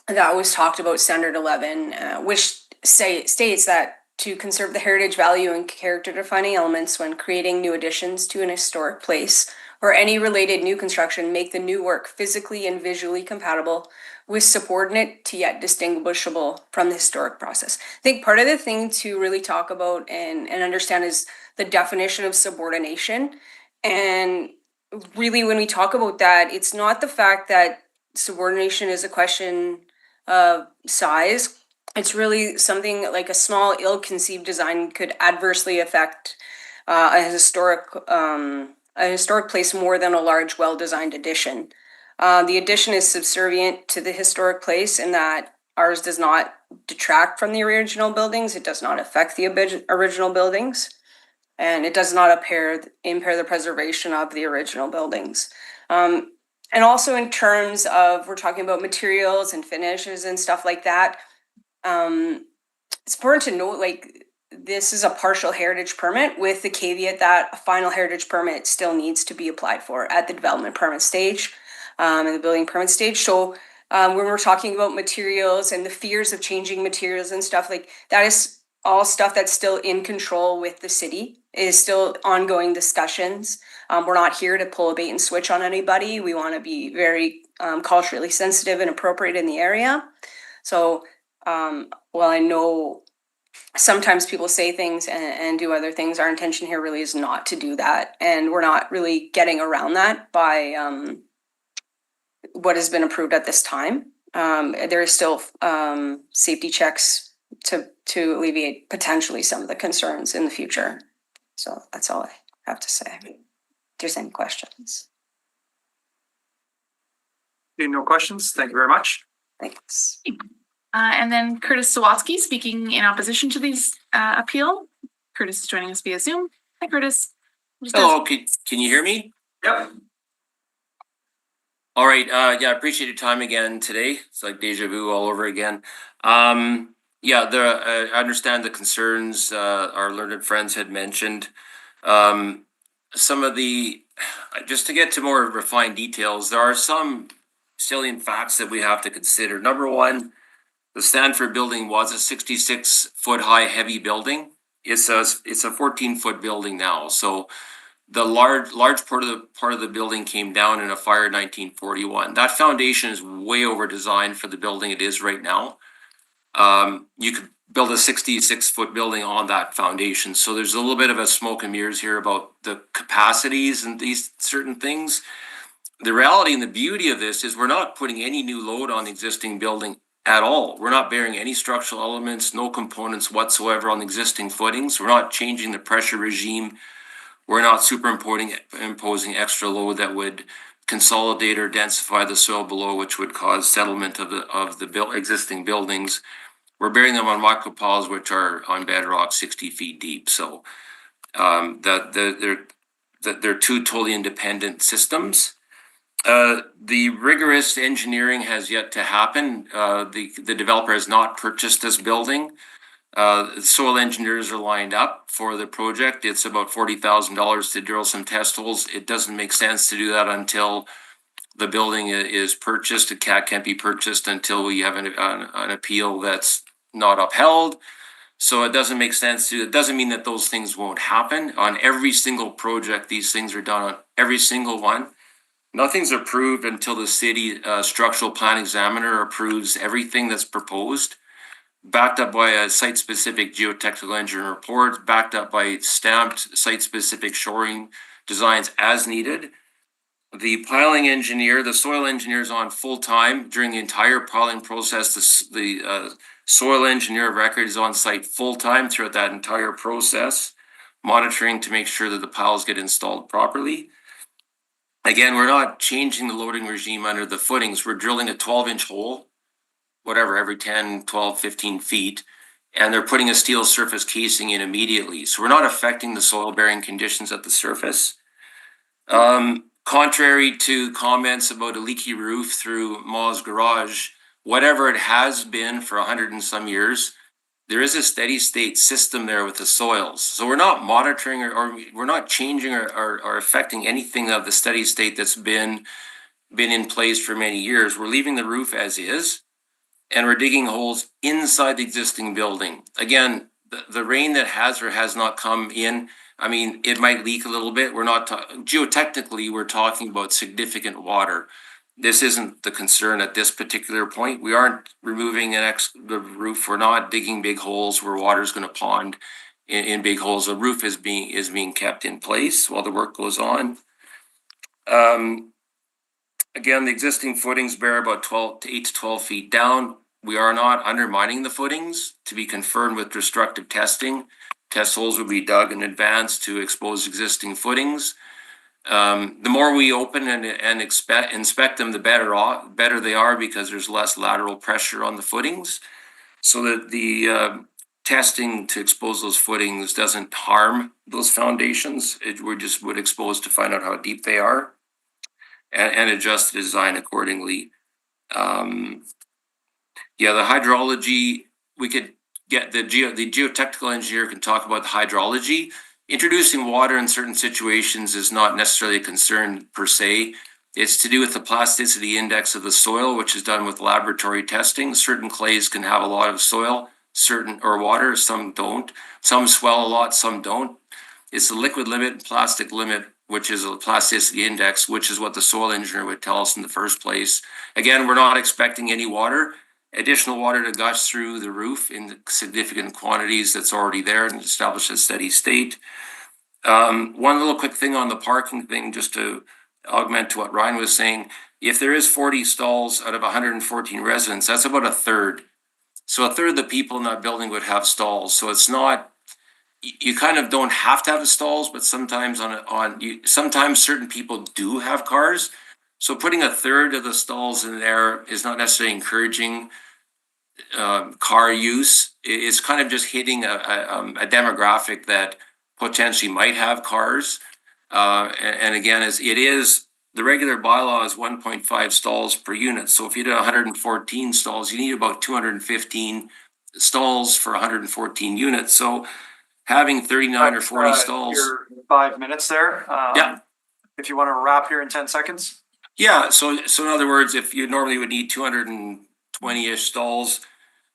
that was talked about, standard 11, which states that to conserve the heritage value and character defining elements when creating new additions to an historic place or any related new construction, make the new work physically and visually compatible with subordinate to yet distinguishable from the historic process. I think part of the thing to really talk about and understand is the definition of subordination. And really, when we talk about that, it's not the fact that subordination is a question of size. It's really something like a small, ill-conceived design could adversely affect a historic place more than a large, well-designed addition. The addition is subservient to the historic place in that ours does not detract from the original buildings. It does not affect the original buildings, and it does not impair the preservation of the original buildings. And also in terms of, we're talking about materials and finishes and stuff like that. It's important to note, like, this is a partial heritage permit with the caveat that a final heritage permit still needs to be applied for at the development permit stage and the building permit stage. So when we're talking about materials and the fears of changing materials and stuff, like, that is all stuff that's still in control with the city. It is still ongoing discussions. We're not here to pull a bait and switch on anybody. We want to be very culturally sensitive and appropriate in the area. So while I know sometimes people say things and do other things, our intention here really is not to do that. And we're not really getting around that by what has been approved at this time. There is still safety checks to alleviate potentially some of the concerns in the future. So that's all I have to say. If there's any questions. No questions. Thank you very much. Thanks. And then Curtis Sawatsky, speaking in opposition to these appeal. Curtis is joining us via Zoom. Hi, Curtis. Hello, can you hear me? Yep. All right, yeah, I appreciate your time again today. It's like deja vu all over again. Yeah, I understand the concerns our learned friends had mentioned. Some of the, just to get to more refined details, there are some salient facts that we have to consider. Number one, the Stanford building was a 66-foot high heavy building. It's a 14-foot building now. So the large part of the building came down in a fire in 1941. That foundation is way over designed for the building it is right now. You could build a 66-foot building on that foundation. So there's a little bit of a smoke and mirrors here about the capacities and these certain things. The reality and the beauty of this is we're not putting any new load on the existing building at all. We're not bearing any structural elements, no components whatsoever on existing footings. We're not changing the pressure regime. We're not imposing extra load that would consolidate or densify the soil below, which would cause settlement of the existing buildings. We're bearing them on micropiles, which are on bedrock 60 feet deep. So they're two totally independent systems. The rigorous engineering has yet to happen. The developer has not purchased this building. Soil engineers are lined up for the project. It's about $40,000 to drill some test holes. It doesn't make sense to do that until the building is purchased. It can't be purchased until we have an appeal that's not upheld. So it doesn't make sense to, it doesn't mean that those things won't happen. On every single project, these things are done on every single one. Nothing's approved until the city structural plan examiner approves everything that's proposed, backed up by a site-specific geotechnical engineering report, backed up by stamped site-specific shoring designs as needed. The piling engineer, the soil engineer is on full-time during the entire piling process. The soil engineer of record is on site full-time throughout that entire process, monitoring to make sure that the piles get installed properly. Again, we're not changing the loading regime under the footings. We're drilling a 12-inch hole, whatever, every 10, 12, 15 feet, and they're putting a steel surface casing in immediately. So we're not affecting the soil bearing conditions at the surface. Contrary to comments about a leaky roof through Ma's Garage, whatever it has been for 100 and some years, there is a steady state system there with the soils. So we're not monitoring or we're not changing or affecting anything of the steady state that's been in place for many years. We're leaving the roof as is, and we're digging holes inside the existing building. Again, the rain that has or has not come in, I mean, it might leak a little bit. We're not, geotechnically, we're talking about significant water. This isn't the concern at this particular point. We aren't removing the roof. We're not digging big holes where water's going to pond in big holes. The roof is being kept in place while the work goes on. Again, the existing footings bear about 8 to 12 feet down. We are not undermining the footings. To be confirmed with destructive testing, test holes will be dug in advance to expose existing footings. The more we open and inspect them, the better they are, because there's less lateral pressure on the footings. So that the testing to expose those footings doesn't harm those foundations. We just would expose to find out how deep they are and adjust the design accordingly. Yeah, the hydrology, we could get the geotechnical engineer can talk about the hydrology. Introducing water in certain situations is not necessarily a concern per se. It's to do with the plasticity index of the soil, which is done with laboratory testing. Certain clays can have a lot of soil, or water, some don't. Some swell a lot, some don't. It's the liquid limit and plastic limit, which is a plasticity index, which is what the soil engineer would tell us in the first place. Again, we're not expecting any additional water to gush through the roof in significant quantities that's already there and establish a steady state. One little quick thing on the parking thing, just to augment to what Ryan was saying. If there is 40 stalls out of 114 residents, that's about a third. So a third of the people in that building would have stalls. So it's not, you kind of don't have to have the stalls, but sometimes sometimes certain people do have cars. So putting a third of the stalls in there is not necessarily encouraging car use. It's kind of just hitting a demographic that potentially might have cars. And again, the regular bylaw is 1.5 stalls per unit. So if you did 114 stalls, you need about 215 stalls for 114 units. So having 39 or 40 stalls. Your 5 minutes there. Yeah. If you want to wrap here in 10 seconds. Yeah, so in other words, if you normally would need 220-ish stalls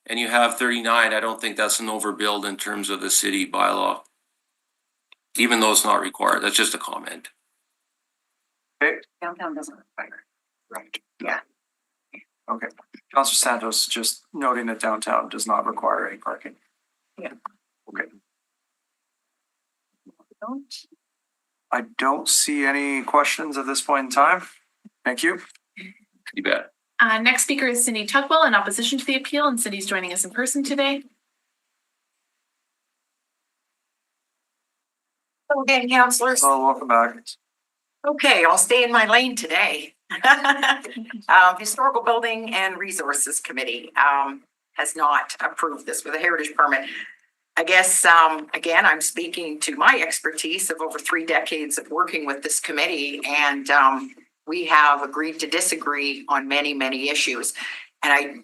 and you have 39, I don't think that's an overbuild in terms of the city bylaw. Even though it's not required, that's just a comment. Okay. Downtown doesn't require. Right. Yeah. Okay. Councilor Santos just noting that downtown does not require any parking. Yeah. Okay. Don't. I don't see any questions at this point in time. Thank you. You bet. Next speaker is Cindy Tugwell in opposition to the appeal, and Cindy's joining us in person today. Okay, councilors. Oh, welcome back. Okay, I'll stay in my lane today. Historical Building and Resources Committee has not approved this with a heritage permit. I guess, again, I'm speaking to my expertise of over 3 decades of working with this committee, and we have agreed to disagree on many, many issues. And I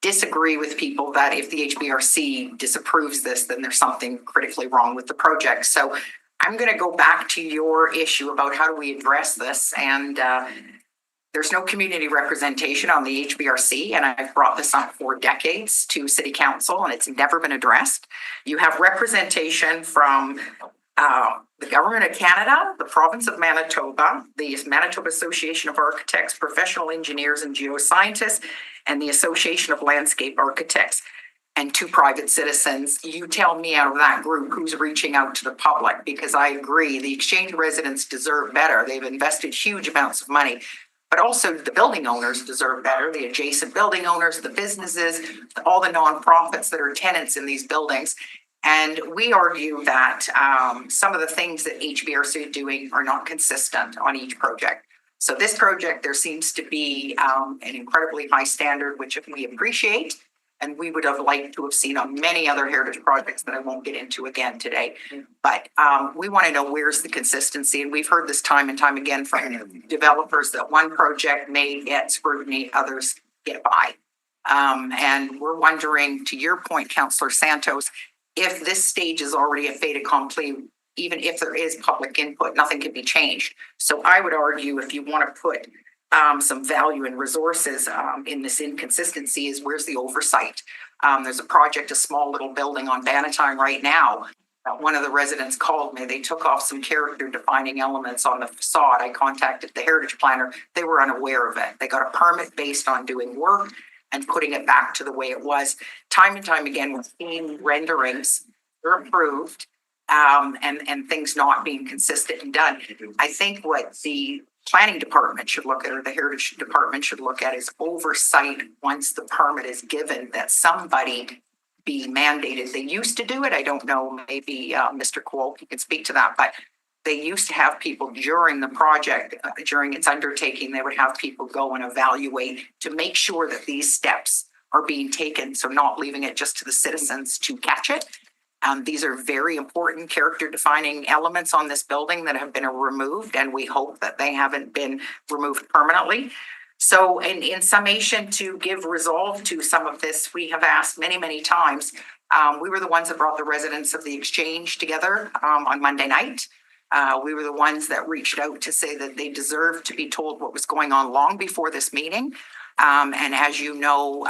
disagree with people that if the HBRC disapproves this, then there's something critically wrong with the project. So I'm going to go back to your issue about how do we address this. And There's no community representation on the HBRC, and I've brought this up for decades to City Council, and it's never been addressed. You have representation from the Government of Canada, the Province of Manitoba, the Manitoba Association of Architects, Professional Engineers and Geoscientists, and the Association of Landscape Architects, and 2 private citizens. You tell me out of that group who's reaching out to the public, because I agree, the Exchange residents deserve better. They've invested huge amounts of money, but also the building owners deserve better, the adjacent building owners, the businesses, all the nonprofits that are tenants in these buildings. And we argue that some of the things that HBRC are doing are not consistent on each project. So this project, there seems to be an incredibly high standard, which we appreciate, and we would have liked to have seen on many other heritage projects that I won't get into again today. But we want to know where's the consistency, and we've heard this time and time again from developers that one project may get scrutiny, others get by. And we're wondering, to your point, Councillor Santos, if this stage is already a fait accompli, even if there is public input, nothing can be changed. So I would argue, if you want to put some value and resources in this inconsistency, is where's the oversight? There's a project, a small little building on Bannatyne right now. One of the residents called me. They took off some character defining elements on the facade. I contacted the heritage planner. They were unaware of it. They got a permit based on doing work and putting it back to the way it was. Time and time again, we're seeing renderings, they're approved, and things not being consistent and done. I think what the planning department should look at, or the heritage department should look at, is oversight once the permit is given, that somebody be mandated. They used to do it. I don't know, maybe Mr. Kowalski can speak to that, but they used to have people during the project, during its undertaking, they would have people go and evaluate to make sure that these steps are being taken. So not leaving it just to the citizens to catch it. These are very important character defining elements on this building that have been removed, and we hope that they haven't been removed permanently. So in summation, to give resolve to some of this, we have asked many, many times. We were the ones that brought the residents of the Exchange together on Monday night. We were the ones that reached out to say that they deserved to be told what was going on long before this meeting. And as you know,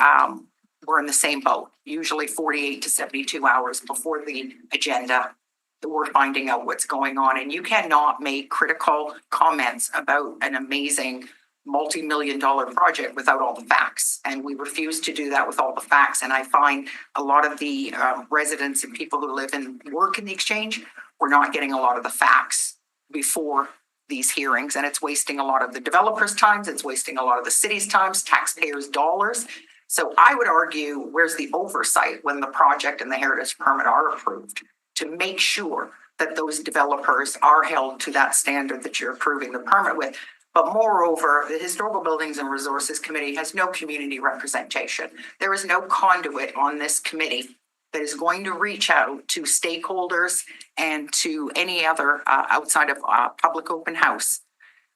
we're in the same boat, usually 48 to 72 hours before the agenda, we're finding out what's going on. And you cannot make critical comments about an amazing multi-million-dollar project without all the facts. And we refuse to do that with all the facts. And I find a lot of the residents and people who live and work in the Exchange, we're not getting a lot of the facts before these hearings. And it's wasting a lot of the developers' times. It's wasting a lot of the city's times, taxpayers' dollars. So I would argue, where's the oversight when the project and the heritage permit are approved to make sure that those developers are held to that standard that you're approving the permit with? But moreover, the Historical Buildings and Resources Committee has no community representation. There is no conduit on this committee that is going to reach out to stakeholders and to any other outside of public open house.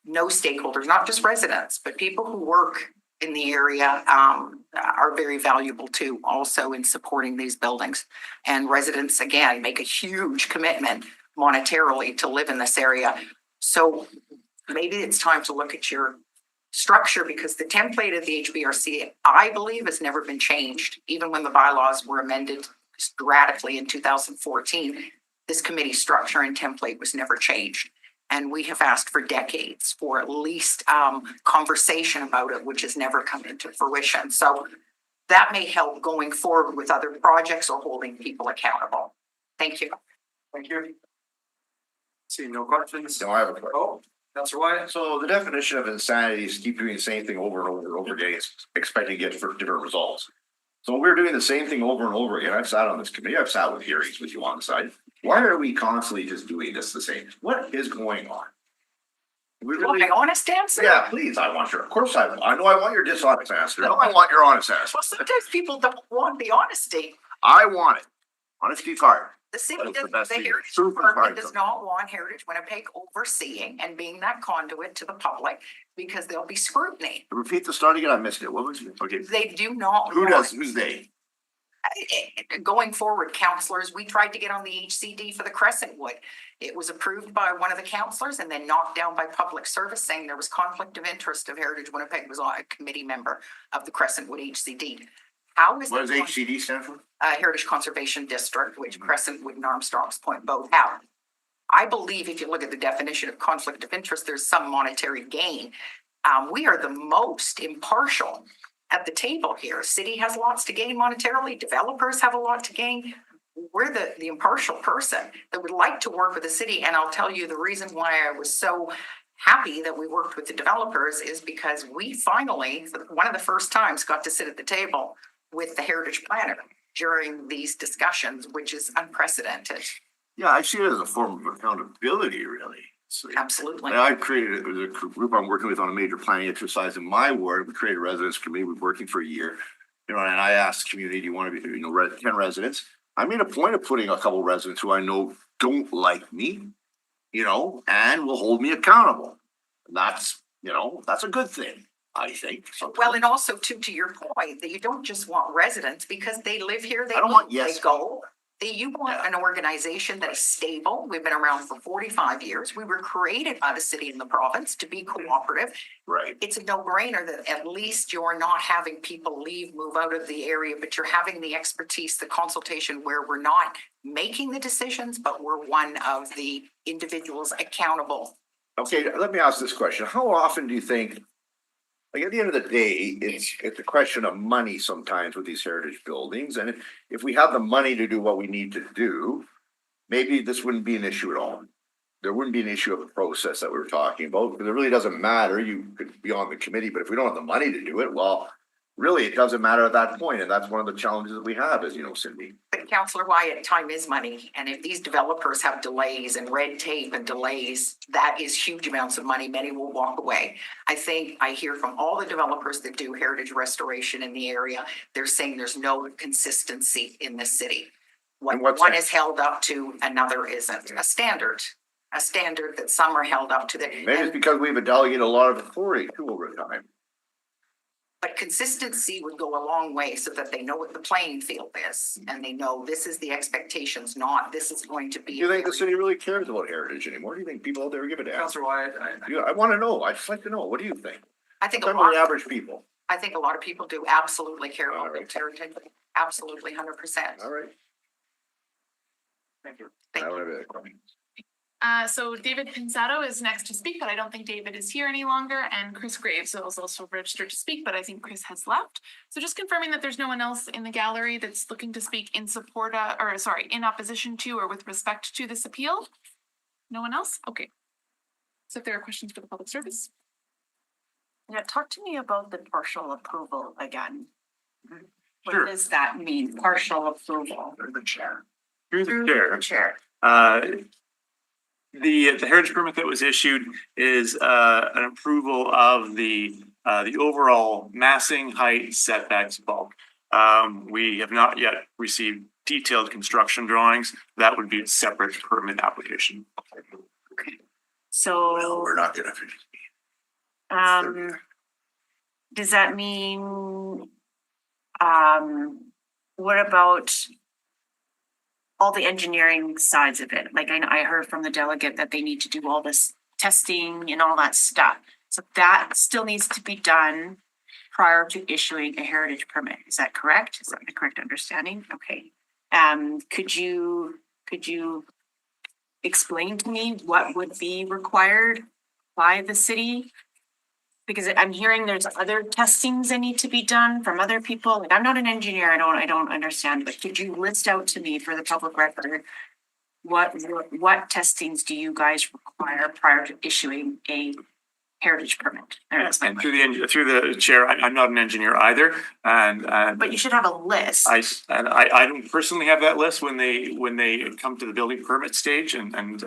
No stakeholders, not just residents, but people who work in the area are very valuable too, also in supporting these buildings. And residents, again, make a huge commitment monetarily to live in this area. So maybe it's time to look at your structure, because the template of the HBRC, I believe, has never been changed. Even when the bylaws were amended radically in 2014, this committee structure and template was never changed. And we have asked for decades for at least conversation about it, which has never come into fruition. So that may help going forward with other projects or holding people accountable. Thank you. Thank you. See, no questions? No, I have a question. Oh, Councillor Wyatt? So the definition of insanity is keep doing the same thing over and over and over again, expecting to get different results. So we're doing the same thing over and over again. I've sat on this committee, I've sat with hearings with you on the side. Why are we constantly just doing this the same? What is going on? We You want really, my honest answer? yeah, please, I want your, of course I know I want your dishonest answer. No, I want your honest answer. Well, sometimes people don't want the honesty. I want it. Honesty's hard. The city, That is the does, best the thing. Heritage Super Department hard. does not want Heritage Winnipeg overseeing and being that conduit to the public, because there'll be scrutiny. Repeat the start again, I missed it. What was it? Okay. They do not Who want. does, who's they? Going forward, counselors, we tried to get on the HCD for the Crescent Wood. It was approved by one of the counselors and then knocked down by public service, saying there was conflict of interest of Heritage Winnipeg was a committee member of the Crescent Wood HCD. How is What does it? HCD stand for? Heritage Conservation District, which Crescent Wood and Armstrong's Point both have. I believe if you look at the definition of conflict of interest, there's some monetary gain. We are the most impartial at the table here. City has lots to gain monetarily. Developers have a lot to gain. We're the impartial person that would like to work with the city. And I'll tell you the reason why I was so happy that we worked with the developers is because we finally, for one of the first times, got to sit at the table with the heritage planner during these discussions, which is unprecedented. Yeah, I see it as a form of accountability, really. So, Absolutely. I've created a group I'm working with on a major planning exercise in my ward. We created a residence committee. We've been working for a year. You know, and I asked the community, do you want to be, 10 residents? I made a point of putting a couple residents who I know don't like me, and will hold me accountable. And that's a good thing, I think. Well, and also to your point, that you don't just want residents because they live here, they go. You want an organization that is stable. We've been around for 45 years. We were created by the city and the province to be cooperative. Right. It's a no-brainer that at least you're not having people leave, move out of the area, but you're having the expertise, the consultation where we're not making the decisions, but we're one of the individuals accountable. Okay, let me ask this question. How often do you think, like at the end of the day, it's a question of money sometimes with these heritage buildings. And if we have the money to do what we need to do, maybe this wouldn't be an issue at all. There wouldn't be an issue of the process that we were talking about, because it really doesn't matter. You could be on the committee, but if we don't have the money to do it, well, really, it doesn't matter at that point. And that's one of the challenges that we have, as you know, Cindy. But Councillor Wyatt, time is money. And if these developers have delays and red tape and delays, that is huge amounts of money. Many will walk away. I think I hear from all the developers that do heritage restoration in the area, they're saying there's no consistency in the city. What one is held up to, another isn't. A standard that some are held up to. Maybe it's because we've delegated a lot of authority too over time. But consistency would go a long way so that they know what the playing field is and they know this is the expectations, not this is going to be. Do you think the city really cares about heritage anymore? Do you think people out there give a damn? Councillor Wyatt, I want to know. I'd just like to know. What do you think? I think Some of the average people. I think a lot of people do absolutely care about their heritage. Absolutely, 100%. All right. Thank you. So David Pinsato is next to speak, but I don't think David is here any longer. And Chris Graves is also registered to speak, but I think Chris has left. So just confirming that there's no one else in the gallery that's looking to speak in support in opposition to or with respect to this appeal. No one else? Okay. So if there are questions for the public service. Now, talk to me about the partial approval again. Sure. What does that mean, partial approval? Through the chair. Chair. The heritage permit that was issued is an approval of the overall massing, height, setbacks, bulk. We have not yet received detailed construction drawings. That would be a separate permit application. Okay. So We're not gonna finish. does that mean what about all the engineering sides of it? Like I heard from the delegate that they need to do all this testing and all that stuff. So that still needs to be done prior to issuing a heritage permit. Is that correct? Is that the correct understanding? Okay. Could you explain to me what would be required by the city? Because I'm hearing there's other testings that need to be done from other people. Like I'm not an engineer, I don't understand, but could you list out to me for the public record what testings do you guys require prior to issuing a heritage permit? And through the chair, I'm not an engineer either, and but you should have a list. I don't personally have that list when they come to the building permit stage, and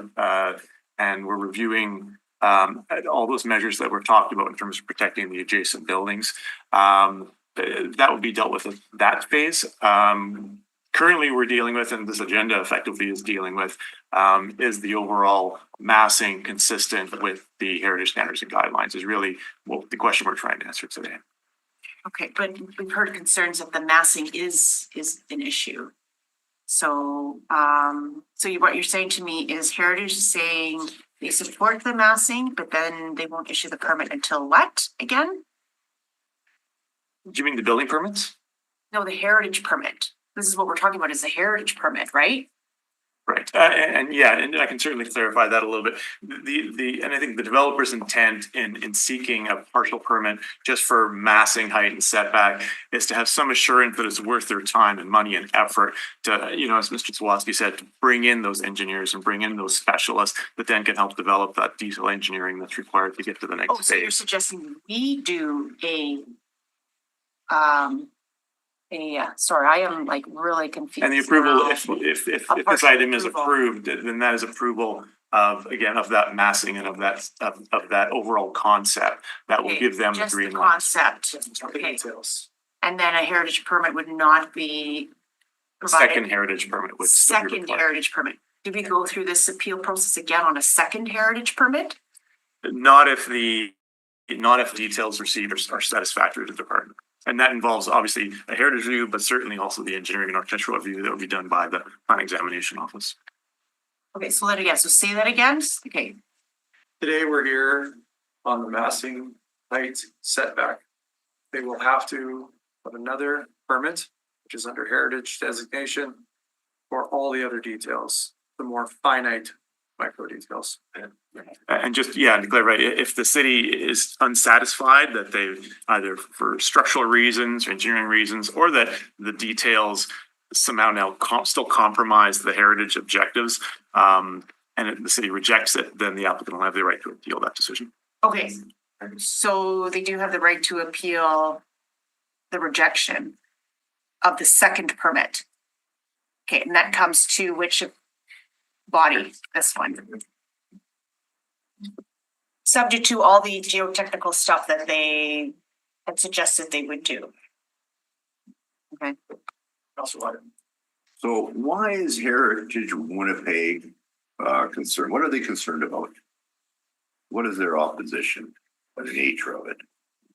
we're reviewing all those measures that were talked about in terms of protecting the adjacent buildings. That would be dealt with at that phase. Currently, we're dealing with, and this agenda effectively is dealing with, is the overall massing consistent with the heritage standards and guidelines is really the question we're trying to answer today. Okay, but we've heard concerns that the massing is an issue. So, what you're saying to me is Heritage is saying they support the massing, but then they won't issue the permit until what again? Do you mean the building permits? No, the heritage permit. This is what we're talking about is the heritage permit, right? Right, and yeah, and I can certainly clarify that a little bit. And I think the developer's intent in seeking a partial permit just for massing height and setback is to have some assurance that it's worth their time and money and effort to, you know, as Mr. Sawatsky said, to bring in those engineers and bring in those specialists that then can help develop that detail engineering that's required to get to the Oh, next so you're phase. suggesting we do sorry, I am like really confused. And the approval, now. if A this partial item is approval. approved, then that is approval of, again, of that massing and of that overall concept. That will Okay, give them the just green light. concept, okay. And then a heritage permit would not be provided. Second heritage permit would still be Second required. heritage permit. Do we go through this appeal process again on a second heritage permit? Not if details received are satisfactory to the department. And that involves obviously a heritage review, but certainly also the engineering and architectural review that would be done by the plan examination office. Okay, so say that again. Okay, Today, we're here on the massing height setback. They will have to have another permit, which is under heritage designation, for all the other details, the more finite micro details. And just, yeah, to clarify, if the city is unsatisfied that they either for structural reasons, or engineering reasons, or that the details somehow now still compromise the heritage objectives, and the city rejects it, then the applicant will have the right to appeal that decision. okay. So they do have the right to appeal the rejection of the second permit. Okay, and that comes to which body? This one. Subject to all the geotechnical stuff that they had suggested they would do. Okay. So why is Heritage Winnipeg concerned? What are they concerned about? What is their opposition? What is the nature of it?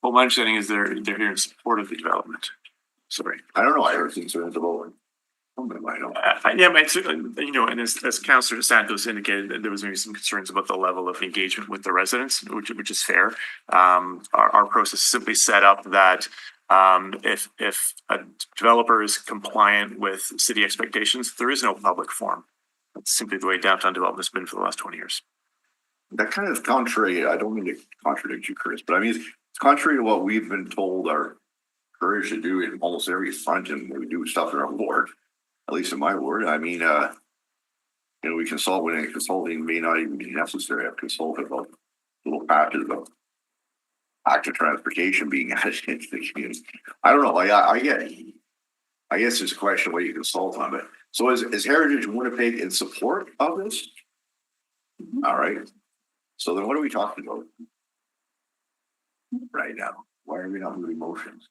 Well, my understanding is they're here in support of the development. Sorry. I don't know. I heard concerns about it. I don't. Yeah, but you know, and as Councillor Santos indicated, there was maybe some concerns about the level of engagement with the residents, which is fair. Our process simply set up that if a developer is compliant with city expectations, there is no public forum. That's simply the way downtown development's been for the last 20 years. That kind of contrary, I don't mean to contradict you, Chris, but I mean, it's contrary to what we've been told our courage to do in almost every front, and we do stuff in our ward, at least in my ward. I mean, you know, we consult when consulting may not even be necessary. I've consulted about little patches of active transportation being added into the community. I don't know, I guess it's a question of what you consult on, but so is Heritage Winnipeg in support of this? All right. So then what are we talking about right now? Why are we not moving motions?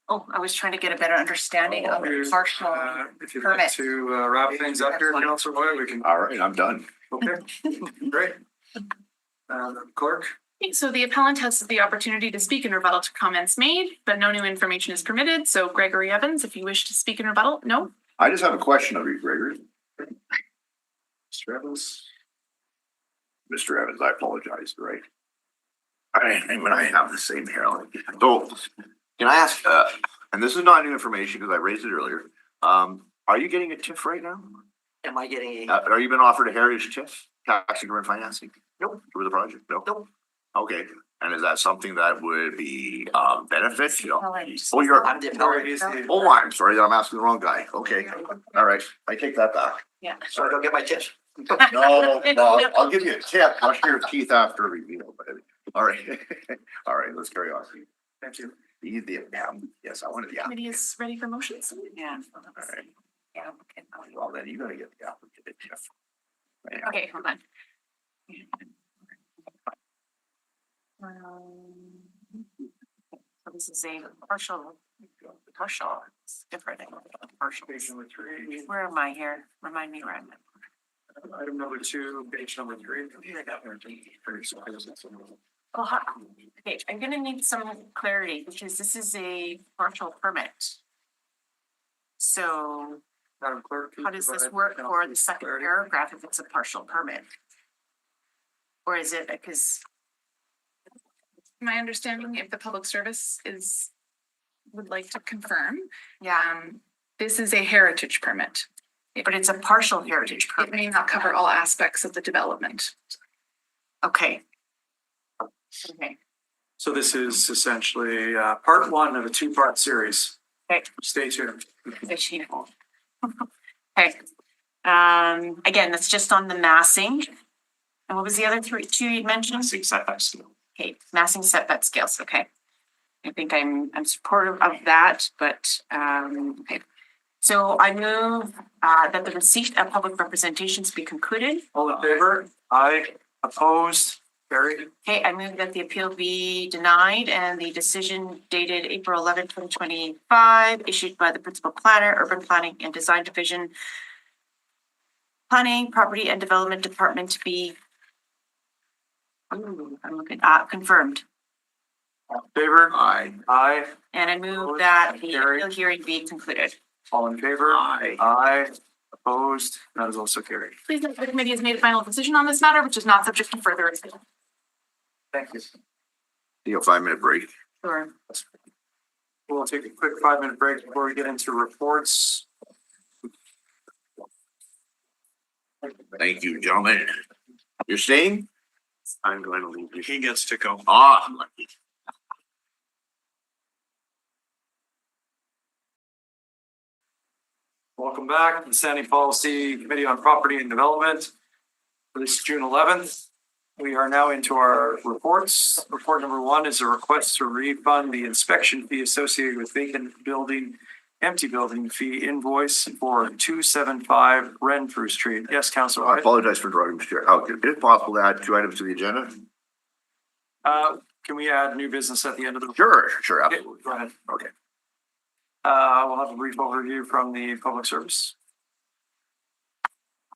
Oh, I was trying to get a better understanding of the partial If you'd like permit. to wrap things up here, Councillor Moyer, we can. All right, I'm done. Okay, great. Clerk? Okay, so the appellant has the opportunity to speak in rebuttal to comments made, but no new information is permitted. So Gregory Evans, if you wish to speak in rebuttal, no? I just have a question of you, Gregory. Mr. Evans? Mr. Evans, I apologize, right? When I have the same hair, so can I ask, and this is not new information because I raised it earlier. Are you getting a TIF right now? Am I getting Are you been offered a Heritage TIF, tax increment financing? Nope. For the project? No? Nope. Okay, and is that something that would be benefit, you know? Appellant. Oh, you're, I'm the appellant, oh, I'm sorry, I'm asking the wrong guy. Okay, all right, I take that back. Yeah. so I don't get my tips. No, I'll give you a tip. Brush your teeth after every meal, but all right. All right, let's carry on. Thank you. Yes, I wanted the applicant. Committee is ready for motions. Yeah. All right. Yeah. Well, then you gotta get the applicant a tip. Right. Okay, hold on. So this is a partial, it's different. Partial. Page number 3. Where am I here? Remind me where I'm at. Item number 2, page number 3. Oh, Okay, I'm gonna need some clarity because this is a partial permit. So Madam Clerk. how does this work for the second paragraph if it's a partial permit? Or is it because, My understanding, if the public service would like to confirm, yeah, this is a heritage permit. but it's a partial heritage It permit. may not cover all aspects of the development. Okay. Okay, So this is essentially part one of a two-part series. okay. Stay tuned. Achievable. Okay. Again, that's just on the massing. And what was the other two you mentioned? Setbacks. Okay, massing setback scales, okay. I think I'm supportive of that, but, okay. So I move, that the receipt of public representations be concluded. All in favor? Aye. Opposed? Carried. Okay, I move that the appeal be denied and the decision dated April 11, 2025, issued by the principal planner, urban planning and design division, planning, property and development department to be confirmed. All in favor? Aye. Aye. And I move that the appeal hearing be concluded. All in favor? Aye. Aye. Opposed? That is also carried. Please note the committee has made a final decision on this matter, which is not subject to further review. Thank you. You know, 5-minute break. Sure. We'll take a quick 5-minute break before we get into reports. Thank you, gentlemen. You're staying? I'm going to leave you. He gets to go. Ah, lucky. Welcome back to the Standing Policy Committee on Property and Development. For this June 11th, we are now into our reports. Report number 1 is a request to refund the inspection fee associated with vacant building, empty building fee invoice for 275 Renfrew Street. Yes, Councilor I White. apologize for driving, Mr. Chair. Okay, is it possible to add 2 items to the agenda? Can we add new business at the end of the? Sure, Okay, absolutely. go ahead. Okay. We'll have a brief overview from the public service.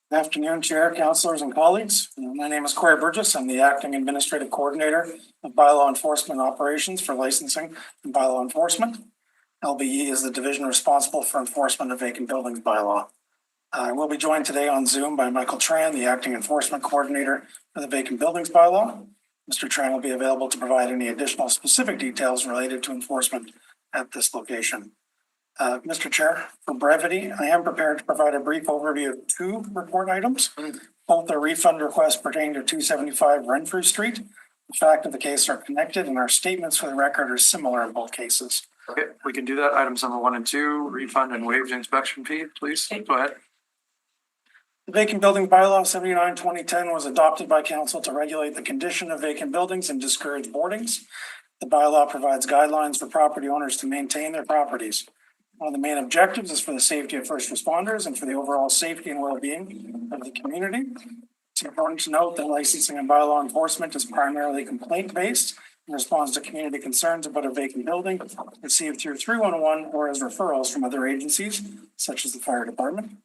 Good afternoon, Chair, councilors and colleagues. My name is Corey Burgess. I'm the Acting Administrative Coordinator of Bylaw Enforcement Operations for Licensing and Bylaw Enforcement. LBE is the division responsible for enforcement of vacant buildings bylaw. I will be joined today on Zoom by Michael Tran, the Acting Enforcement Coordinator for the Vacant Buildings Bylaw. Mr. Tran will be available to provide any additional specific details related to enforcement at this location. Mr. Chair, for brevity, I am prepared to provide a brief overview of 2 report items. Both are refund requests pertaining to 275 Renfrew Street. The fact of the case are connected and our statements for the record are similar in both cases. Okay, we can do that. Items number 1 and 2, refund and waived inspection fee, please. Go ahead. The Vacant Building Bylaw 79/2010 was adopted by council to regulate the condition of vacant buildings and discourage boardings. The bylaw provides guidelines for property owners to maintain their properties. One of the main objectives is for the safety of first responders and for the overall safety and well-being of the community. It's important to note that licensing and bylaw enforcement is primarily complaint-based and responds to community concerns about a vacant building received through 311 or as referrals from other agencies, such as the fire department.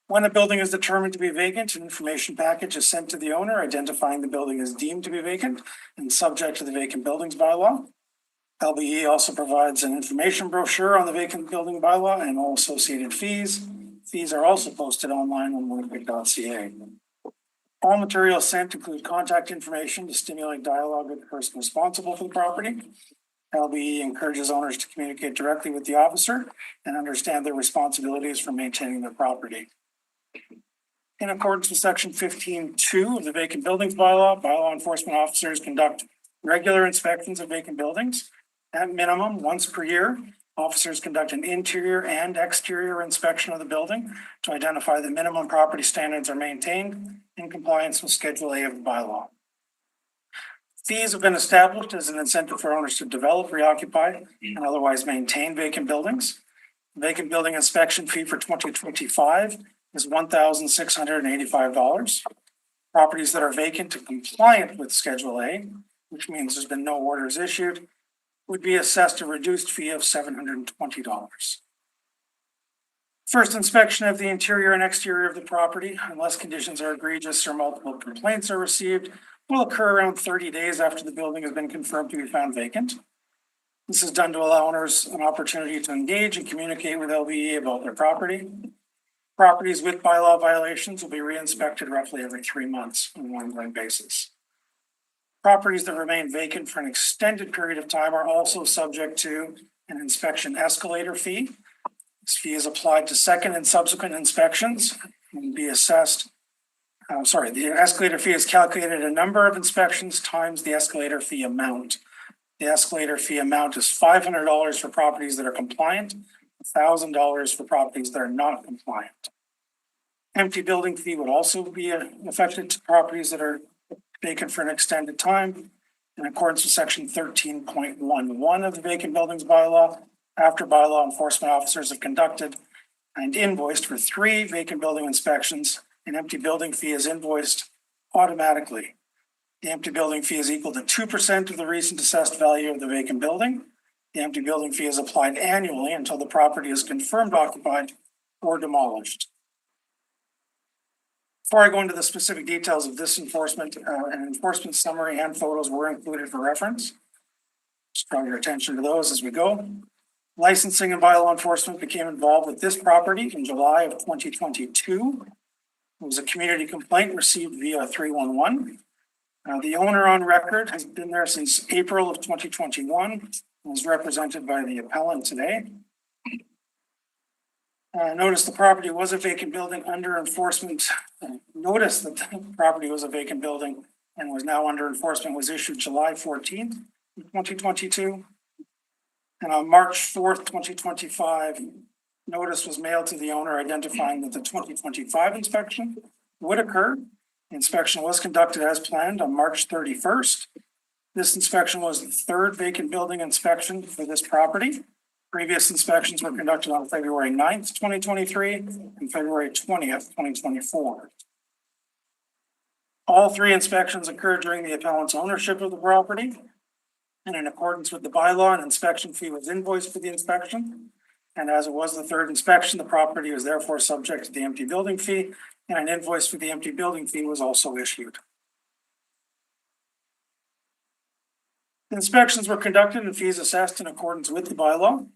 When a building is determined to be vacant, an information package is sent to the owner identifying the building as deemed to be vacant and subject to the Vacant Buildings Bylaw. LBE also provides an information brochure on the vacant building bylaw and all associated fees. Fees are also posted online on winnipeg.ca. All materials sent include contact information to stimulate dialogue with the person responsible for the property. LBE encourages owners to communicate directly with the officer and understand their responsibilities for maintaining their property. In accordance with section 15(2) of the Vacant Buildings Bylaw, bylaw enforcement officers conduct regular inspections of vacant buildings. At minimum, once per year, officers conduct an interior and exterior inspection of the building to identify the minimum property standards are maintained in compliance with Schedule A of the bylaw. Fees have been established as an incentive for owners to develop, reoccupy, and otherwise maintain vacant buildings. Vacant building inspection fee for 2025 is $1,685. Properties that are vacant and compliant with Schedule A, which means there's been no orders issued, would be assessed a reduced fee of $720. First inspection of the interior and exterior of the property, unless conditions are egregious or multiple complaints are received, will occur around 30 days after the building has been confirmed to be found vacant. This is done to allow owners an opportunity to engage and communicate with LBE about their property. Properties with bylaw violations will be re-inspected roughly every 3 months on an ongoing basis. Properties that remain vacant for an extended period of time are also subject to an inspection escalator fee. This fee is applied to second and subsequent inspections and be assessed. The escalator fee is calculated a number of inspections times the escalator fee amount. The escalator fee amount is $500 for properties that are compliant, $1,000 for properties that are not compliant. Empty building fee would also be affected to properties that are vacant for an extended time in accordance with section 13.11 of the vacant buildings bylaw. After bylaw enforcement officers have conducted and invoiced for 3 vacant building inspections, an empty building fee is invoiced automatically. The empty building fee is equal to 2% of the recent assessed value of the vacant building. The empty building fee is applied annually until the property is confirmed occupied or demolished. Before I go into the specific details of this enforcement, an enforcement summary and photos were included for reference. Just draw your attention to those as we go. Licensing and bylaw enforcement became involved with this property in July of 2022. It was a community complaint received via 311. The owner on record has been there since April of 2021 and is represented by the appellant today. Notice the property was a vacant building under enforcement. Notice that the property was a vacant building and was now under enforcement was issued July 14th, 2022. And on March 4th, 2025, notice was mailed to the owner identifying that the 2025 inspection would occur. The inspection was conducted as planned on March 31st. This inspection was the 3rd vacant building inspection for this property. Previous inspections were conducted on February 9th, 2023 and February 20th, 2024. All 3 inspections occurred during the appellant's ownership of the property. And in accordance with the bylaw, an inspection fee was invoiced for the inspection. And as it was the 3rd inspection, the property was therefore subject to the empty building fee, and an invoice for the empty building fee was also issued. The inspections were conducted and fees assessed in accordance with the bylaw.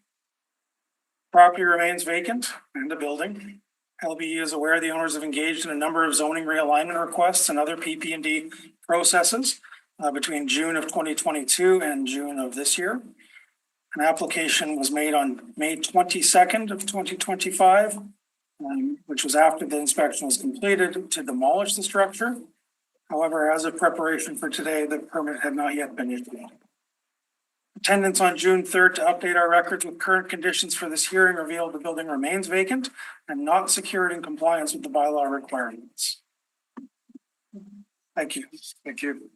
Property remains vacant and the building. LBE is aware the owners have engaged in a number of zoning realignment requests and other PP&D processes between June of 2022 and June of this year. An application was made on May 22nd of 2025, which was after the inspection was completed, to demolish the structure. However, as a preparation for today, the permit had not yet been issued. Attendance on June 3rd to update our records with current conditions for this hearing revealed the building remains vacant and not secured in compliance with the bylaw requirements. Thank you. Thank you.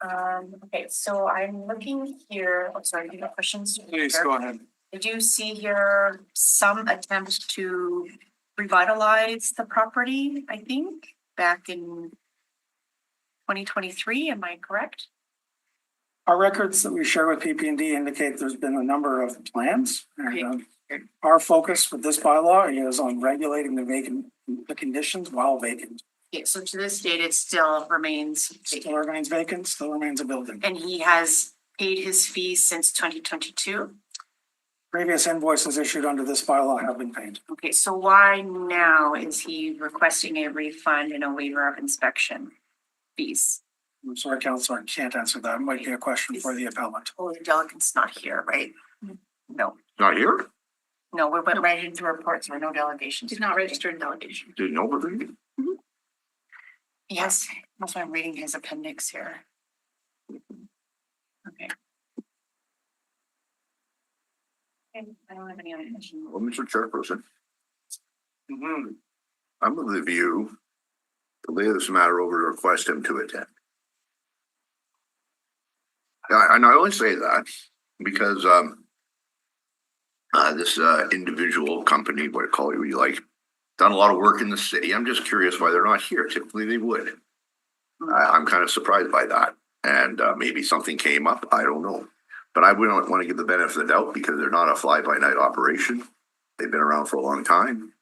Okay, so I'm looking here, I'm sorry, do you have questions? Please go ahead. I do see here some attempt to revitalize the property, I think, back in 2023, am I correct? Our records that we share with PP&D indicate there's been a number of plans. And our focus with this bylaw is on regulating the conditions while vacant. Okay, so to this date, it still remains vacant, still remains a building. And he has paid his fees since 2022? Previous invoices issued under this bylaw have been paid. Okay, so why now is he requesting a refund and a waiver of inspection fees? I'm sorry, Counselor, I can't answer that. It might be a question for the appellant. Oh, the delegate's not here, right? No, Not here? no, we went right into reports, there were no delegations. Did not register in delegation. Did nobody? Yes, that's why I'm reading his appendix here. Okay. Okay, I don't have any other questions. Well, Mr. Chairperson. I'm of the view to lay this matter over to request him to attend. Yeah, and I only say that because this individual company, what call it, you like, done a lot of work in the city. I'm just curious why they're not here. Typically they would. I'm kind of surprised by that. And maybe something came up. I don't know. But I wouldn't want to give the benefit of the doubt because they're not a fly-by-night operation. They've been around for a long time.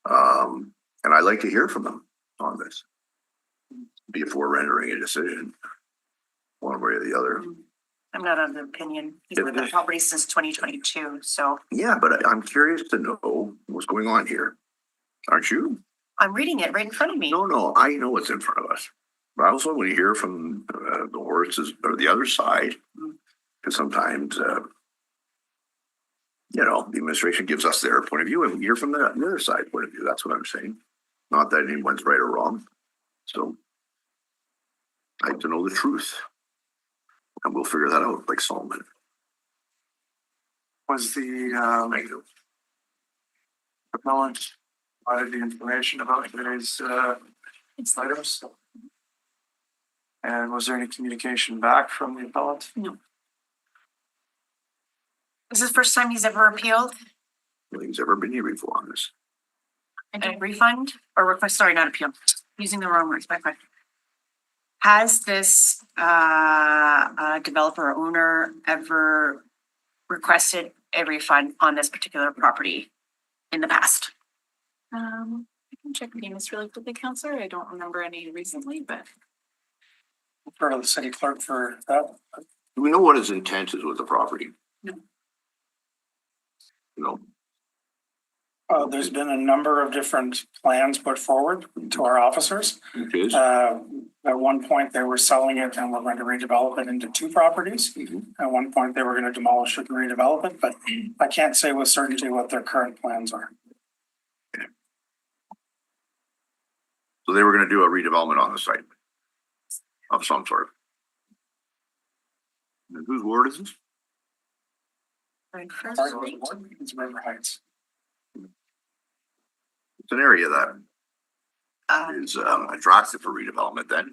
And I'd like to hear from them on this. before rendering a decision. One way or the other. I'm not of the opinion. He's been in the property since 2022, so Yeah, but I'm curious to know what's going on here. Aren't you? I'm reading it right in front of me. No, I know what's in front of us. But I also want to hear from the horses or the other side. Because sometimes, the administration gives us their point of view and we hear from the other side point of view. That's what I'm saying. Not that anyone's right or wrong. So I like to know the truth. And we'll figure that out like Solomon. Was the appellant provided the information about today's items? And was there any communication back from the appellant? No. Is this the first time he's ever appealed? I don't think he's ever been here before on this. A refund or request, sorry, not appeal, using the wrong words, my question. Has this developer or owner ever requested a refund on this particular property in the past? I can check payments really quickly, Counselor. I don't remember any recently, but. Refer to the city clerk for that. Do we know what his intent is with the property? No. No. There's been a number of different plans put forward to our officers. It is. At one point, they were selling it and were going to redevelop it into two properties. At one point, they were going to demolish it and redevelop it, but I can't say with certainty what their current plans are. So they were gonna do a redevelopment on the site of some sort. And whose word is this? It's River Heights. It's an area that is attractive for redevelopment then.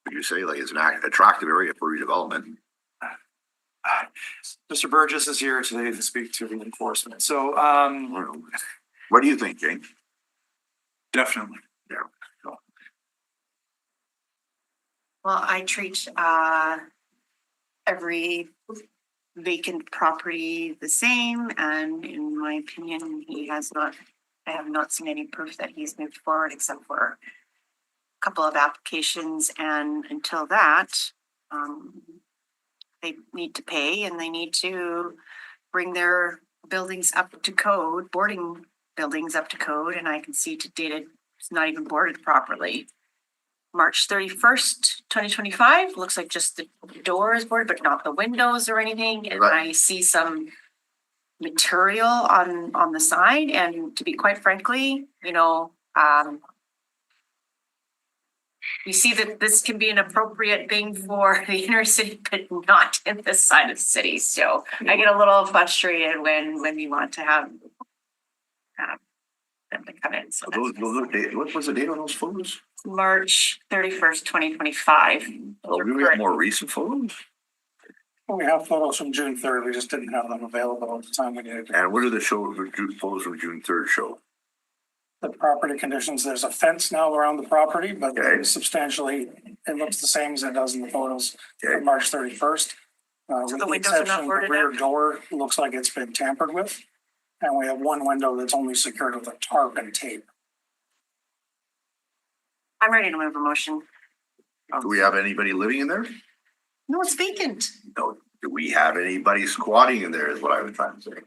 Would you say like it's an attractive area for redevelopment? Mr. Burgess is here today to speak to the enforcement. So, What do you think, Jane? Definitely. Yeah. Well, I treat every vacant property the same, and in my opinion, I have not seen any proof that he's moved forward except for a couple of applications, and until that, they need to pay and they need to bring their buildings up to code, boarding buildings up to code, and I can see to date it's not even boarded properly. March 31st, 2025, looks like just the door is boarded, but not the windows or anything. And Right. I see some material on the side, and to be quite frankly, we see that this can be an appropriate thing for the inner city, but not in this side of the city. So I get a little frustrated when we want to have them to come in. So Those what was the date on those photos? March 31st, 2025. Oh, do we have more recent photos? We have photos from June 3rd. We just didn't have them available at the time we needed. And what do the photos from June 3rd show? The property conditions, there's a fence now around the property, but Okay. substantially, it looks the same as it does in the photos Okay. from March 31st. So With the the windows are not exception, the boarded rear up? door looks like it's been tampered with. And we have one window that's only secured with a tarp and tape. I'm ready to move a motion. Do we have anybody living in there? No, it's vacant. No. Do we have anybody squatting in there is what I was trying to say.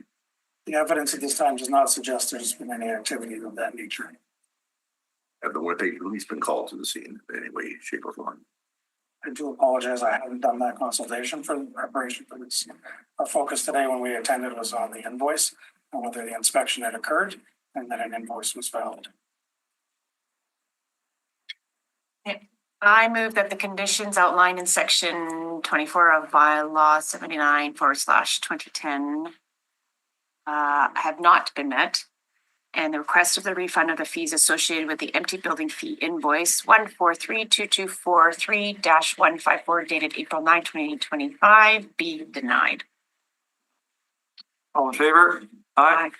The evidence at this time does not suggest there's been any activity of that nature. Have the one thing at least been called to the scene in any way, shape or form? I do apologize, I haven't done that consultation for the preparation for this. Our focus today when we attended was on the invoice and whether the inspection had occurred and that an invoice was filed. I move that the conditions outlined in section 24 of bylaw 79/2010 have not been met, and the request of the refund of the fees associated with the empty building fee invoice 1432243-154 dated April 9, 2025 be denied. all in favor? Aye.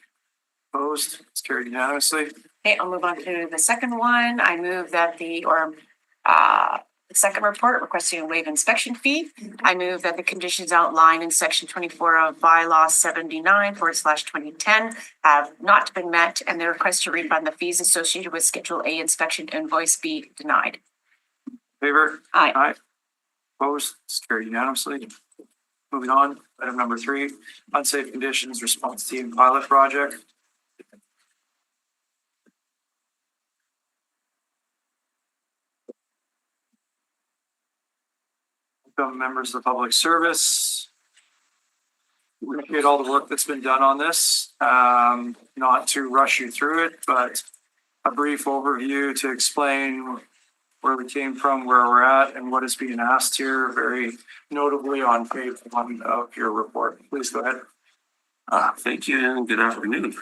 Opposed? It's carried unanimously. Okay, I'll move on to the second one. I move that The second report requesting a waive inspection fee. I move that the conditions outlined in section 24 of bylaw 79/2010 have not been met and the request to refund the fees associated with Schedule A inspection invoice be denied. Favor? Aye. Aye. Opposed? It's carried unanimously. Moving on, item number 3, unsafe conditions response team pilot project. Welcome, members of the public service. We appreciate all the work that's been done on this. Not to rush you through it, but a brief overview to explain where we came from, where we're at, and what is being asked here, very notably on page 1 of your report. Please go ahead. Thank you and good afternoon.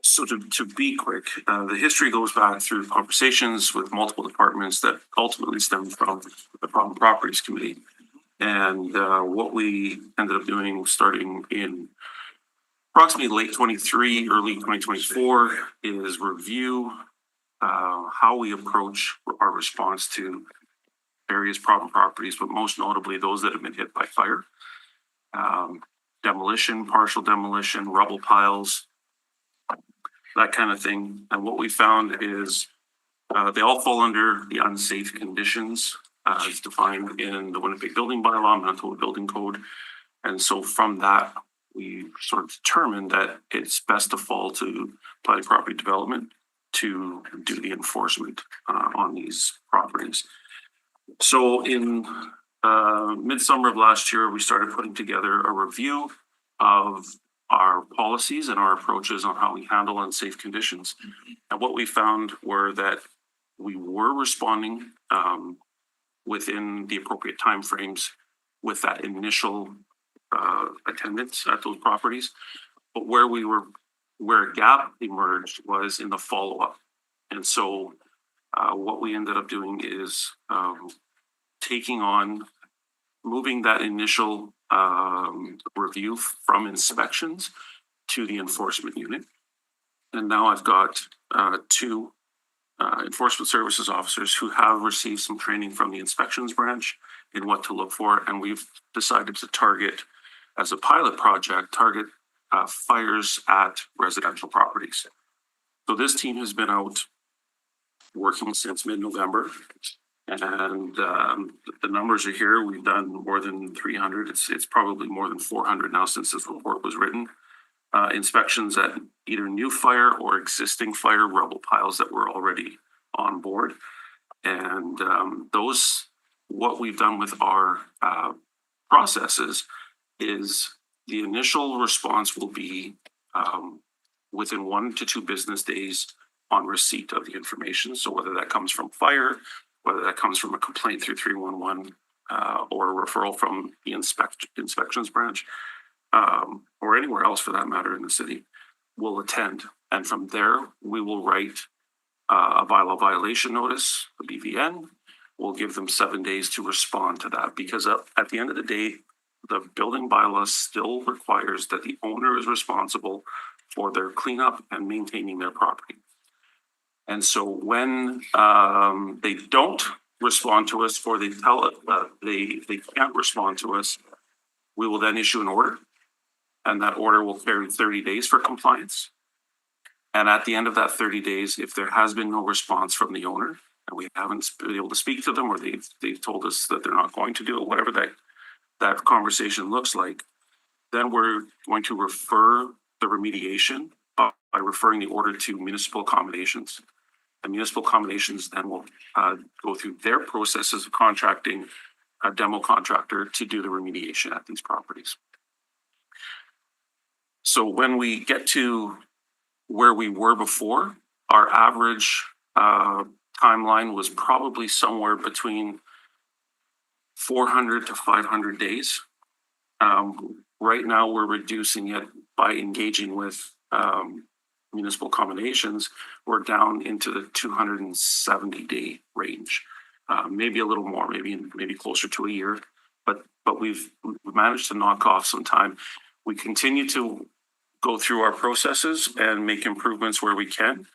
So to be quick, the history goes back through conversations with multiple departments that ultimately stemmed from the Problem Properties Committee. And what we ended up doing starting in approximately late 23, early 2024 is review how we approach our response to various problem properties, but most notably those that have been hit by fire, demolition, partial demolition, rubble piles, that kind of thing. And what we found is they all fall under the unsafe conditions as defined in the Winnipeg Building Bylaw, Manitoba Building Code. And so from that, we sort of determined that it's best to fall to planning property development to do the enforcement on these properties. So in midsummer of last year, we started putting together a review of our policies and our approaches on how we handle unsafe conditions. And what we found were that we were responding within the appropriate timeframes with that initial attendance at those properties. But where a gap emerged was in the follow-up. And so what we ended up doing is moving that initial review from inspections to the enforcement unit. And now I've got 2 enforcement services officers who have received some training from the inspections branch in what to look for. And we've decided to target, as a pilot project, fires at residential properties. So this team has been out working since mid-November. And the numbers are here. We've done more than 300. It's probably more than 400 now since this report was written. Inspections at either new fire or existing fire rubble piles that were already on board. And what we've done with our processes is the initial response will be within 1 to 2 business days on receipt of the information. So whether that comes from fire, whether that comes from a complaint through 311 or a referral from the inspections branch, or anywhere else for that matter in the city, will attend. And from there, we will write a bylaw violation notice, a BVN. We'll give them 7 days to respond to that, because at the end of the day, the building bylaw still requires that the owner is responsible for their cleanup and maintaining their property. And so when they don't respond to us, or they tell us they can't respond to us, we will then issue an order, and that order will carry 30 days for compliance. And at the end of that 30 days, if there has been no response from the owner, and we haven't been able to speak to them, or they've told us that they're not going to do it, whatever that conversation looks like, then we're going to refer the remediation by referring the order to municipal accommodations. And municipal accommodations then will go through their processes of contracting a demo contractor to do the remediation at these properties. So when we get to where we were before, our average timeline was probably somewhere between 400 to 500 days. Right now, we're reducing it by engaging with municipal accommodations. We're down into the 270-day range, maybe a little more, maybe closer to a year. But we've managed to knock off some time. We continue to go through our processes and make improvements where we can.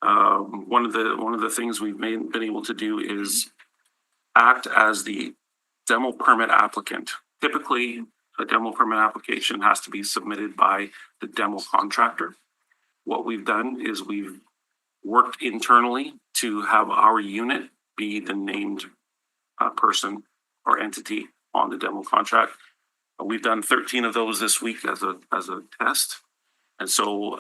One of the things we've been able to do is act as the demo permit applicant. Typically, a demo permit application has to be submitted by the demo contractor. What we've done is we've worked internally to have our unit be the named person or entity on the demo contract. We've done 13 of those this week as a test. And so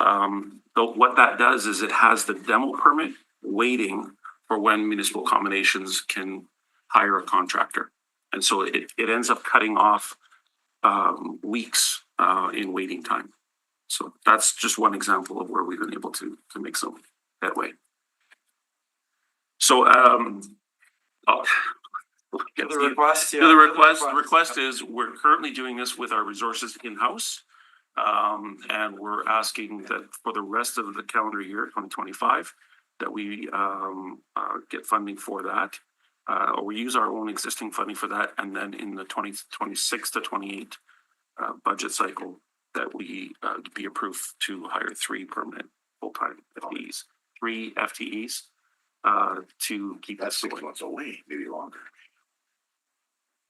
what that does is it has the demo permit waiting for when municipal combinations can hire a contractor. And so it ends up cutting off weeks in waiting time. So that's just one example of where we've been able to make some headway. So the request is we're currently doing this with our resources in-house. And we're asking that for the rest of the calendar year, 2025, that we get funding for that. Or we use our own existing funding for that. And then in the 2026 to 28 budget cycle, that we be approved to hire 3 permanent full-time FTEs, 3 FTEs to keep That's that 6 months away, maybe longer.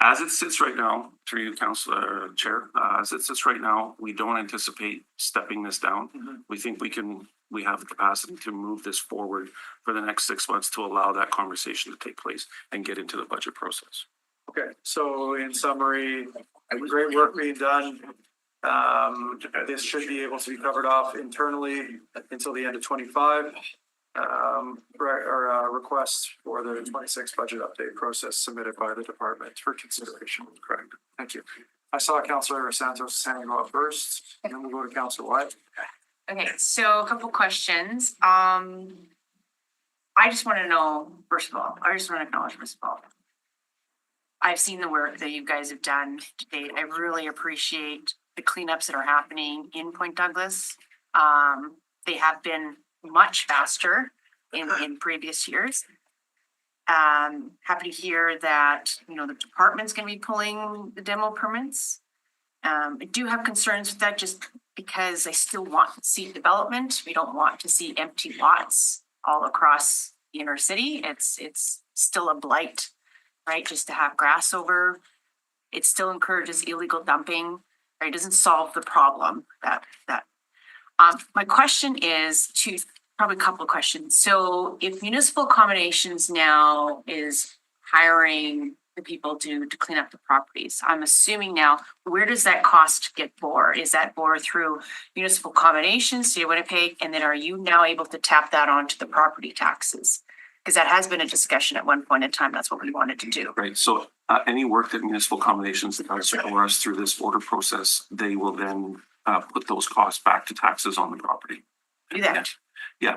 As it sits right now, through you, Councilor Chair, as it sits right now, we don't anticipate stepping this down. We think we have the capacity to move this forward for the next 6 months to allow that conversation to take place and get into the budget process. Okay, so in summary, great work being done. This should be able to be covered off internally until the end of 25. Request for the 26 budget update process submitted by the department for consideration. Correct. Thank you. I saw Councilor Santos' hand go up first, and then we'll go to Councilor White. Okay, so a couple questions. I just want to know, first of all, I've seen the work that you guys have done to date. I really appreciate the cleanups that are happening in Point Douglas. They have been much faster in previous years. Happy to hear that, the department's gonna be pulling the demo permits. I do have concerns with that just because I still want to see development. We don't want to see empty lots all across the inner city. It's still a blight, right? Just to have grass over. It still encourages illegal dumping, right? It doesn't solve the problem my question is probably a couple of questions. So if municipal accommodations now is hiring the people to clean up the properties, I'm assuming now, where does that cost get bore? Is that bore through municipal accommodations, City of Winnipeg? And then are you now able to tap that onto the property taxes? Because that has been a discussion at one point in time. That's what we wanted to do. Right, so any work that municipal accommodations does for us through this order process, they will then put those costs back to taxes on the property. Do that? Yeah.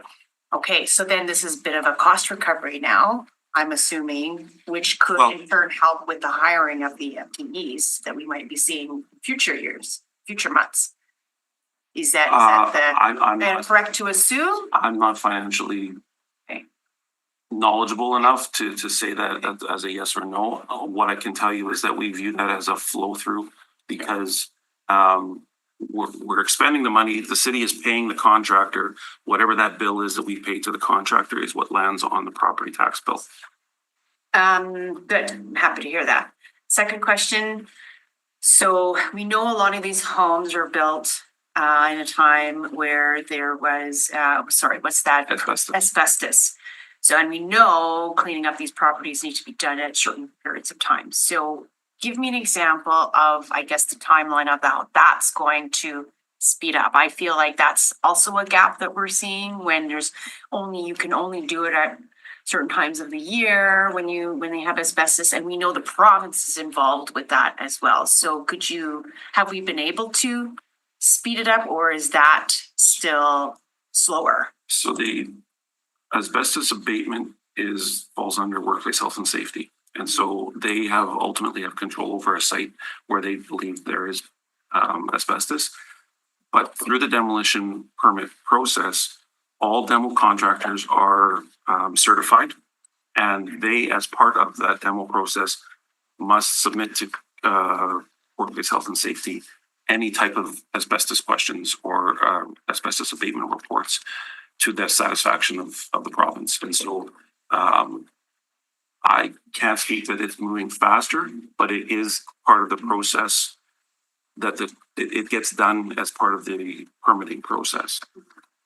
Okay, so then this is a bit of a cost recovery now, I'm assuming, which could in turn help with the hiring of the FTEs that we might be seeing in future years, future months. Is that I'm correct to assume? I'm not financially knowledgeable enough to say that as a yes or no. What I can tell you is that we view that as a flow through because we're expending the money. The city is paying the contractor. Whatever that bill is that we pay to the contractor is what lands on the property tax bill. Good. I'm happy to hear that. Second question. So we know a lot of these homes are built in a time where there was, what's that? Asbestos. So, and we know cleaning up these properties need to be done at certain periods of time. So give me an example of, I guess, the timeline of how that's going to speed up. I feel like that's also a gap that we're seeing when you can only do it at certain times of the year when they have asbestos, and we know the province is involved with that as well. So have we been able to speed it up, or is that still slower? So the asbestos abatement falls under workplace health and safety. And so they ultimately have control over a site where they believe there is asbestos. But through the demolition permit process, all demo contractors are certified, and they, as part of that demo process, must submit to workplace health and safety any type of asbestos questions or asbestos abatement reports to the satisfaction of the province. And so I can't speak that it's moving faster, but it is part of the process that it gets done as part of the permitting process.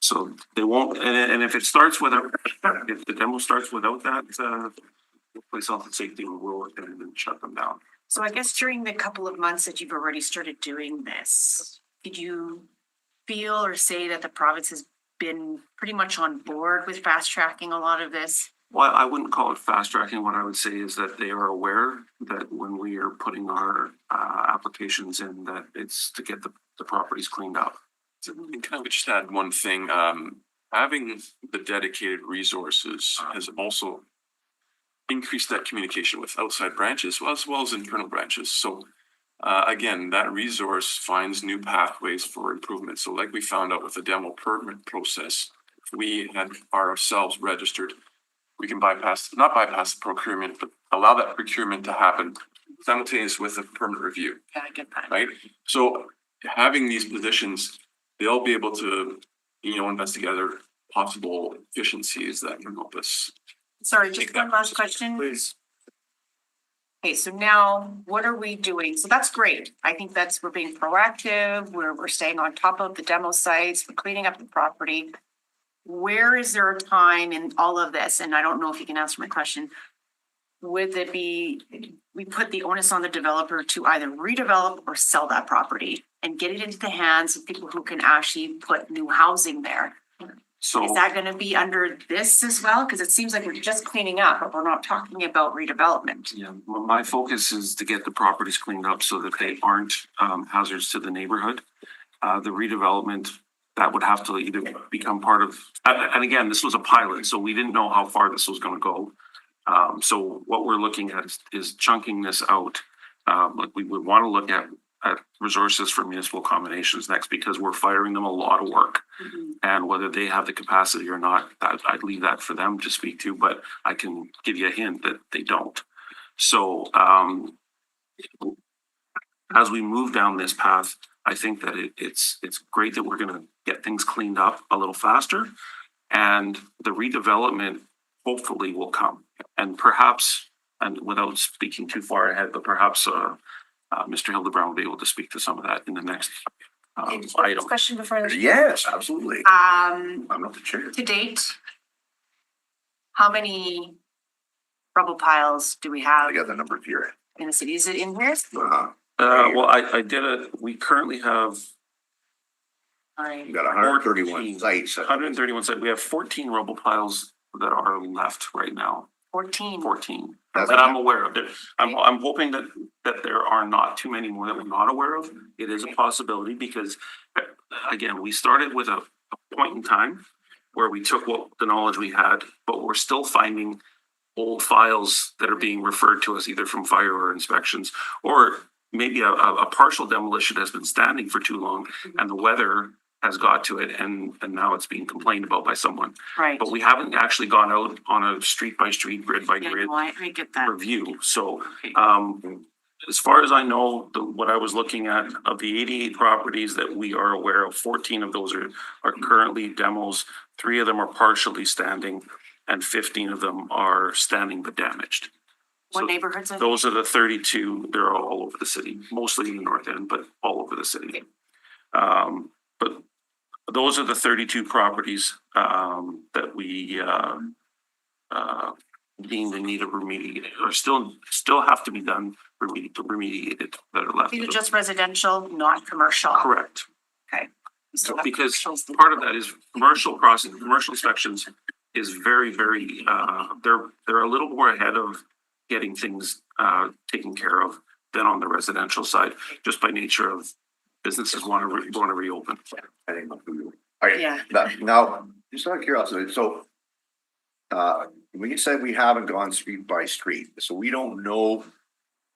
So they won't, and if it starts without, if the demo starts without that, place health and safety will work and shut them down. So I guess during the couple of months that you've already started doing this, did you feel or say that the province has been pretty much on board with fast tracking a lot of this? Well, I wouldn't call it fast tracking. What I would say is that they are aware that when we are putting our applications in, that it's to get the properties cleaned up. So, can I just add one thing? Having the dedicated resources has also increased that communication with outside branches as well as internal branches. So again, that resource finds new pathways for improvement. So like we found out with the demo permit process, if we had ourselves registered, we can not bypass the procurement, but allow that procurement to happen simultaneous with the permit review. Yeah, I get that. Right? So having these positions, they'll be able to, investigate other possible efficiencies that can help us. Sorry, just one last question. Please. Okay, so now what are we doing? So that's great. I think we're being proactive, we're staying on top of the demo sites, we're cleaning up the property. Where is there a time in all of this? And I don't know if you can answer my question. Would it be, we put the onus on the developer to either redevelop or sell that property and get it into the hands of people who can actually put new housing there? So is that gonna be under this as well? Cause it seems like we're just cleaning up, but we're not talking about redevelopment. yeah, my focus is to get the properties cleaned up so that they aren't hazards to the neighborhood. The redevelopment, that would have to either become part of, and again, this was a pilot, so we didn't know how far this was gonna go. So what we're looking at is chunking this out. Like we would wanna look at resources for municipal combinations next, because we're firing them a lot of work. And whether they have the capacity or not, I'd leave that for them to speak to, but I can give you a hint that they don't. So as we move down this path, I think that it's great that we're gonna get things cleaned up a little faster, and the redevelopment hopefully will come. And perhaps, and without speaking too far ahead, but perhaps Mr. Hildebrand will be able to speak to some of that in the next item. Question before this. Yes, absolutely. I'm not the chair. To date, how many rubble piles do we have I got the number here. in the city? Is it in here? Well, I did we currently have You got 131 sites. 131 sites. We have 14 rubble piles that are left right now. 14. 14 that I'm aware of. I'm hoping that there are not too many more that we're not aware of. It is a possibility because, again, we started with a point in time where we took the knowledge we had, but we're still finding old files that are being referred to us either from fire or inspections, or maybe a partial demolition has been standing for too long and the weather has got to it and now it's being complained about by someone. Right. But we haven't actually gone out on a street by street, grid by grid I get that. review. So as far as I know, what I was looking at, of the 88 properties that we are aware of, 14 of those are currently demos, 3 of them are partially standing, and 15 of them are standing but damaged. What neighborhoods are Those are the 32. They're all over the city, mostly in the north end, but all over the city. But those are the 32 properties that we deem in need of remediation, or still have to be done remediated, that are left. These are just residential, not commercial. Correct. Okay. Because part of that is commercial inspections is very, very, they're a little more ahead of getting things taken care of than on the residential side, just by nature of businesses want to reopen. I think. Okay, Yeah. now, just out of curiosity, so when you said we haven't gone street by street, so we don't know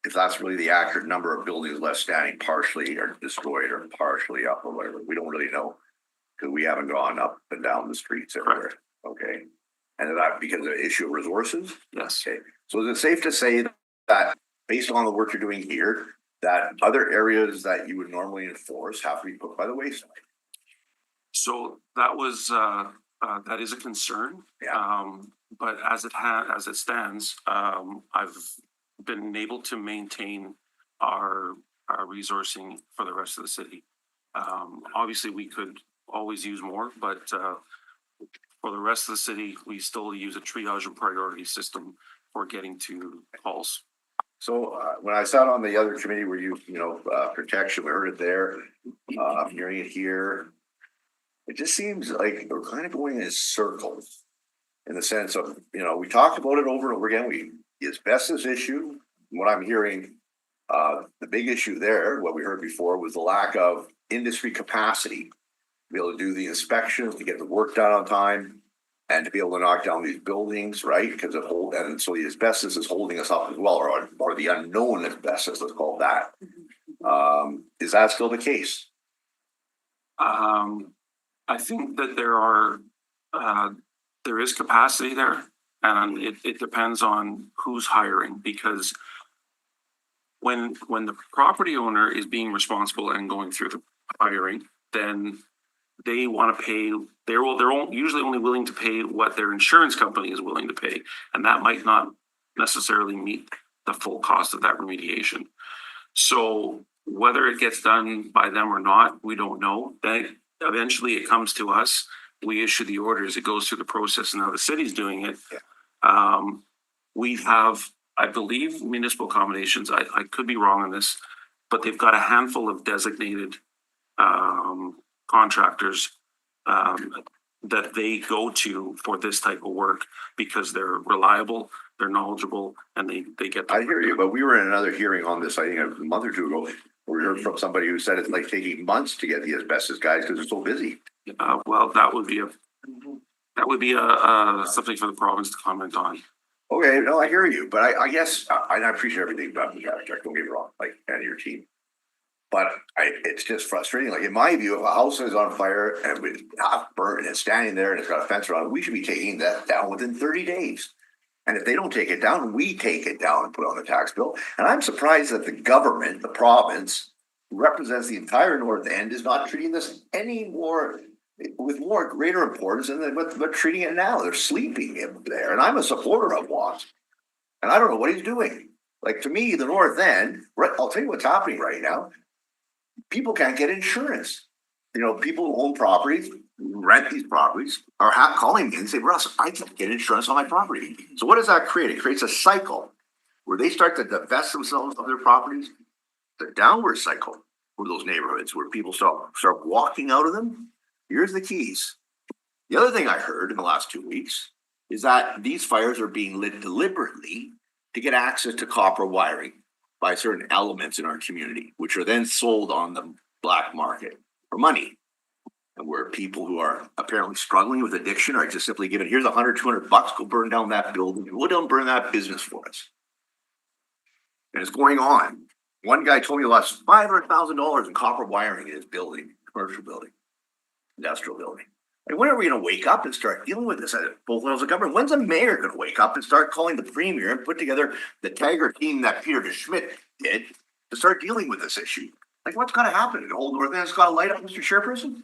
if that's really the accurate number of buildings left standing, partially or destroyed or partially up or whatever. We don't really know because we haven't gone up and down the streets everywhere. Okay. And is that because of the issue of resources? Yes. Okay. So is it safe to say that based on the work you're doing here, that other areas that you would normally enforce have to be put by the wayside? So that was that is a concern. But as it stands, I've been able to maintain our resourcing for the rest of the city. Obviously, we could always use more, but for the rest of the city, we still use a triage and priority system for getting to calls. So when I sat on the other committee where protection, we heard it there, I'm hearing it here. It just seems like we're kind of going in circles. In the sense of, we talked about it over and over again, the asbestos issue, what I'm hearing, the big issue there, what we heard before, was the lack of industry capacity to be able to do the inspections, to get the work done on time, and to be able to knock down these buildings, right? Because and so the asbestos is holding us up as well, or the unknown asbestos, let's call it that. Is that still the case? I think that there is capacity there, and it depends on who's hiring, because when the property owner is being responsible and going through the hiring, then they want to pay, they're usually only willing to pay what their insurance company is willing to pay, and that might not necessarily meet the full cost of that remediation. So whether it gets done by them or not, we don't know. Then eventually it comes to us. We issue the orders, it goes through the process, and now the city's doing it. We have, I believe, municipal accommodations, I could be wrong on this, but they've got a handful of designated contractors that they go to for this type of work because they're reliable, they're knowledgeable, and they get. I hear you, but we were in another hearing on this, I think a month or two ago. We heard from somebody who said it's like taking months to get the asbestos guys because they're so busy. Well, that would be a something for the province to comment on. Okay, no, I hear you, but I guess, and I appreciate everything about you, Jack, don't get me wrong, like, and your team. But it's just frustrating, like in my view, if a house is on fire and it's half burnt and it's standing there and it's got a fence around it, we should be taking that down within 30 days. And if they don't take it down, we take it down and put it on the tax bill. And I'm surprised that the government, the province, who represents the entire North End, is not treating this any more with more greater importance than they're treating it now. They're sleeping in there. And I'm a supporter of Watts. And I don't know what he's doing. Like, to me, the North End, I'll tell you what's happening right now. People can't get insurance. People who own properties, rent these properties, are calling me and say, Russ, I can't get insurance on my property. So what does that create? It creates a cycle where they start to divest themselves of their properties. The downward cycle for those neighborhoods where people start walking out of them. Here's the keys. The other thing I heard in the last 2 weeks is that these fires are being lit deliberately to get access to copper wiring by certain elements in our community, which are then sold on the black market for money. And where people who are apparently struggling with addiction are just simply given, here's $100, $200, go burn down that building. Go down, burn that business for us. And it's going on. One guy told me he lost $500,000 in copper wiring in his building, commercial building, industrial building. And when are we going to wake up and start dealing with this at both levels of government? When's the mayor going to wake up and start calling the premier and put together the Taggart team that Peter DeSchmidt did to start dealing with this issue? Like, what's going to happen? The whole North End's got to light up, Mr. Chairperson?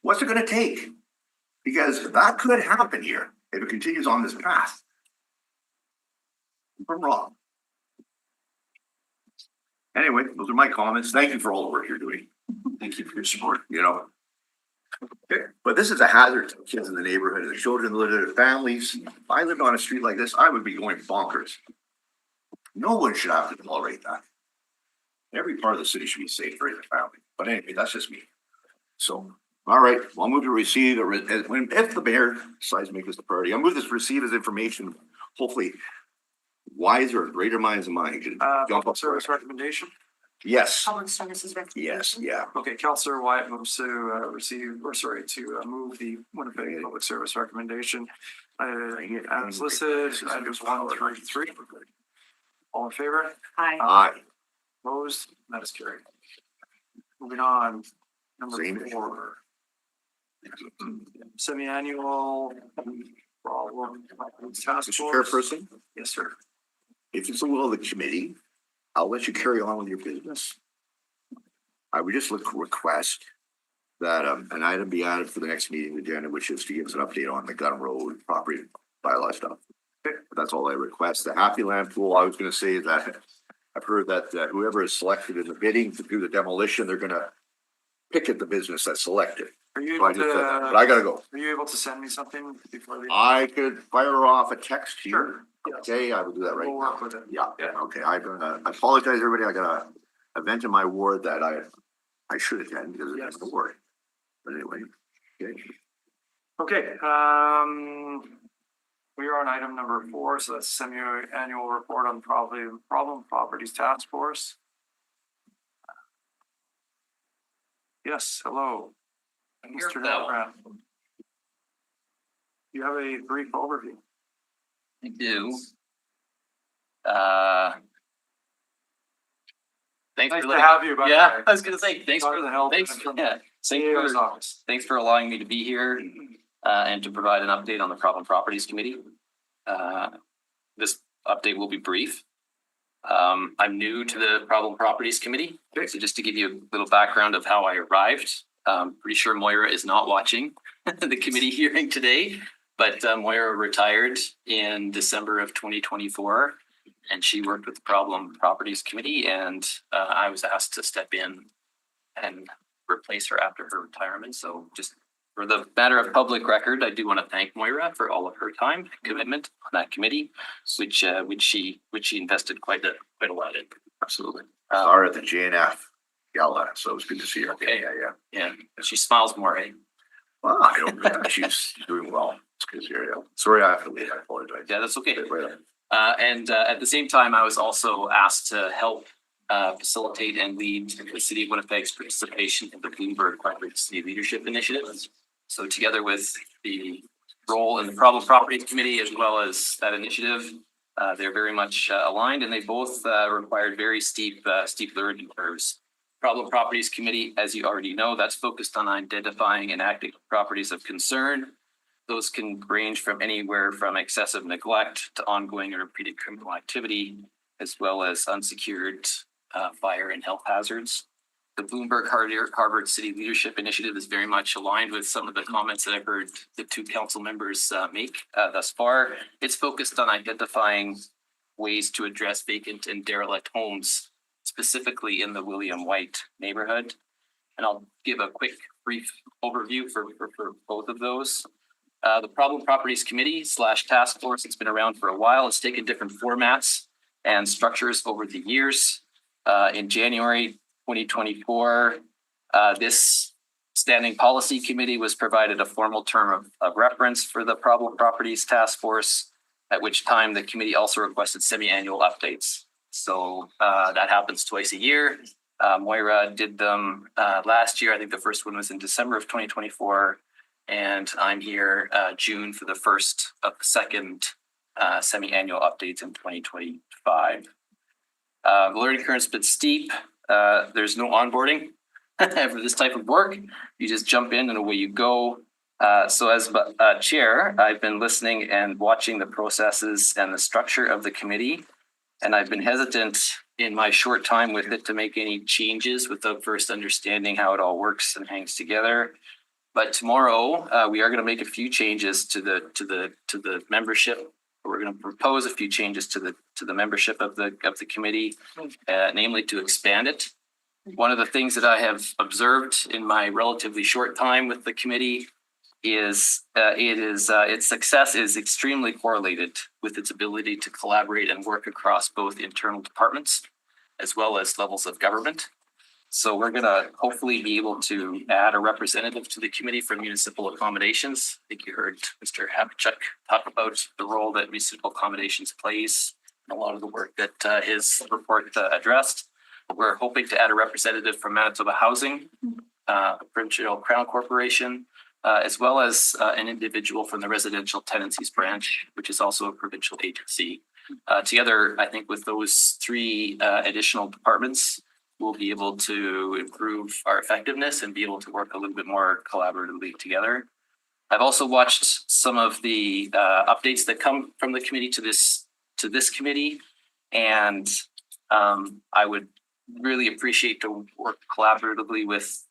What's it going to take? Because that could happen here if it continues on this path. I'm wrong. Anyway, those are my comments. Thank you for all the work you're doing. Thank you for your support. Okay. But this is a hazard to kids in the neighborhood, and the children that live in their families. If I lived on a street like this, I would be going bonkers. No one should have to tolerate that. Every part of the city should be safe for their family. But anyway, that's just me. So, all right, well, I'll move to receive, if the mayor decides to make this a priority, I'll move this receive as information, hopefully wiser, greater minds than mine. Public service recommendation? Yes. Public services recommendation. Yes, yeah. Okay, Councillor Wyatt moves to move the Winnipeg Public Service recommendation. As listed, items 1 through 3. All in favor? Aye. Aye. Opposed? That is carried. Moving on, number 4. Semi-annual problem task Mr. force. Chairperson? Yes, sir. If it's the will of the committee, I'll let you carry on with your business. I would just request that an item be added for the next meeting agenda, which is to give us an update on the Gun Road property bylaw stuff. That's all I request. The Happy Land pool, I was gonna say that I've heard that whoever is selected in the bidding to do the demolition, they're gonna picket the business that's selected. Are you So I able just said that, to, but I gotta go. are you able to send me something before the? I could fire off a text to you. Sure. Okay, I will do that right We'll now. work with it. Yeah, okay, I apologize, everybody, I got a event in my ward that I should attend because it's the ward. But anyway, okay. Okay, we are on item number 4, so that's semi-annual report on problem properties task force. Yes, hello. Mr. Delbrandt. You have a brief overview. I do. Thanks Nice for to letting- have you, by the Yeah, way. I was gonna say, thanks Got for the help thanks, from yeah, CEO's office. thanks for allowing me to be here, and to provide an update on the Problem Properties Committee. This update will be brief. I'm new to the Problem Properties Committee, so just to give you a little background of how I arrived. Pretty sure Moira is not watching the committee hearing today, but Moira retired in December of 2024. And she worked with the Problem Properties Committee, and I was asked to step in and replace her after her retirement. So just for the matter of public record, I do want to thank Moira for all of her time and commitment on that committee, which she invested quite a lot in. Absolutely. Are at the JNF gala, so it's good to see her. Okay. Yeah. She smiles more, eh? Well, I don't know, she's doing well. It's good to hear you. Sorry, I have to leave. I apologize. Yeah, that's okay. Right on. And at the same time, I was also asked to help facilitate and lead the city of Winnipeg's participation in the Bloomberg Corporate City Leadership Initiative. So together with the role in the Problem Properties Committee as well as that initiative, they're very much aligned, and they both required very steep learning curves. Problem Properties Committee, as you already know, that's focused on identifying and acting on properties of concern. Those can range from anywhere from excessive neglect to ongoing and repeated criminal activity, as well as unsecured fire and health hazards. The Bloomberg Harvard City Leadership Initiative is very much aligned with some of the comments that I've heard the two council members make thus far. It's focused on identifying ways to address vacant and derelict homes, specifically in the William White neighborhood. And I'll give a quick, brief overview for both of those. The Problem Properties Committee / Task Force, it's been around for a while. It's taken different formats and structures over the years. In January 2024, this Standing Policy Committee was provided a formal term of reference for the Problem Properties Task Force, at which time the committee also requested semi-annual updates. So that happens twice a year. Moira did them last year. I think the first one was in December of 2024. And I'm here June for the first of the second semi-annual updates in 2025. The learning curve's been steep. There's no onboarding for this type of work. You just jump in and away you go. So as chair, I've been listening and watching the processes and the structure of the committee. And I've been hesitant in my short time with it to make any changes without first understanding how it all works and hangs together. But tomorrow, we are going to make a few changes to the membership. We're going to propose a few changes to the membership of the committee, namely to expand it. One of the things that I have observed in my relatively short time with the committee is its success is extremely correlated with its ability to collaborate and work across both internal departments as well as levels of government. So we're going to hopefully be able to add a representative to the committee for municipal accommodations. I think you heard Mr. Habachuk talk about the role that municipal accommodations plays in a lot of the work that his report addressed. We're hoping to add a representative from Manitoba Housing, Provincial Crown Corporation, as well as an individual from the Residential Tenancies Branch, which is also a provincial agency. Together, I think with those three additional departments, we'll be able to improve our effectiveness and be able to work a little bit more collaboratively together. I've also watched some of the updates that come from the committee to this committee, and I would really appreciate to work collaboratively with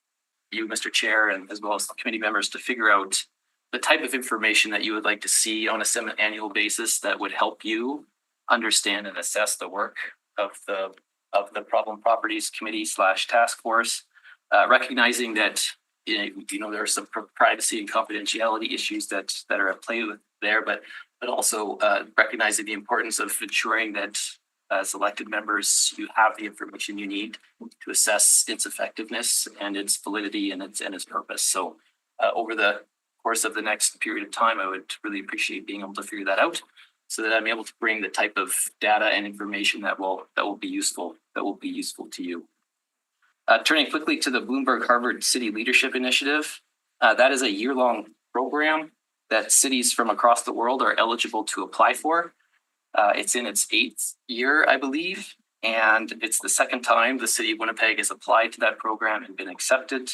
you, Mr. Chair, and as well as the committee members to figure out the type of information that you would like to see on a semi-annual basis that would help you understand and assess the work of the Problem Properties Committee / Task Force, recognizing that there are some privacy and confidentiality issues that are at play with there, but also recognizing the importance of ensuring that as elected members, you have the information you need to assess its effectiveness and its validity and its purpose. So over the course of the next period of time, I would really appreciate being able to figure that out so that I'm able to bring the type of data and information that will be useful to you. Turning quickly to the Bloomberg Harvard City Leadership Initiative, that is a year-long program that cities from across the world are eligible to apply for. It's in its 8th year, I believe, and it's the second time the city of Winnipeg has applied to that program and been accepted.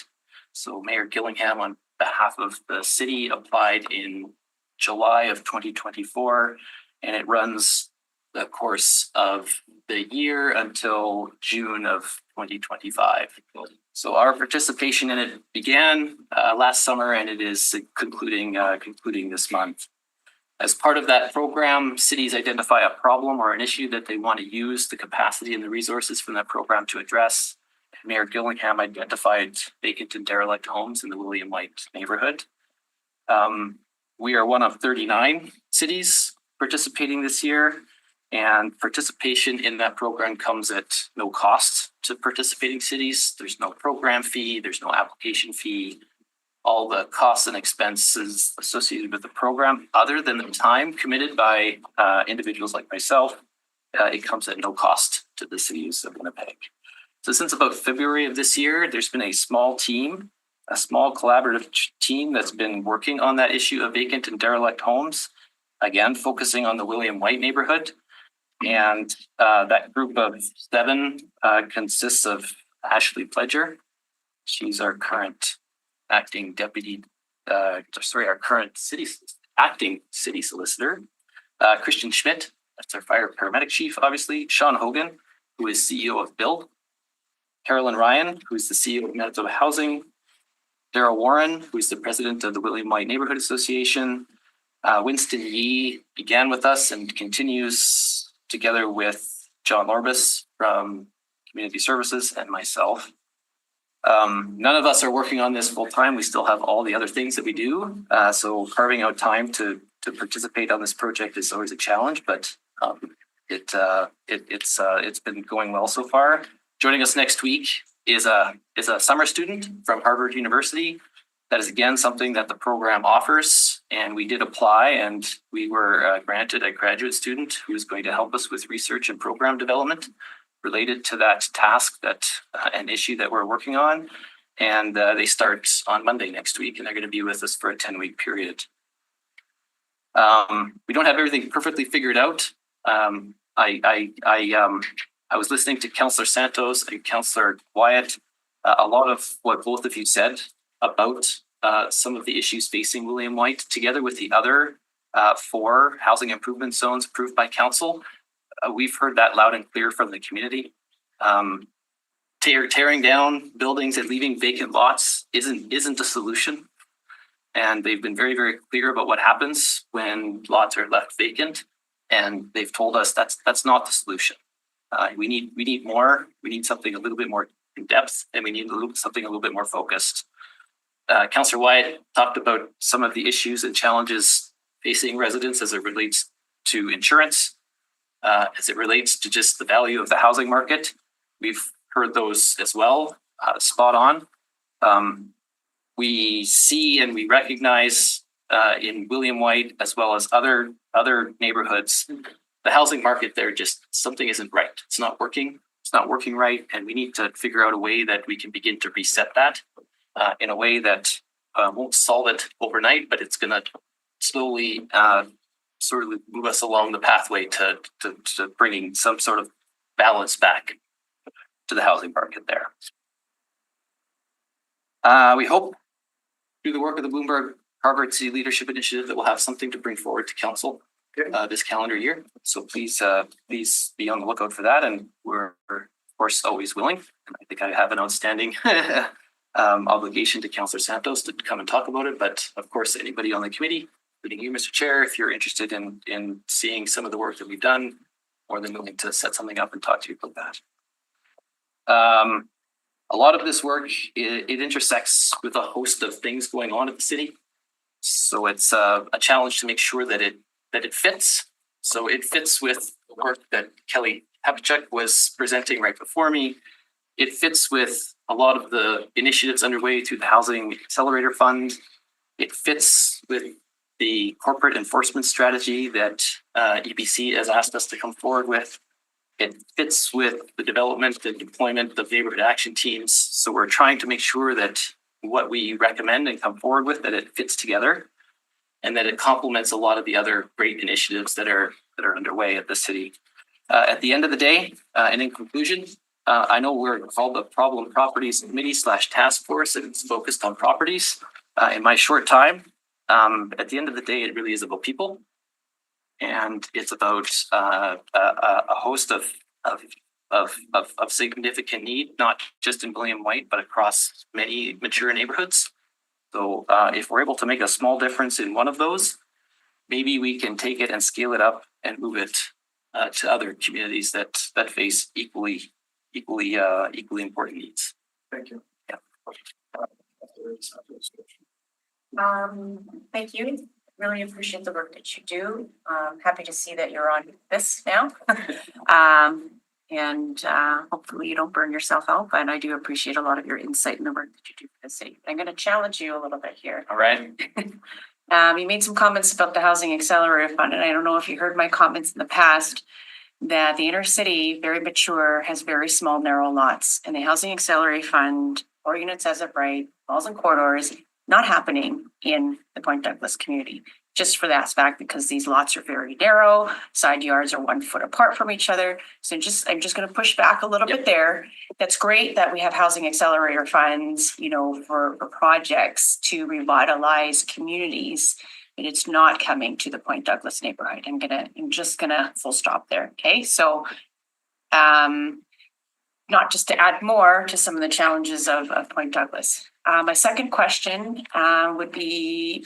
So Mayor Gillingham, on behalf of the city, applied in July of 2024, and it runs the course of the year until June of 2025. So our participation in it began last summer, and it is concluding this month. As part of that program, cities identify a problem or an issue that they want to use the capacity and the resources from that program to address. Mayor Gillingham identified vacant and derelict homes in the William White neighborhood. We are one of 39 cities participating this year, and participation in that program comes at no cost to participating cities. There's no program fee, there's no application fee. All the costs and expenses associated with the program, other than the time committed by individuals like myself, it comes at no cost to the cities of Winnipeg. So since about February of this year, there's been a small collaborative team that's been working on that issue of vacant and derelict homes, again, focusing on the William White neighborhood. And that group of 7 consists of Ashley Pledger. She's our current acting city solicitor. Christian Schmidt, that's our fire paramedic chief, obviously. Sean Hogan, who is CEO of Build. Carolyn Ryan, who is the CEO of Manitoba Housing. Darrell Warren, who is the president of the William White Neighborhood Association. Winston Yee began with us and continues together with John Lorbus from Community Services and myself. None of us are working on this full time. We still have all the other things that we do. So carving out time to participate on this project is always a challenge, but it's been going well so far. Joining us next week is a summer student from Harvard University. That is again something that the program offers, and we did apply, and we were granted a graduate student who is going to help us with research and program development related to that task, an issue that we're working on. And they start on Monday next week, and they're going to be with us for a 10-week period. We don't have everything perfectly figured out. I was listening to Councillor Santos and Councillor Wyatt, a lot of what both of you said about some of the issues facing William White, together with the other 4 housing improvement zones approved by council. We've heard that loud and clear from the community. Tearing down buildings and leaving vacant lots isn't a solution. And they've been very, very clear about what happens when lots are left vacant. And they've told us that's not the solution. We need more. We need something a little bit more in depth, and we need something a little bit more focused. Councillor Wyatt talked about some of the issues and challenges facing residents as it relates to insurance, as it relates to just the value of the housing market. We've heard those as well, spot on. We see and we recognize in William White, as well as other neighborhoods, the housing market there, just something isn't right. It's not working. It's not working right. And we need to figure out a way that we can begin to reset that in a way that won't solve it overnight, but it's going to slowly sort of move us along the pathway to bringing some sort of balance back to the housing market there. We hope through the work of the Bloomberg Harvard City Leadership Initiative that we'll have something to bring forward to council this calendar year. So please be on the lookout for that. And we're, of course, always willing. And I think I have an outstanding obligation to Councillor Santos to come and talk about it, but of course, anybody on the committee, including you, Mr. Chair, if you're interested in seeing some of the work that we've done, more than willing to set something up and talk to you about that. A lot of this work, it intersects with a host of things going on at the city. So it's a challenge to make sure that it fits. So it fits with the work that Kelly Habachuk was presenting right before me. It fits with a lot of the initiatives underway through the Housing Accelerator Fund. It fits with the corporate enforcement strategy that EPC has asked us to come forward with. It fits with the development and deployment of neighborhood action teams. So we're trying to make sure that what we recommend and come forward with, that it fits together and that it complements a lot of the other great initiatives that are underway at the city. At the end of the day, and in conclusion, I know we're called the Problem Properties Committee / Task Force, and it's focused on properties. In my short time, at the end of the day, it really is about people. And it's about a host of significant need, not just in William White, but across many mature neighborhoods. So if we're able to make a small difference in one of those, maybe we can take it and scale it up and move it to other communities that face equally important needs. Thank you. Yeah. Thank you. Really appreciate the work that you do. Happy to see that you're on this now. Hopefully you don't burn yourself out, but I do appreciate a lot of your insight in the work that you do for the city. I'm going to challenge you a little bit here. All right. You made some comments about the Housing Accelerator Fund, and I don't know if you heard my comments in the past that the inner city, very mature, has very small, narrow lots, and the Housing Accelerator Fund, 4 units as of right, malls and corridors, not happening in the Point Douglas community, just for that fact, because these lots are very narrow, side yards are 1 foot apart from each other. So I'm just going to push back a little bit there. That's great that we have Housing Accelerator funds, for projects to revitalize communities, but it's not coming to the Point Douglas neighborhood. I'm just gonna full stop there. Okay, so not just to add more to some of the challenges of Point Douglas. My second question would be,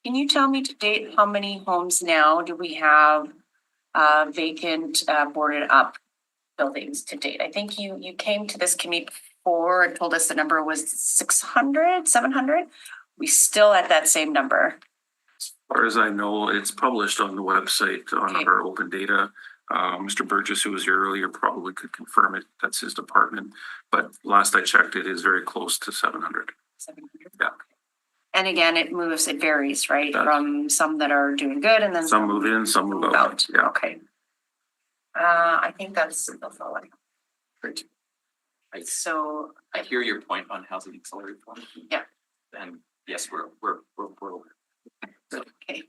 can you tell me to date how many homes now do we have vacant, boarded up buildings to date? I think you came to this committee before and told us the number was 600, 700. We still at that same number. As far as I know, it's published on the website on our open data. Mr. Burgess, who was here earlier, probably could confirm it. That's his department. But last I checked, it is very close to 700. 700. Yeah. And again, it varies, right? From some that are doing good and then some move in, some move out. Yeah. Okay. I think that's all I have. Great. So I hear your point on Housing Accelerator Fund. Yeah. And yes, we're okay.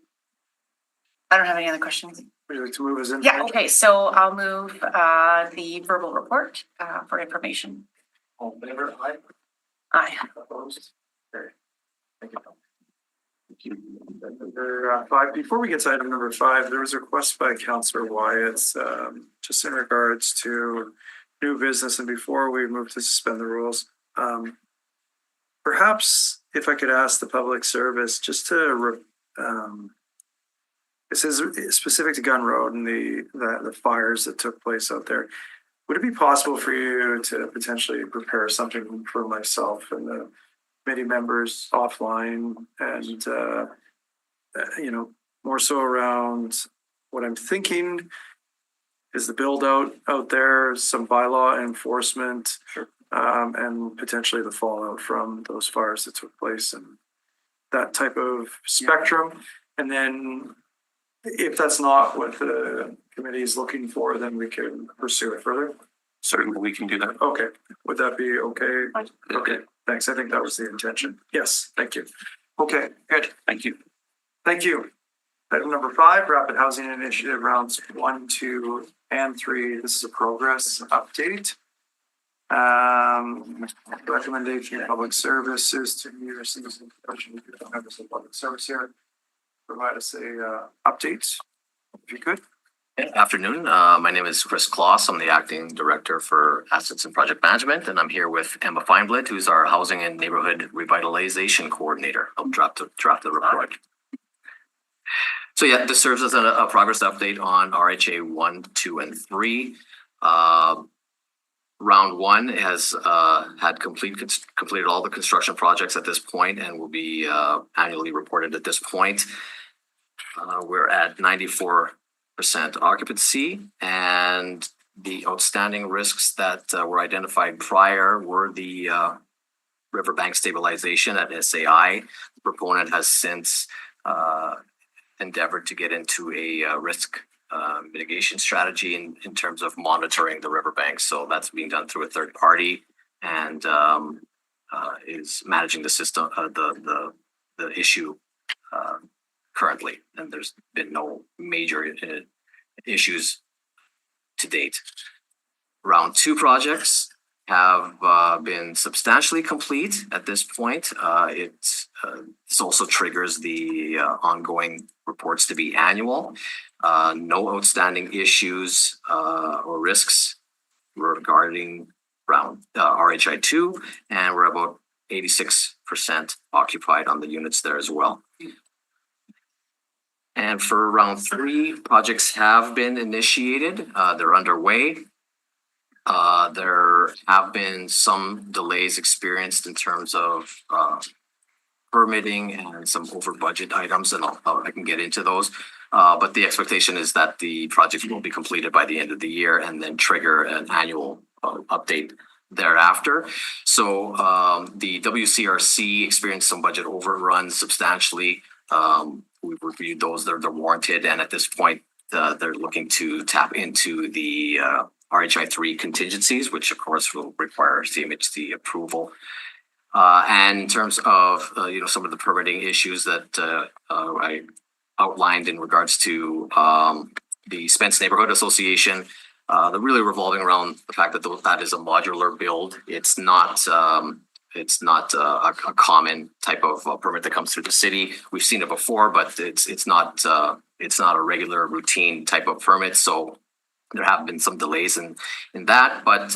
I don't have any other questions. Would you like to move us in? Yeah, okay, so I'll move the verbal report for information. All in favor? Aye. Aye. Opposed? Carried. Thank you. Number 5, before we get to item number 5, there was a request by Councillor Wyatt, just in regards to new business, and before we move to suspend the rules, perhaps if I could ask the public service just to, this is specific to Gun Road and the fires that took place out there. Would it be possible for you to potentially prepare something for myself and the committee members offline and, more so around what I'm thinking is the build out there, some bylaw enforcement, and potentially the fallout from those fires that took place and that type of spectrum. And then if that's not what the committee is looking for, then we can pursue it further. Certainly we can do that. Okay. Would that be okay? Okay. Thanks. I think that was the intention. Yes. Thank you. Okay. Good. Thank you. Thank you. Item number 5, Rapid Housing Initiative rounds 1, 2, and 3. This is a progress update. Recommendation of public services to your citizens, members of public service here. Provide us a update, if you could. Afternoon. My name is Chris Kloss. I'm the Acting Director for Assets and Project Management, and I'm here with Emma Feinblit, who's our Housing and Neighborhood Revitalization Coordinator. I'll draft the report. So yeah, this serves as a progress update on RHA 1, 2, and 3. Round 1 has had completed all the construction projects at this point and will be annually reported at this point. We're at 94% occupancy, and the outstanding risks that were identified prior were the riverbank stabilization at SAI. The proponent has since endeavored to get into a risk mitigation strategy in terms of monitoring the riverbank. So that's being done through a third party and is managing the system, the issue currently. And there's been no major issues to date. Round 2 projects have been substantially complete at this point. This also triggers the ongoing reports to be annual. No outstanding issues or risks regarding round RHI 2, and we're about 86% occupied on the units there as well. And for round 3, projects have been initiated. They're underway. There have been some delays experienced in terms of permitting and some over budget items, and I can get into those. But the expectation is that the project will be completed by the end of the year and then trigger an annual update thereafter. So the WCRC experienced some budget overruns substantially. We've reviewed those, they're warranted, and at this point, they're looking to tap into the RHI 3 contingencies, which of course will require CMHC approval. And in terms of some of the permitting issues that I outlined in regards to the Spence Neighborhood Association, they're really revolving around the fact that that is a modular build. It's not a common type of permit that comes through the city. We've seen it before, but it's not a regular routine type of permit. So there have been some delays in that, but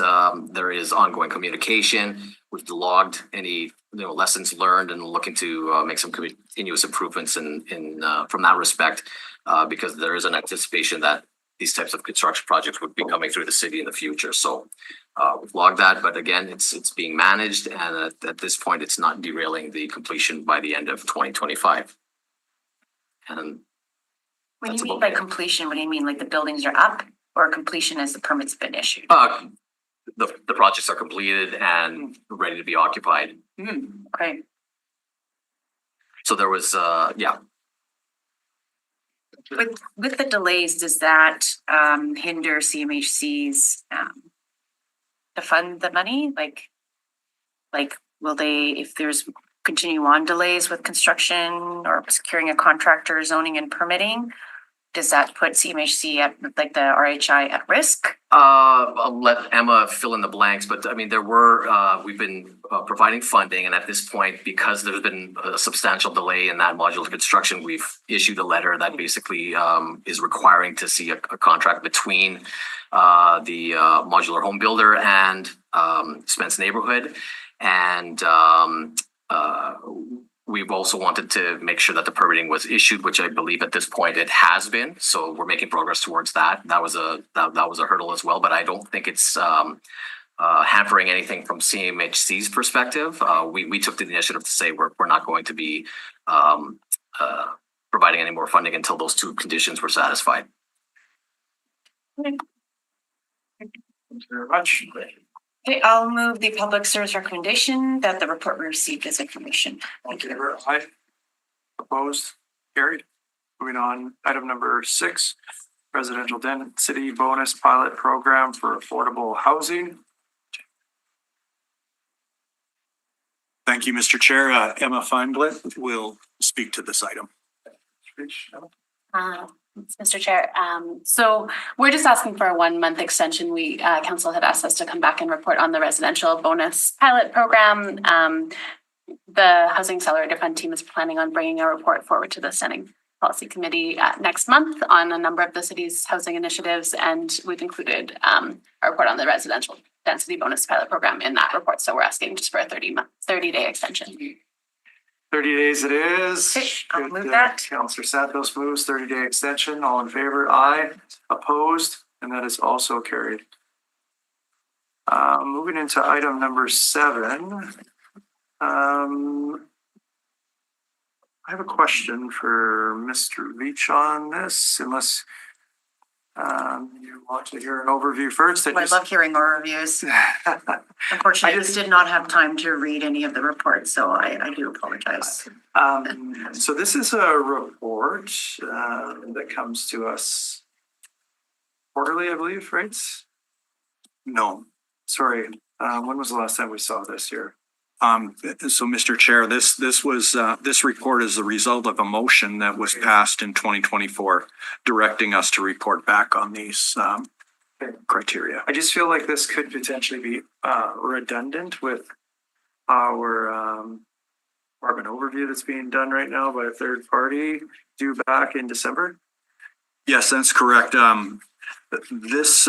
there is ongoing communication. We've logged any lessons learned and looking to make some continuous improvements in from that respect, because there is an anticipation that these types of construction projects would be coming through the city in the future. So we've logged that, but again, it's being managed, and at this point, it's not derailing the completion by the end of 2025. And when you mean by completion, what do you mean? Like the buildings are up, or completion as the permit's been issued? The projects are completed and ready to be occupied. Okay. So there was, yeah. With the delays, does that hinder CMHC's to fund the money? Like will they, if there's continue on delays with construction or securing a contractor, zoning and permitting, does that put CMHC at, like the RHI, at risk? I'll let Emma fill in the blanks, but I mean, we've been providing funding, and at this point, because there's been a substantial delay in that modular construction, we've issued a letter that basically is requiring to see a contract between the modular home builder and Spence Neighborhood. And we've also wanted to make sure that the permitting was issued, which I believe at this point it has been. So we're making progress towards that. That was a hurdle as well, but I don't think it's hampering anything from CMHC's perspective. We took the initiative to say we're not going to be providing any more funding until those 2 conditions were satisfied. Okay. Thank you very much. Okay, I'll move the public service recommendation that the report be received as information. Thank you. Aye. Opposed? Carried. Moving on, item number 6, residential density bonus pilot program for affordable housing. Thank you, Mr. Chair. Emma Feinblit will speak to this item. Mr. Chair, so we're just asking for a 1-month extension. We, council had asked us to come back and report on the residential bonus pilot program. The Housing Accelerator Fund team is planning on bringing a report forward to the Standing Policy Committee next month on a number of the city's housing initiatives, and we've included a report on the residential density bonus pilot program in that report. So we're asking just for a 30-day extension. 30 days it is. Okay, I'll Good, move that. Councillor Santos moves 30-day extension. All in favor? Aye. Opposed? And that is also carried. Moving into item number 7. I have a question for Mr. Leach on this, unless you want to hear an overview first. I love hearing overviews. Unfortunately, I just did not have time to read any of the reports, so I do apologize. So this is a report that comes to us quarterly, I believe, right? No. Sorry, when was the last time we saw this here? So Mr. Chair, this report is the result of a motion that was passed in 2024, directing us to report back on these criteria. I just feel like this could potentially be redundant with our department overview that's being done right now by a third party due back in December. Yes, that's correct. This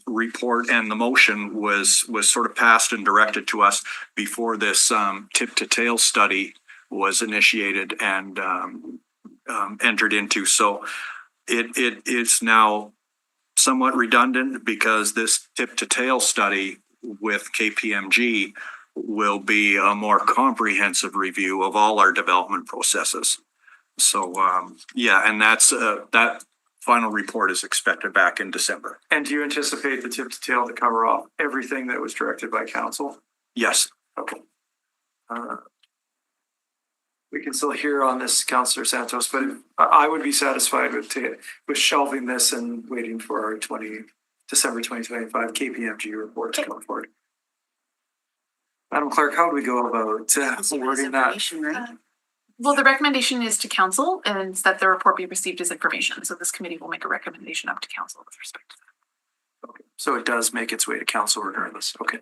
report and the motion was sort of passed and directed to us before this tip to tail study was initiated and entered into. So it is now somewhat redundant because this tip to tail study with KPMG will be a more comprehensive review of all our development processes. So yeah, and that's that final report is expected back in December. And do you anticipate the tip to tail to cover off everything that was directed by council? Yes. Okay. We can still hear on this, Councillor Santos, but I would be satisfied with shelving this and waiting for our December 2025 KPMG report to come forward. Madam Clerk, how do we go about wording that? Well, the recommendation is to council and that the report be received as information. So this committee will make a recommendation up to council with respect to that. Okay. So it does make its way to council regardless. Okay.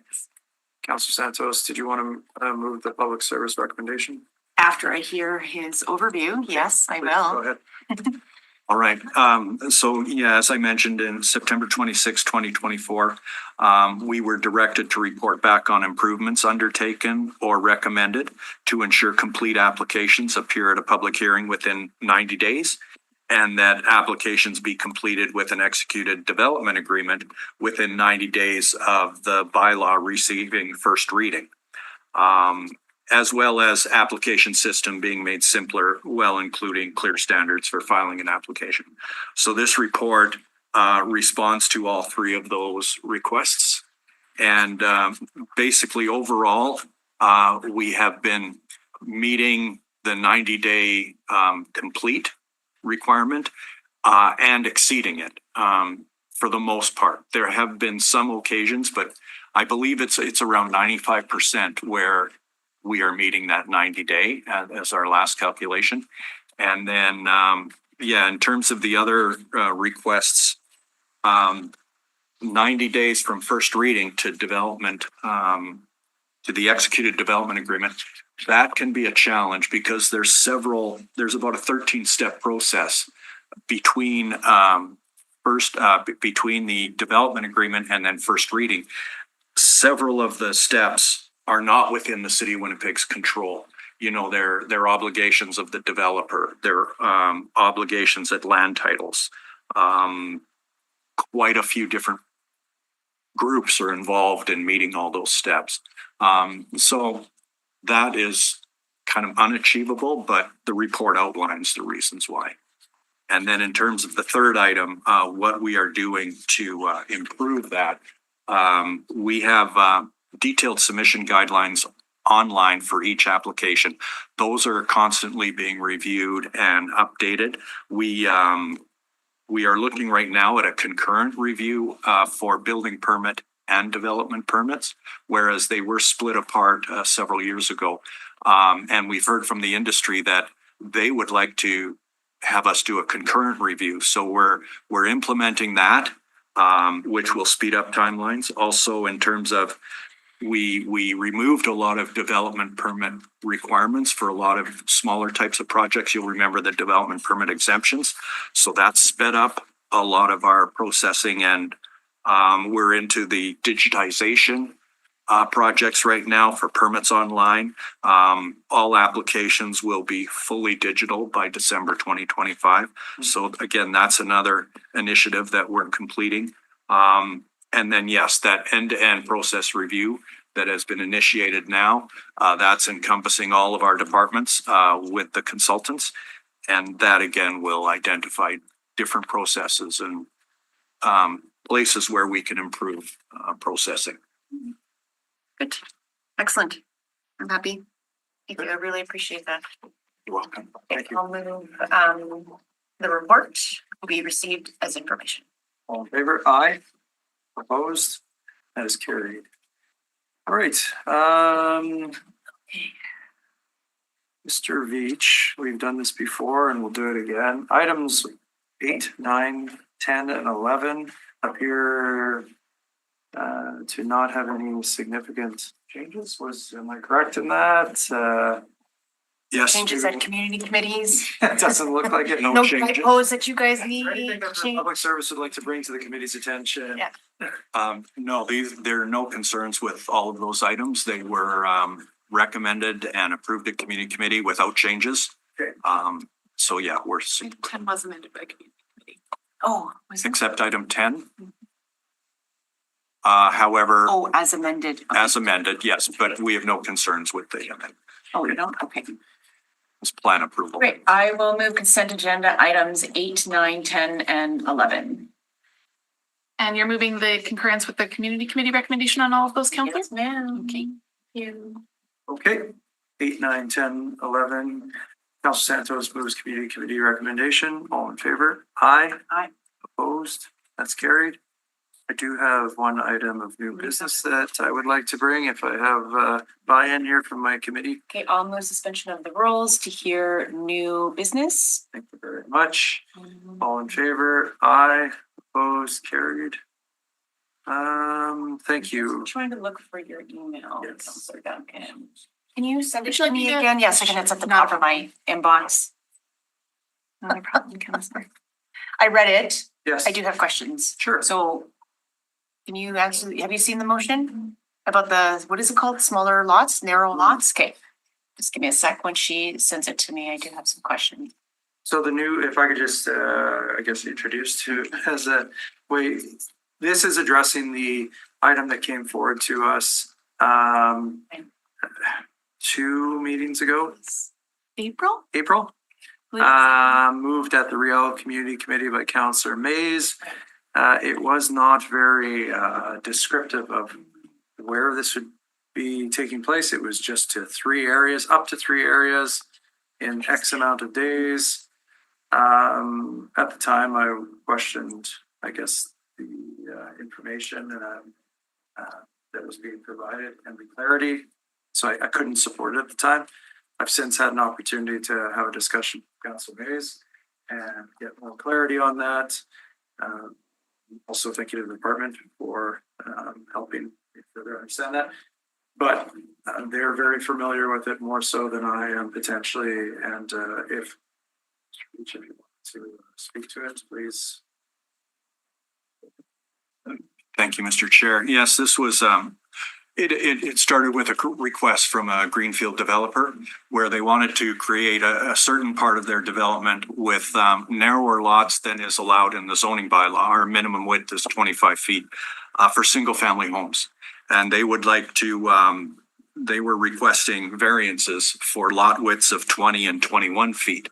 Councillor Santos, did you want to move the public service recommendation? After I hear his overview, yes, I will. Go ahead. All right. So yeah, as I mentioned in September 26, 2024, we were directed to report back on improvements undertaken or recommended to ensure complete applications appear at a public hearing within 90 days and that applications be completed with an executed development agreement within 90 days of the bylaw receiving first reading. As well as application system being made simpler, well, including clear standards for filing an application. So this report responds to all three of those requests. And basically overall, we have been meeting the 90-day complete requirement and exceeding it for the most part. There have been some occasions, but I believe it's around 95% where we are meeting that 90-day as our last calculation. And then, yeah, in terms of the other requests, 90 days from first reading to development, to the executed development agreement, that can be a challenge because there's about a 13-step process between between the development agreement and then first reading. Several of the steps are not within the City of Winnipeg's control. You know, they're obligations of the developer, they're obligations at land titles. Quite a few different groups are involved in meeting all those steps. So that is kind of unachievable, but the report outlines the reasons why. And then in terms of the third item, what we are doing to improve that, we have detailed submission guidelines online for each application. Those are constantly being reviewed and updated. We are looking right now at a concurrent review for building permit and development permits, whereas they were split apart several years ago. And we've heard from the industry that they would like to have us do a concurrent review. So we're implementing that, which will speed up timelines. Also, in terms of we removed a lot of development permit requirements for a lot of smaller types of projects. You'll remember the development permit exemptions. So that sped up a lot of our processing, and we're into the digitization projects right now for permits online. All applications will be fully digital by December 2025. So again, that's another initiative that we're completing. And then, yes, that end-to-end process review that has been initiated now, that's encompassing all of our departments with the consultants. And that again will identify different processes and places where we can improve processing. Good, excellent. I'm happy. Thank you, I really appreciate that. You're welcome. Thank you. I'll move, the report will be received as information. All in favor? Aye. Opposed? That is carried. All right, Mr. Veach, we've done this before and we'll do it again. Items 8, 9, 10, and 11 appear to not have any significant changes. Am I correct in that? Yes. Changes at community committees. It doesn't look like it. No typos that you guys need. Anything that the public service would like to bring to the committee's attention? Yeah. No, there are no concerns with all of those items. They were recommended and approved at community committee without changes. Okay. So yeah, we're 10 was amended by community committee. Oh, was it? except item 10. However, Oh, as amended. as amended, yes, but we have no concerns with the amendment. Oh, we don't? Okay. It's plan approval. Great. I will move consent agenda items 8, 9, 10, and 11. And you're moving the concurrence with the community committee recommendation on all of those, Counselor? Yes, ma'am. Okay. You. Okay, 8, 9, 10, 11. Council Santos moves community committee recommendation. All in favor? Aye. Aye. Opposed? That's carried. I do have one item of new business that I would like to bring if I have buy-in here from my committee. Okay, I'll move suspension of the rules to hear new business. Thank you very much. All in favor? Aye. Opposed? Carried. Thank you. I'm trying to look for your email. Yes. Counselor Duncan. Can you send it Would you to like me me to- again? Yes, I can. It's at the top of my inbox. Not a problem, Counselor. I read it. Yes. I do have questions. Sure. So can you actually, have you seen the motion about the, what is it called? Smaller lots, narrow lots? Okay. Just give me a sec. When she sends it to me, I do have some questions. So the new, if I could just, I guess introduce to as a way, this is addressing the item that came forward to us 2 meetings ago. April? April. Moved at the Real Community Committee by Councillor Mays. It was not very descriptive of where this would be taking place. It was just to 3 areas, up to 3 areas in X amount of days. At the time, I questioned, I guess, the information that was being provided and the clarity. So I couldn't support it at the time. I've since had an opportunity to have a discussion with Councilor Mays and get more clarity on that. Also thank you to the department for helping me further understand that. But they're very familiar with it more so than I am potentially. And if each of you want to speak to it, please. Thank you, Mr. Chair. Yes, this was, it started with a request from a greenfield developer where they wanted to create a certain part of their development with narrower lots than is allowed in the zoning bylaw. Our minimum width is 25 feet for single family homes. And they would like to, they were requesting variances for lot widths of 20 and 21 feet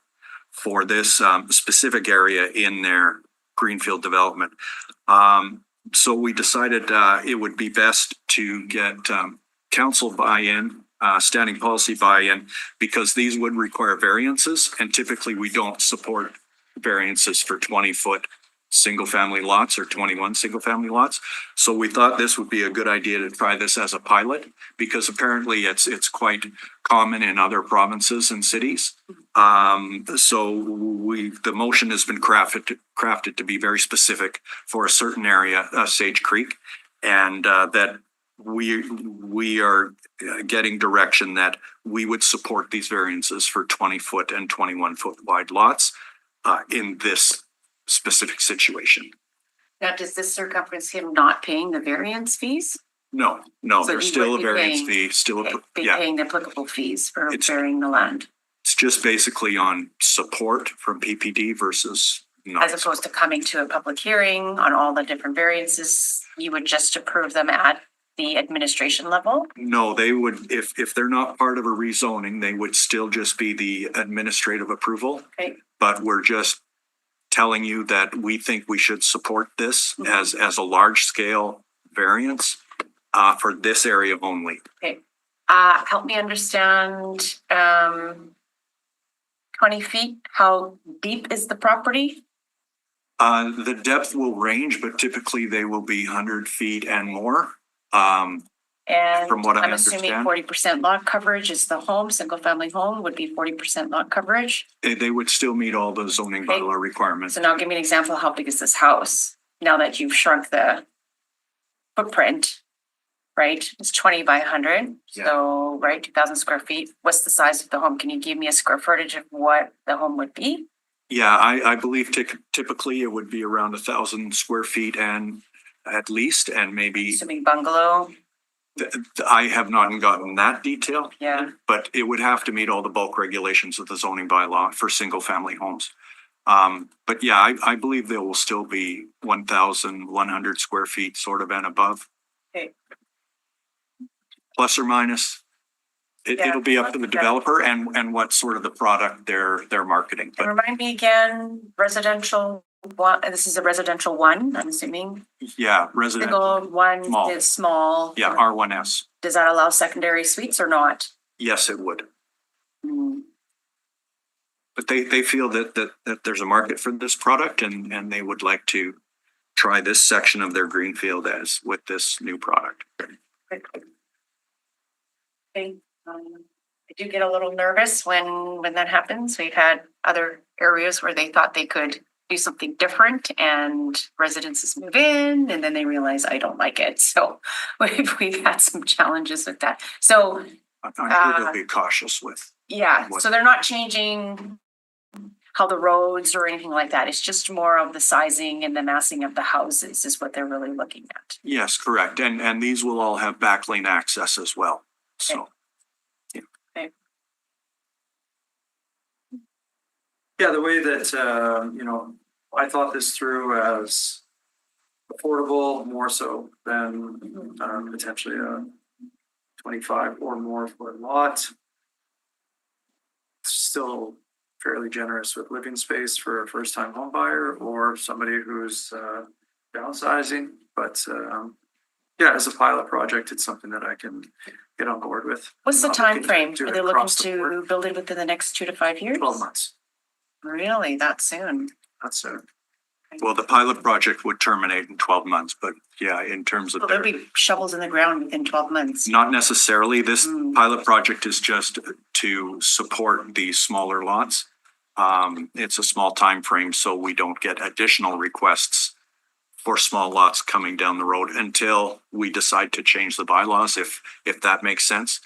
for this specific area in their greenfield development. So we decided it would be best to get council buy-in, standing policy buy-in, because these would require variances, and typically we don't support variances for 20-foot single-family lots or 21 single-family lots. So we thought this would be a good idea to try this as a pilot, because apparently it's quite common in other provinces and cities. So the motion has been crafted to be very specific for a certain area, Sage Creek, and that we are getting direction that we would support these variances for 20-foot and 21-foot wide lots in this specific situation. Now, does this circumference him not paying the variance fees? No, So there's he still would a be variance paying- fee, still, Be yeah. paying the applicable fees for It's- burying the land, It's just basically on support from PPD versus not. as opposed to coming to a public hearing on all the different variances. You would just approve them at the administration level. No, they would, if they're not part of a rezoning, they would still just be the administrative approval. Okay. But we're just telling you that we think we should support this as a large scale variance for this area only. Okay, help me understand, 20 feet, how deep is the property? The depth will range, but typically they will be 100 feet and more. And From what I I'm assuming understand. 40% lot coverage is the home, single family home would be 40% lot coverage. They would still meet all the zoning Okay. bylaw requirements. So now give me an example, how big is this house? Now that you've shrunk the footprint, right? It's 20 by 100, so, right, 2,000 square feet. What's the size of the home? Can you give me a square footage of what the home would be? Yeah, I believe typically it would be around 1,000 square feet and at least, and maybe, Assuming bungalow, I have not gotten that detail. yeah. But it would have to meet all the bulk regulations of the zoning bylaw for single family homes. But yeah, I believe there will still be 1,100 square feet sort of and above. Okay. Plus or minus. Yeah. It'll be up to the developer and what sort of the product they're marketing. And But remind me again, residential one, this is a residential one, I'm assuming. yeah, residential, Single one Small. is small. yeah, R1S. Does that allow secondary suites or not? Yes, it would. Hmm. But they feel that there's a market for this product and they would like to try this section of their greenfield as with this new product. Okay, I do get a little nervous when that happens. We've had other areas where they thought they could do something different and residences move in and then they realize I don't like it. So we've had some challenges with that. So I'm sure they'll be cautious with. yeah, What- so they're not changing how the roads or anything like that. It's just more of the sizing and the massing of the houses is what they're really looking at. Yes, correct. And these will all have backlane access as well. So. Yeah, the way that, I thought this through as affordable more so than potentially a 25 or more foot lot. Still fairly generous with living space for a first time home buyer or somebody who's downsizing, but yeah, as a pilot project, it's something that I can get on board with. What's the I'm not time looking frame? to Are do they it looking across the board. to build it within the next 2 to 5 years? 12 months, Really, that soon? that's soon. Well, the pilot project would terminate in 12 months, but yeah, in terms of So there'll be shovels in the ground within 12 months. not necessarily. This Mm. pilot project is just to support the smaller lots. It's a small time frame, so we don't get additional requests for small lots coming down the road until we decide to change the bylaws, if that makes sense.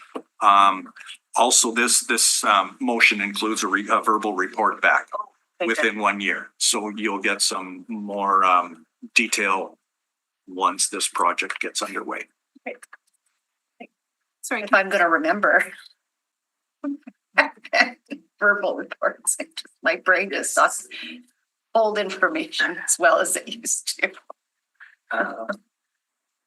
Also, this motion includes a verbal report back within 1 year. So you'll get some more detail once this project gets underway. Sorry, if I'm gonna remember. Verbal reports, my brain just sucks old information as well as it used to.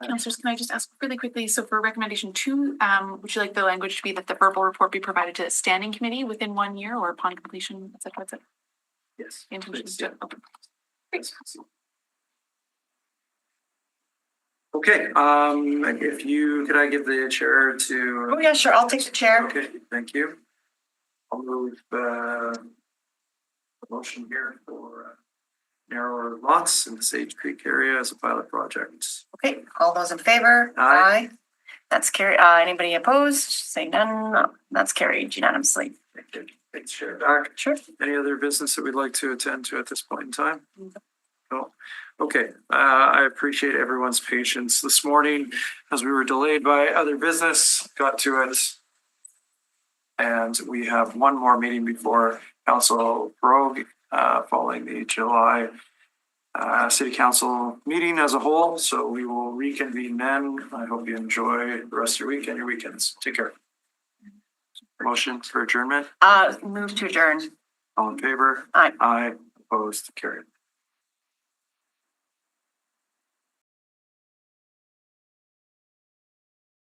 Councillors, can I just ask really quickly, so for recommendation 2, would you like the language to be that the verbal report be provided to the standing committee within 1 year or upon completion, et cetera, et cetera? Yes. The intention is to- okay. Great. Okay, could I give the chair to? Oh, yeah, sure, I'll take the chair. Okay, thank you. I'll move the motion here for narrower lots in the Sage Creek area as a pilot project. Okay, all those in favor? Aye. That's carried. Anybody opposed? Say none. No, that's carried unanimously. Thank you. Thanks, Chair Doc. Sure. Any other business that we'd like to attend to at this point in time? No. Okay, I appreciate everyone's patience this morning as we were delayed by other business, got to it. And we have one more meeting before Council Rogue, following the July City Council meeting as a whole. So we will reconvene then. I hope you enjoy the rest of your week and your weekends. Take care. Motion for adjournment. Move to adjourn. All in favor? Aye. Aye. Opposed? Carried.